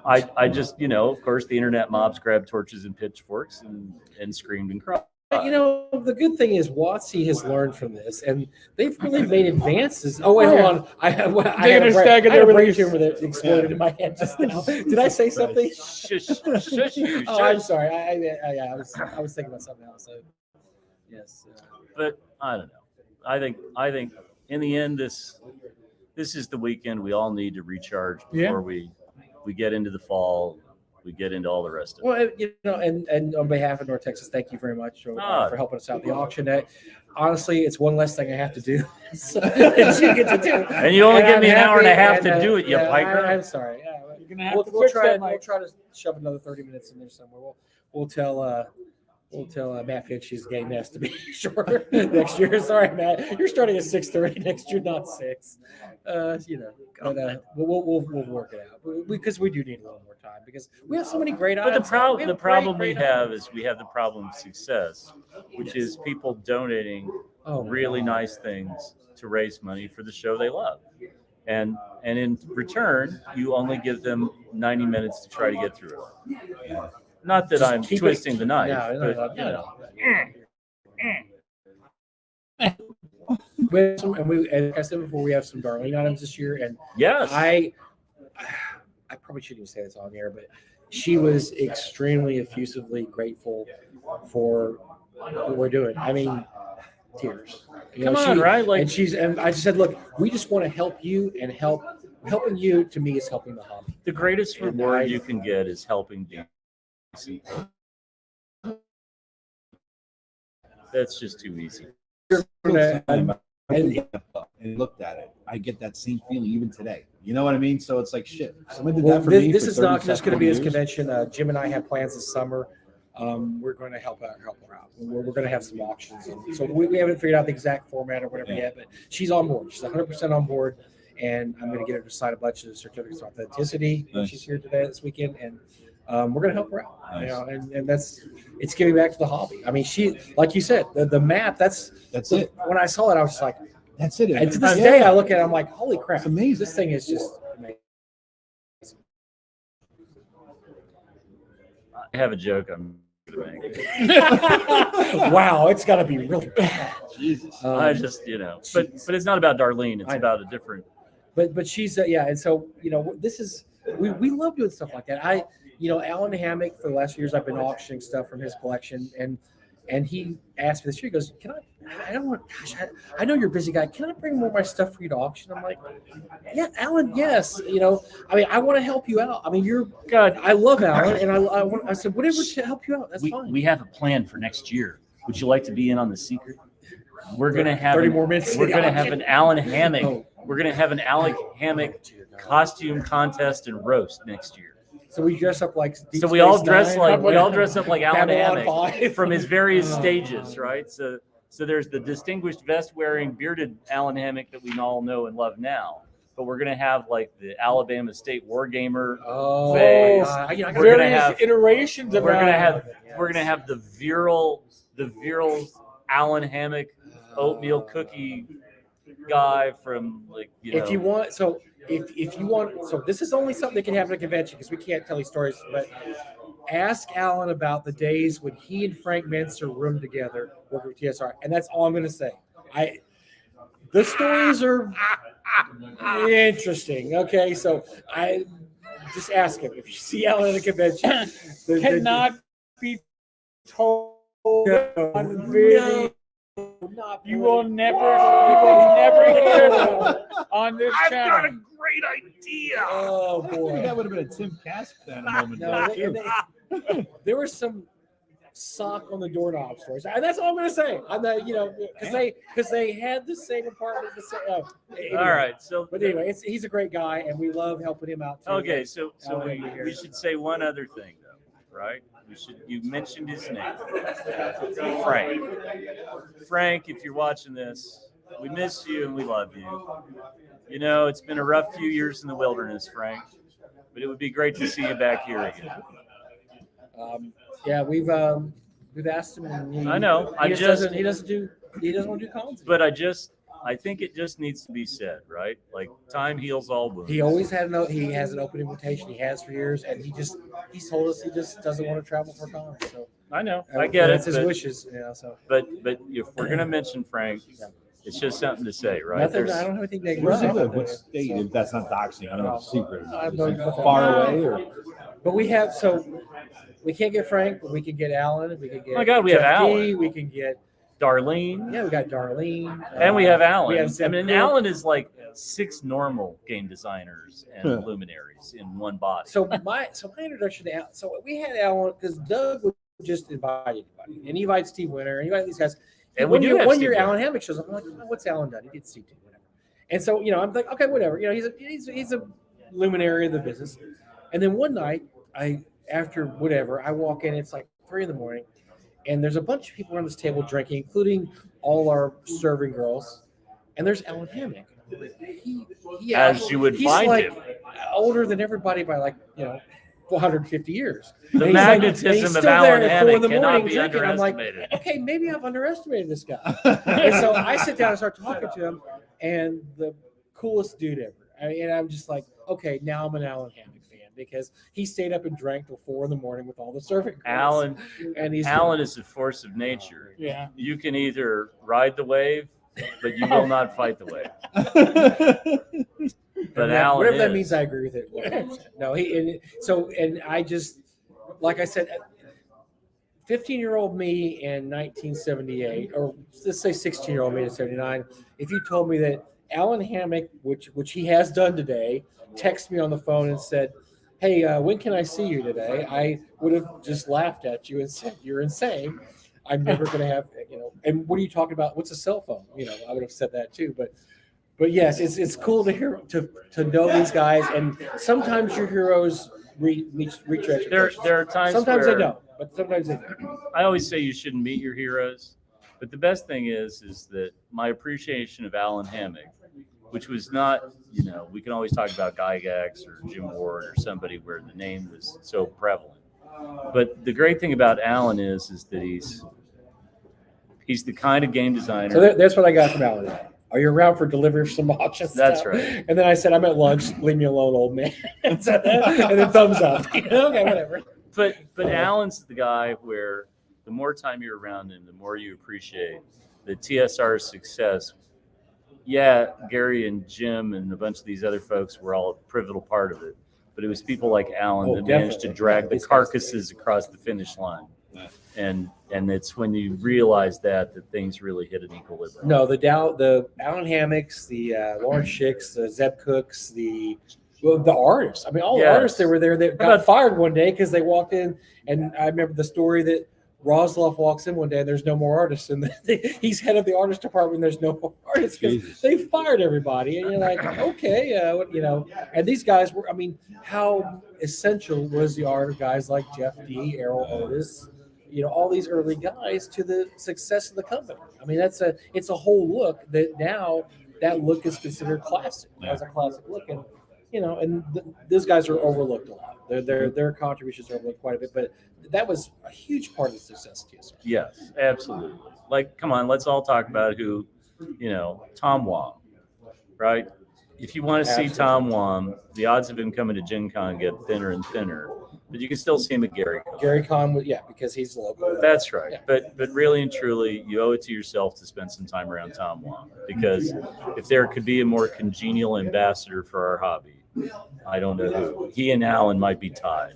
I just of course the internet mobs grabbed torches and pitchforks and screamed and cried. The good thing is WotC has learned from this, and they've really made advances. Oh wait, hold on. I had a brain tumor that exploded in my head just now. Did I say something? Shush, shush, you Oh, I'm shush. sorry. I was thinking about something else. So, yes. But I don't know. I think in the end, this is the weekend we all need to recharge before we get into the fall. we get into all the rest of it. Well, you know, and on behalf of North Texas, thank you very much for helping us out with the auction. Honestly, it's one less thing I have to do. So, that you get to do. And you only give me an hour and a half happy, to do it, you piker. I'm sorry. Yeah, You're gonna have we'll, to we'll fix try. that, We'll Mike. try to shove another 30 minutes in there somewhere. We'll tell. We'll tell Matt Finch his game has to be shorter next year. Sorry, Matt. You're starting at 6:30 next year, not 6. You know, but we'll work it out because we do need a little more time because we have so many great But items. the problem we have is we have the problem of success, which is people donating really nice things to raise money for the show they love. And in return, you only give them 90 minutes to try to get through it. Not that I'm twisting the knife, but you know. And like I said before, we have some Darlene items this year, and yes, I probably shouldn't even say this on air, but she was extremely effusively grateful for what we're doing. I mean, tears. Come on, right? Like, and I just said, look, we just want to help you, and helping you to me is helping the hobby. The greatest reward you can get is helping the. That's just too easy. And looked at it. I get that same feeling even today. You know what I mean? So it's like shit. Someone did that for me. This for is not 30 just going to be his years. convention. Jim and I have plans this summer. We're going to help her out. We're going to have some auctions. And so we haven't figured out the exact format or whatever yet, but she's on board. She's 100% on board. And I'm going to get her to sign a bunch of certificates of authenticity when she's here today this weekend. And we're going to help her out. Nice. You know, and it's giving back to the hobby. I mean, she, like you said, the map, that's it. When I saw it, I was just like, that's it. And to this day, I look at it, I'm like, holy crap. It's amazing. This thing is just amazing. I have a joke I'm going to make. Wow, it's got to be really bad. Jesus. I just, you know, but it's not about Darlene. It's about a different. But she's yeah, and so you know, this is we love doing stuff like that. Alan Hammock for the last few years I've been auctioning stuff from his collection, and he asked me this year, he goes, I know you're a busy guy. Can I bring more of my stuff for you to auction? I'm like, yeah, Alan, yes. You know, I mean, I want to help you out. I mean, I love Alan, and I said, whatever to help you out, that's fine. We have a plan for next year. Would you like to be in on the secret? We're going to have 30 more minutes. We're going to have an Alan Hammock. We're going to have an Alan Hammock costume contest and roast next year. So we dress up like Deep we all dress Nine. like Alan Hammock 5. from his various stages, right? So there's the distinguished vest-wearing bearded Alan Hammock that we all know and love now. But we're gonna have like the Alabama State Wargamer phase. We're gonna have iterations of. We're gonna have the virile Alan Hammock oatmeal cookie guy from If you want, so if you want, so this is only something that can happen at a convention because we can't tell these stories. But ask Alan about the days when he and Frank Mincer roomed together working with TSR, and that's all I'm going to say. The stories are interesting. Okay, so I just ask him if you see Alan at a convention. Cannot be told on video. You will never hear them on this channel. I've got a great idea. Oh I boy, think that would have been a Tim Cask then a moment. No, there was some sock on the doorknob stories, and that's all I'm going to say. I'm not, because they had the same apartment. Anyway. All right, so But anyway, he's a great guy, and we love helping him out. Too. okay, so we should say one other thing though, right? You mentioned his name, Frank. Frank, if you're watching this, we miss you and we love you. You know, it's been a rough few years in the wilderness, Frank, but it would be great to see you back here again. Yeah, we've asked him. And I know. He doesn't want to do cons. But I think it just needs to be said, right? Like time heals all wounds. He always he has an open invitation. He has for years, and he's told us he just doesn't want to travel for cons. So I know, I get it. That's his wishes, So, but if we're gonna mention Frank, it's just something to say, right? I don't have anything negative. Where's he live? What state? If that's not doxing, I don't know. It's a secret. I have Is no he idea. far away or? But we can't get Frank, but we can get Alan. We can get. Oh my God, we have Jeff D, Alan. We can get Darlene. Yeah, we got Darlene. And we have Alan. We have Zeb Cook. Alan is like 6 normal game designers and luminaries in one body. So my introduction to Alan, so we had Alan because Doug would just invite anybody, and he invites Steve Winter, and he invites these guys. And we do have one Steve year Winter. Alan Hammock shows up. I'm like, oh, what's Alan done? He did Steve too, whatever. And so I'm like, okay, whatever. He's a luminary of the business. And then one night, after whatever, I walk in. It's like 3 a.m, and there's a bunch of people around this table drinking, including all our serving girls. And there's Alan Hammock. He As you would he's find like him. older than everybody by 450 years. The And he's magnetism and he's of still there Alan at 4 Hammock a.m. cannot be drinking. I'm like, underestimated. okay, maybe I've underestimated this guy. And so I sit down and start talking to him, and the coolest dude ever. And I'm just like, okay, now I'm an Alan Hammock fan because he stayed up and drank till 4 a.m. with all the serving girls. Alan is a force of nature. Yeah. You can either ride the wave, but you will not fight the wave. But Alan whatever that is. means, I agree with it. 100%. No, and I just, like I said, 15-year-old me in 1978, or let's say 16-year-old me in 79, if you told me that Alan Hammock, which he has done today, texted me on the phone and said, hey, when can I see you today? I would have just laughed at you and said, you're insane. I'm never going to have, and what are you talking about? What's a cell phone? I would have said that too. But yes, it's cool to hear, to know these guys. And sometimes your heroes reach your expectations. There are times sometimes where they don't, but sometimes they do. I always say you shouldn't meet your heroes, but the best thing is that my appreciation of Alan Hammock, which was not, we can always talk about Gygax or Jim Ward or somebody where the name was so prevalent. But the great thing about Alan is that he's the kind of game designer. So that's what I got from Alan. Are you around for delivery of some auction stuff? That's right. And then I said, I'm at lunch. Leave me alone, old man. and then thumbs up. Okay, whatever. But Alan's the guy where the more time you're around him, the more you appreciate the TSR's success. Yeah, Gary and Jim and a bunch of these other folks were all a pivotal part of it. But it was people like Alan that managed to drag the carcasses across the finish line. And it's when you realize that things really hit an equilibrium. No, the Alan Hammocks, the Lawrence Schicks, the Zeb Cooks, the artists. I mean, all the artists that were there that got fired one day because they walked in. And I remember the story that Rosloff walks in one day and there's no more artists. And he's head of the artist department. And there's no more artists because they fired everybody. And you're like, okay, And these guys were, how essential was the art of guys like Jeff D., Errol Otis, all these early guys to the success of the company. It's a whole look that now that look is considered classic. As a classic look. And, those guys are overlooked a lot. Their contributions are overlooked quite a bit, but that was a huge part of the success of TSR. Yes, absolutely. Like, come on, let's all talk about who, Tom Wong, right? If you want to see Tom Wong, the odds of him coming to Gen Con get thinner and thinner, but you can still see him at Gary Con. Gary Con, because he's local. That's right. Yeah. But really and truly, you owe it to yourself to spend some time around Tom Wong, because if there could be a more congenial ambassador for our hobby, I don't know who. He and Alan might be tied,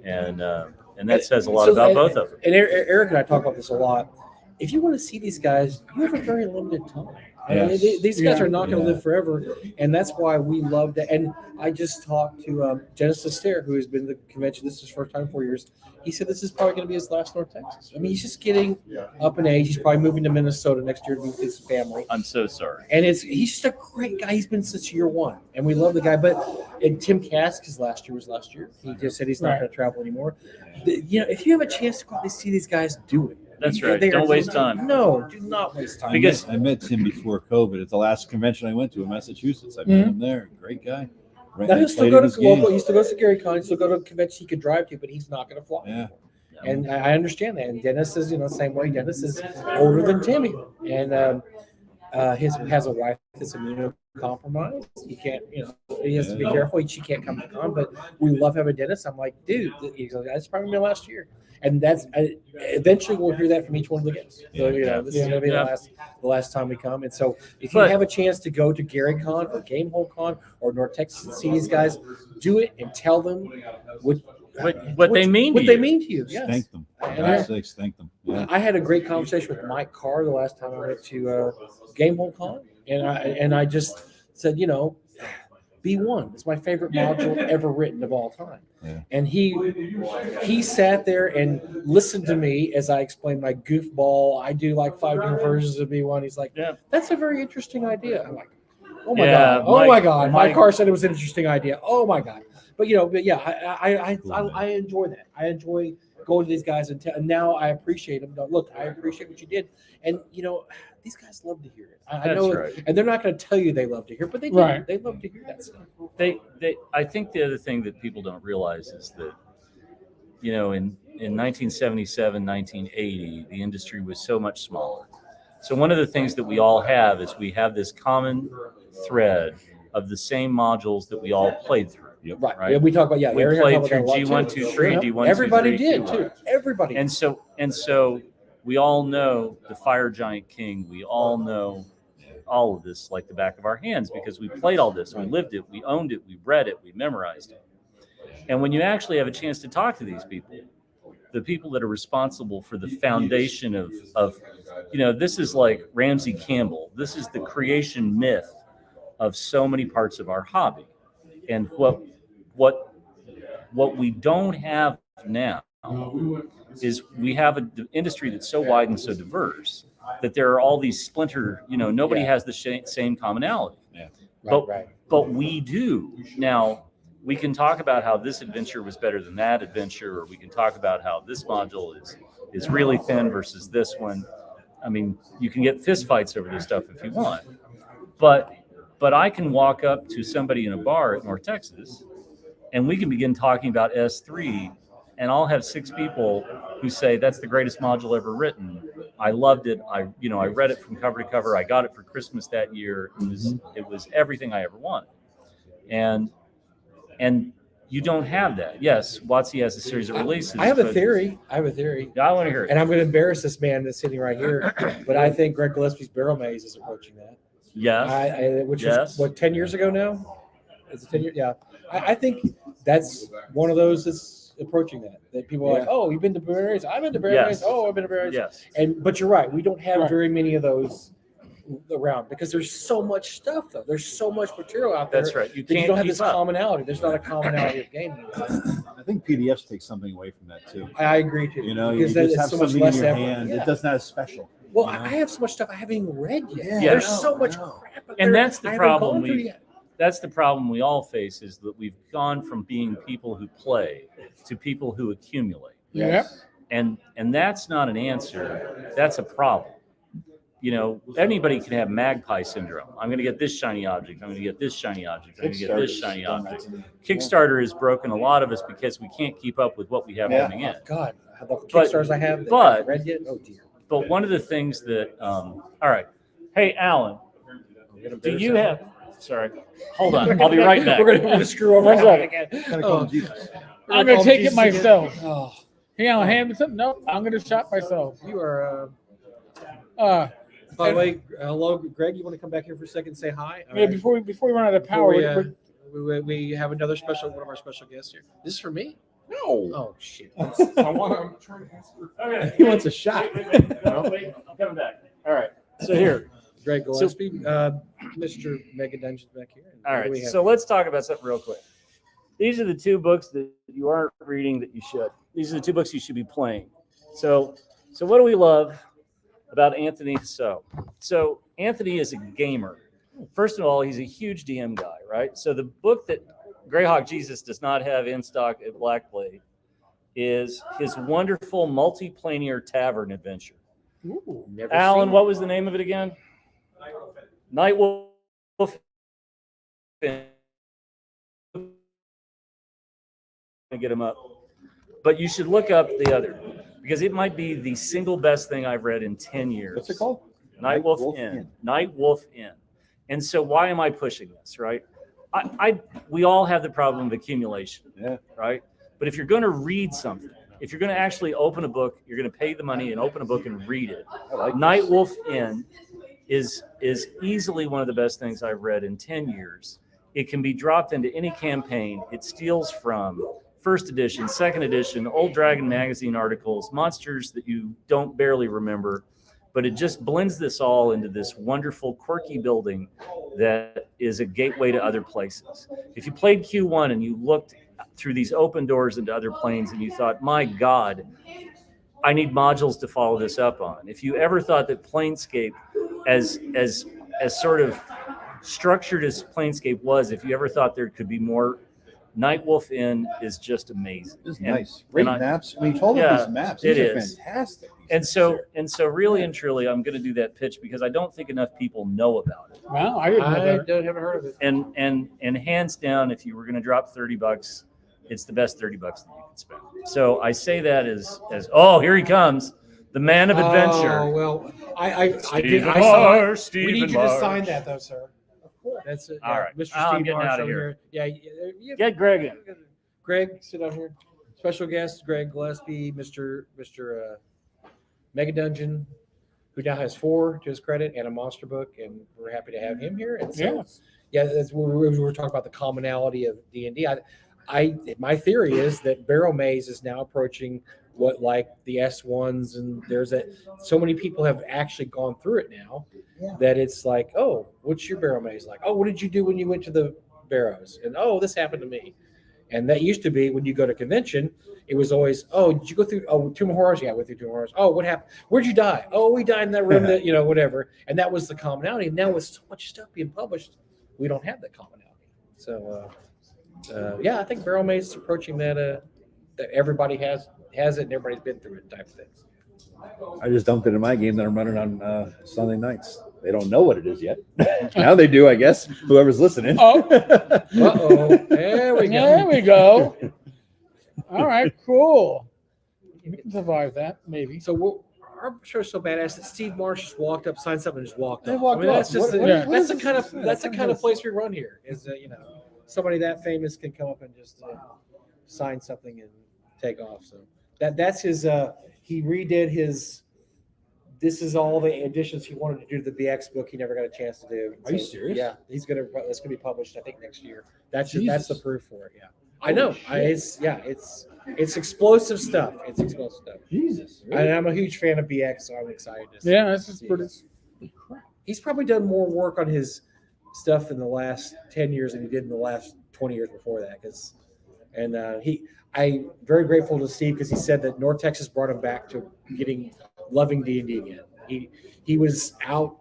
and that says a lot about both of them. And Eric and I talk about this a lot. If you want to see these guys, you have a very limited time. These guys are not going to live forever, and that's why we love that. And I just talked to Genesis Stair, who has been to the convention. This is his first time in 4 years. He said this is probably going to be his last North Texas. He's just getting up in age. He's probably moving to Minnesota next year to be with his family. I'm so sorry. And he's just a great guy. He's been since year one, and we love the guy. But Tim Kask, his last year was last year. He just said he's not going to travel anymore. If you have a chance to go out and see these guys, do it. That's right. Don't waste time. No, do not waste time. Because I met Tim before COVID at the last convention I went to in Massachusetts. I met him there. Great guy. Right, now he still go to local. He still goes to Gary Con. He still go to conventions he could drive to, but he's not going to fly. Yeah. And I understand that. And Dennis is, same way. Dennis is older than Timmy, and has a wife that's immunocompromised. He can't, he has to be careful. She can't come to con, but we love having Dennis. I'm like, dude, that's probably my last year. And that's eventually we'll hear that from each one of the guests. So this is going to be the last time we come. And so if you have a chance to go to Gary Con or Gamehole Con or North Texas and see these guys, do it and tell them what they mean to you. Yes. Thank them. Thank them. Yeah. I had a great conversation with Mike Carr the last time I went to Gamehole Con, and I just said, B1 is my favorite module ever written of all time. Yeah. And he sat there and listened to me as I explained my goofball. I do like 5 different versions of B1. He's like, Yeah. that's a very interesting idea. I'm like, oh my Yeah, God. Oh Mike- my God. My Mike- car said it was an interesting idea. Oh my God. But I enjoy that. I enjoy going to these guys and now I appreciate them. Look, I appreciate what you did. And these guys love to hear it. I That's know, right. and they're not going to tell you they love to hear, but they do. Right. They love to hear that stuff. I think the other thing that people don't realize is that, in 1977, 1980, the industry was so much smaller. So one of the things that we all have is we have this common thread of the same modules that we all played through. Right. Right. Yeah, we talk about We Aaron played talked through about that a lot, G1, too. 2, 3, D1, 2, Everybody 3, did 2, too. Everybody. And so we all know the Fire Giant King. We all know all of this like the back of our hands because we played all this. We lived it. We owned it. We read it. We memorized it. And when you actually have a chance to talk to these people, the people that are responsible for the foundation of this is like Ramsey Campbell. This is the creation myth of so many parts of our hobby. And what we don't have now is we have an industry that's so wide and so diverse that there are all these splinter, nobody has the same commonality. Yeah. But we do. Now, we can talk about how this adventure was better than that adventure, or we can talk about how this module is really thin versus this one. I mean, you can get fistfights over this stuff if you want. But I can walk up to somebody in a bar at North Texas and we can begin talking about S3, and I'll have 6 people who say that's the greatest module ever written. I loved it. I read it from cover to cover. I got it for Christmas that year. It was everything I ever wanted. And you don't have that. Yes, WotC has a series of releases. I have a but- theory. Yeah, I want to hear it. And I'm going to embarrass this man that's sitting right here, but I think Greg Gillespie's Barrel Maze is approaching that. Yes. Which Yes. was 10 years ago now? Is it 10 years? Yeah. I think that's one of those that's approaching that people are like, oh, you've been to Barrel Maze? I've been to Barrel Maze. Yes. Oh, I've been to Barrel Maze. Yes. But you're right. We don't have Right. very many of those around because there's so much stuff though. There's so much material out there. That's right. You that can't don't have keep this up. commonality. There's not a commonality of gaming. I think PDFs take something away from that too. I agree too. You because just it's have so much something less in your effort. hand. Yeah. It does not as special. Well, you know? I have so much stuff I haven't even read yet. Yeah, There's I know, so much I know. crap. out And there that's the I haven't problem gone through we- yet. That's the problem we all face, is that we've gone from being people who play to people who accumulate. Yep. And that's not an answer. That's a problem. Anybody can have magpie syndrome. I'm going to get this shiny object. I'm going to get this shiny object. I'm going to get this shiny object. Kickstarter has broken a lot of us because we can't keep up with what we have Yeah. coming in. God, how about the But- Kickstarters I have that I but- haven't read yet? Oh dear. But one of the things that, all right. Hey, Alan, do you have, sorry, hold on. I'll be right back. We're gonna screw over One Alan second. again. Gotta call him Jesus. I'm gonna take it Jesus again. myself. Oh, Hey, I'll hand me something. No, I'm gonna shop myself. you are. Uh, By the way, hello, Greg. You want to come back here for a second and say hi? All yeah, right. before we run out of power, we have another one of our special guests here. This is for me? No. Oh shit! I'm trying to answer. Okay. He wants a shot. Wait, I'm coming back. All right. So here. Greg Gillespie, Mr. Mega Dungeons back here. All What do right, we have so here? let's talk about something real quick. These are the 2 books that you aren't reading that you should. These are the 2 books you should be playing. So what do we love about Anthony So? So Anthony is a gamer. First of all, he's a huge DM guy, right? So the book that Greyhawk Jesus does not have in stock at Blackblade is his wonderful multiplanar tavern adventure. Ooh, never Alan, seen what was the name of it again? Night Wolf. Get him up. But you should look up the other, because it might be the single best thing I've read in 10 years. What's it called? Night Wolf Inn. Night Wolf Inn. And so why am I pushing this, right? We all have the problem of accumulation, Yeah. right? But if you're going to read something, if you're going to actually open a book, you're going to pay the money and open a book and read it. I like Night Wolf Inn is easily one of the best things I've read in 10 years. It can be dropped into any campaign. It steals from first edition, second edition, old Dragon magazine articles, monsters that you don't barely remember. but it just blends this all into this wonderful, quirky building that is a gateway to other places. If you played Q1 and you looked through these open doors into other planes and you thought, my God, I need modules to follow this up on. If you ever thought that Planescape, as sort of structured as Planescape was, if you ever thought there could be more, Nightwolf Inn is just amazing. It's And- nice. Great and maps. I mean, you told Yeah, us these maps. it These are is. fantastic. These And maps so, are- and so really and truly, I'm going to do that pitch because I don't think enough people know about it. Well, I didn't know I that. haven't heard of it. And hands down, if you were going to drop $30, it's the best $30 that you can spend. So I say that as oh, here he comes, the man of adventure. Oh, well, I Stephen I saw it. Marsh, We need Stephen you to Marsh. sign that, though, sir. That's it. All right. Mr. I'm Steve getting Marsh out of over here. here. Yeah, Get Greg in. Greg, sit down here. Special guest, Greg Gillespie, Mr. Mega Dungeon, who now has 4 to his credit and a monster book, and we're happy to have him here. And so, yeah, that's what we were talking about, the commonality of D&D. My theory is that Barrel Maze is now approaching what like the S1s, and so many people have actually gone through it now that it's like, oh, what's your Barrel Maze like? Oh, what did you do when you went to the Barrows? And oh, this happened to me. And that used to be when you go to convention, it was always, oh, did you go through Tomb of Horrors? Yeah, I went through Tomb of Horrors. Oh, what happened? Where'd you die? Oh, we died in that room that, whatever. And that was the commonality. And now with so much stuff being published, we don't have that commonality. So, yeah, I think Barrel Maze is approaching that everybody has it and everybody's been through it type of things. I just dumped it in my game that I'm running on Sunday nights. They don't know what it is yet. Now they do, I guess. Whoever's listening. Oh, Uh-oh. There we go. there we go. All right, cool. We can survive that, maybe. So our show's so badass that Steve Marsh just walked up, signed something, and just walked They off. walked That's off. just What- yeah. that's the kind of place we run here. Is somebody that famous can come up and just sign something and take off. So that's his. He redid his. This is all the additions he wanted to do to the BX book. He never got a chance to do. Are you serious? Yeah, that's gonna be published, I think, next year. That's the Jesus. proof for it. Yeah, I know. It's explosive stuff. It's explosive stuff. Jesus. And I'm a huge fan of BX, so I'm excited to see. Yeah, that's just see pretty. it. He's probably done more work on his stuff in the last 10 years than he did in the last 20 years before that. I'm very grateful to Steve because he said that North Texas brought him back to loving D&D again. He was out,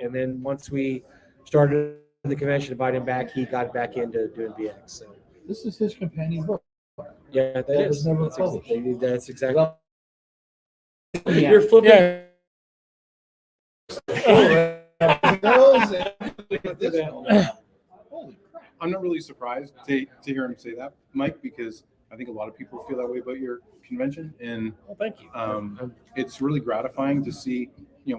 and then once we started the convention, invited him back, he got back into doing BX. So This is his companion book. yeah, that That is. was never That's published. That's exactly. Yeah. You're flipping. Yeah. I'm not really surprised to hear him say that, Mike, because I think a lot of people feel that way about your convention, and Well, thank you. it's really gratifying to see,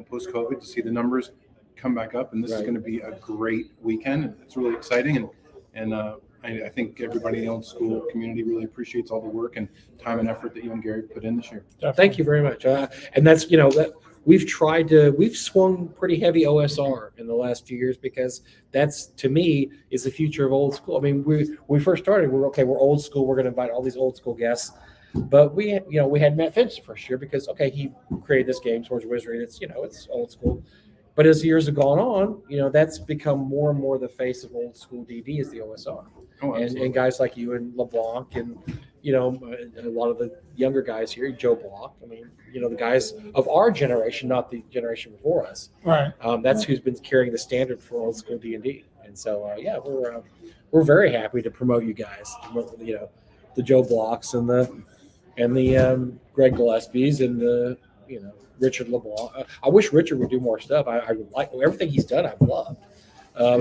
post-COVID, to see the numbers come back up, and this is Right. going to be a great weekend. It's really exciting, and I think everybody in the old school community really appreciates all the work and time and effort that you and Gary put in this year. Thank you very much. And that's, that we've swung pretty heavy OSR in the last few years because that's, to me, is the future of old school. I mean, we first started, we're old school. We're going to invite all these old school guests. But we had Matt Finch the first year because, he created this game, Swords of Wizardry. It's old school. But as years have gone on, that's become more and more the face of old school DD is the OSR. Oh, And guys like you and LeBlanc and, a lot of the younger guys here, Joe Block. I mean, the guys of our generation, not the generation before us. Right. That's who's been carrying the standard for old school D&D. And so, we're very happy to promote you guys, the Joe Blocks and the Greg Gillespies and the, Richard LeBlanc. I wish Richard would do more stuff. I like everything he's done. I've loved.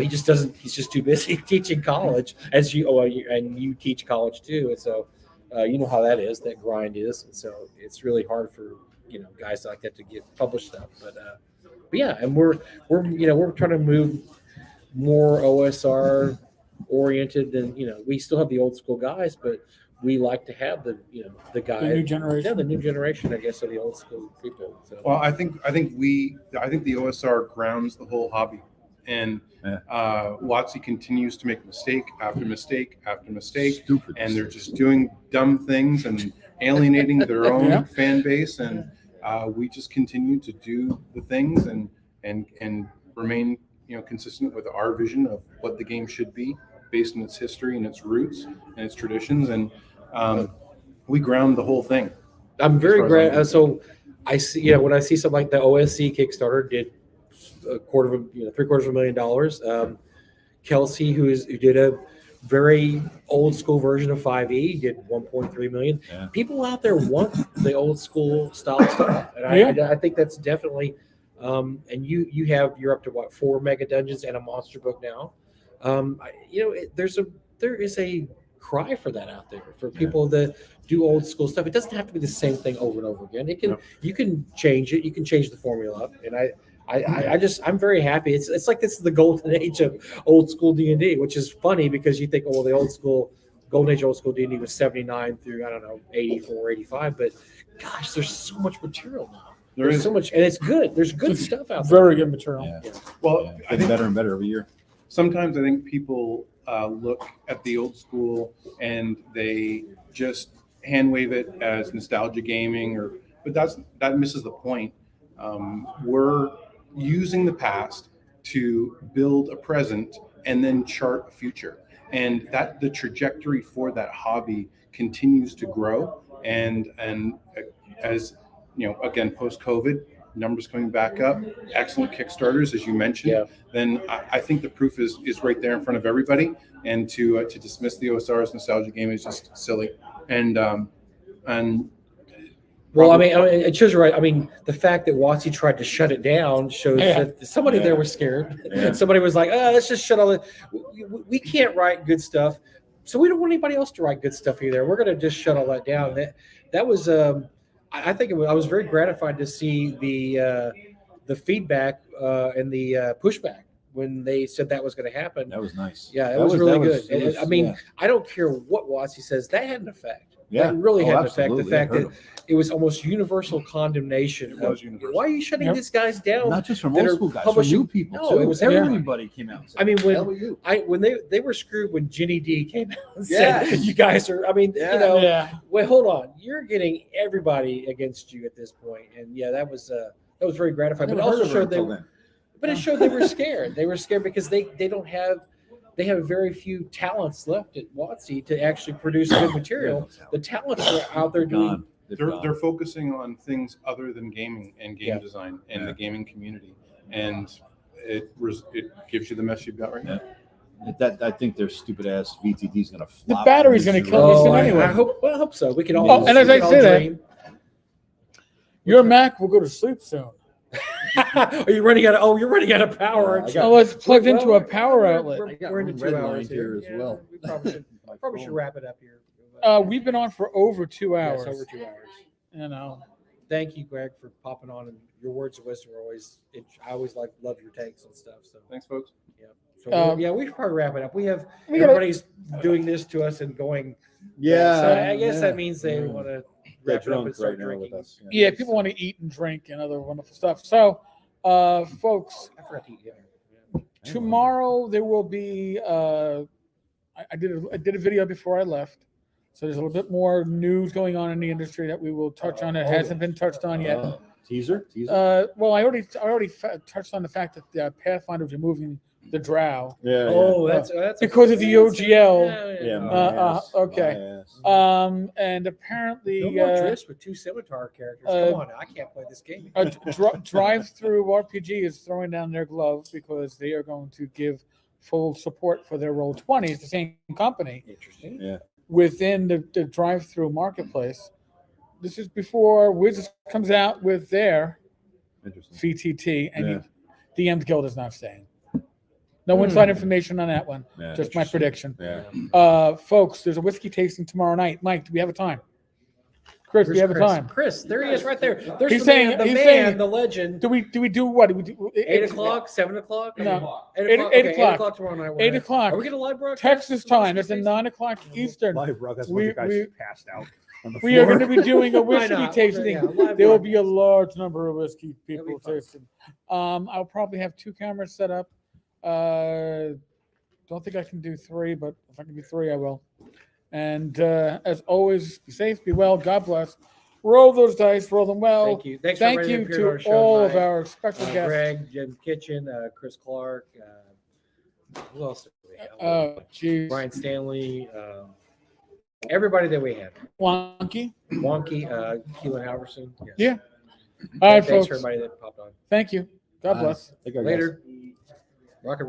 He just doesn't. He's just too busy teaching college, and you teach college too. And so, you know how that is. That grind is, and so it's really hard for guys like that to get published stuff. But yeah, and we're trying to move more OSR oriented than we still have the old school guys, but we like to have the guys, The new generation. yeah, the new generation, I guess, of the old school people. So. Well, I think the OSR grounds the whole hobby, and WotC continues to make mistake after mistake after mistake, Stupid. and they're just doing dumb things and alienating their own fan base, and we just continue to do the things and remain consistent with our vision of what the game should be based on its history and its roots and its traditions, and we ground the whole thing. I'm very as far as glad. I'm So I see, when I see something like the OSC Kickstarter did $750,000. Kelsey, who did a very old school version of 5e, did 1.3 million. Yeah. People out there want the old school style stuff, and I think that's definitely. And you're up to what, 4 mega dungeons and a monster book now. There is a cry for that out there for people that do old school stuff. It doesn't have to be the same thing over and over again. You can change it. You can change the formula up, and I'm very happy. It's like this is the golden age of old school D&D, which is funny because you think, the old school golden age old school D&D was 79 through 84, 85, but gosh, there's so much material now. There's so much, and it's good. There's good stuff out there. Very good material. Yeah. Well, I think better and better every year. Sometimes I think people look at the old school and they just hand wave it as nostalgia gaming, but that misses the point. We're using the past to build a present and then chart a future, and that the trajectory for that hobby continues to grow. And as again, post-COVID, numbers coming back up, excellent Kickstarters, as you mentioned, then I think the proof is right there in front of everybody. And to dismiss the OSR as nostalgia game is just silly. Well, it shows you right. The fact that WotC tried to shut it down shows that somebody there was scared. Yeah. Somebody was like, let's just shut all it. We can't write good stuff, so we don't want anybody else to write good stuff either. We're going to just shut all that down. That was, I think I was very gratified to see the feedback and the pushback when they said that was going to happen. That was nice. Yeah, it was really good. I don't care what WotC says. That had an effect. Yeah, it really had an effect. absolutely. The fact that it was almost universal condemnation. It was universal. Why are you shutting these guys down? Not just from that old are school guys, publishing- from new people No, too. it was everybody. Everybody came out. And said, when "Hell with you." when they were screwed when Ginny D came out and said, "You guys are," Well, hold on, you're getting everybody against you at this point, and that was very gratifying. But it also showed it showed they were scared. They were scared because they have very few talents left at WotC to actually produce good material. The talents are out there doing. They're focusing on things other than gaming and game design and the gaming community, and it gives you the mess you've got right now. I think their stupid ass VTT is going to flop. The battery's going to kill us anyway. I hope so. We can all. And as I say that, your Mac will go to sleep soon. Are you running out of? Oh, you're running out of power. It's plugged into a power outlet. We're into 2 hours here as well. We probably should wrap it up here. We've been on for over 2 hours. Yes, over 2 hours. Thank you, Greg, for popping on, and your words of wisdom are always. I always love your takes and stuff. So thanks, folks. Yeah. So we should probably wrap it up. Everybody's doing this to us and going. Yeah. So I guess that means they want to wrap it up and start right now drinking. with us. Yeah, people want to eat and drink and other wonderful stuff. So, folks, I forgot to eat dinner. tomorrow there will be. I did a video before I left, so there's a little bit more news going on in the industry that we will touch on. It hasn't been touched on yet. Teaser. Well, I already touched on the fact that the Pathfinder is removing the drow. Yeah. Oh, that's because of the OGL. Yeah. Okay. And apparently, No more Triss with 2 Scimitar characters. Come on, now, I can't play this game. Drive-Through RPG is throwing down their gloves because they are going to give full support for their Roll20. It's the same company. Interesting. Yeah. Within the Drive-Through marketplace. This is before Wizards comes out with their VTT, and DM's Guild is not staying. No inside information on that one. Yeah, just my prediction. Yeah. Folks, there's a whiskey tasting tomorrow night. Mike, do we have a time? Chris, do we have a time? Chris, there he is, right there. There's He's the saying- man, the he's man, saying- the legend. Do we do what? Do we do 8 o'clock, 7 o'clock? No. 8 o'clock. 8 Okay, 8 o'clock. o'clock tomorrow night. 8 o'clock. Are we getting a live broadcast? Texas time. It's at 9 o'clock Eastern. Live broadcast. We- You guys we- passed out on the We are floor. going to be doing a whiskey not? tasting. Yeah, live There will be a large number of whiskey That'll be people fun. tasting. I'll probably have 2 cameras set up. Don't think I can do 3, but if I can do 3, I will. And as always, be safe, be well, God bless. Roll those dice, roll them well. Thank you. Thanks for Thank everybody you that appeared on our to show all of tonight. our special guests. Greg, Jim Kitchen, Chris Clark. Who else did we have? Jeez. Brian Stanley. Everybody that we had. Wonky. Wonky, Keelan Halverson. Yes. Yeah. All right, Thanks folks. for everybody that popped on. Thank you. God bless. Later. Rock and roll.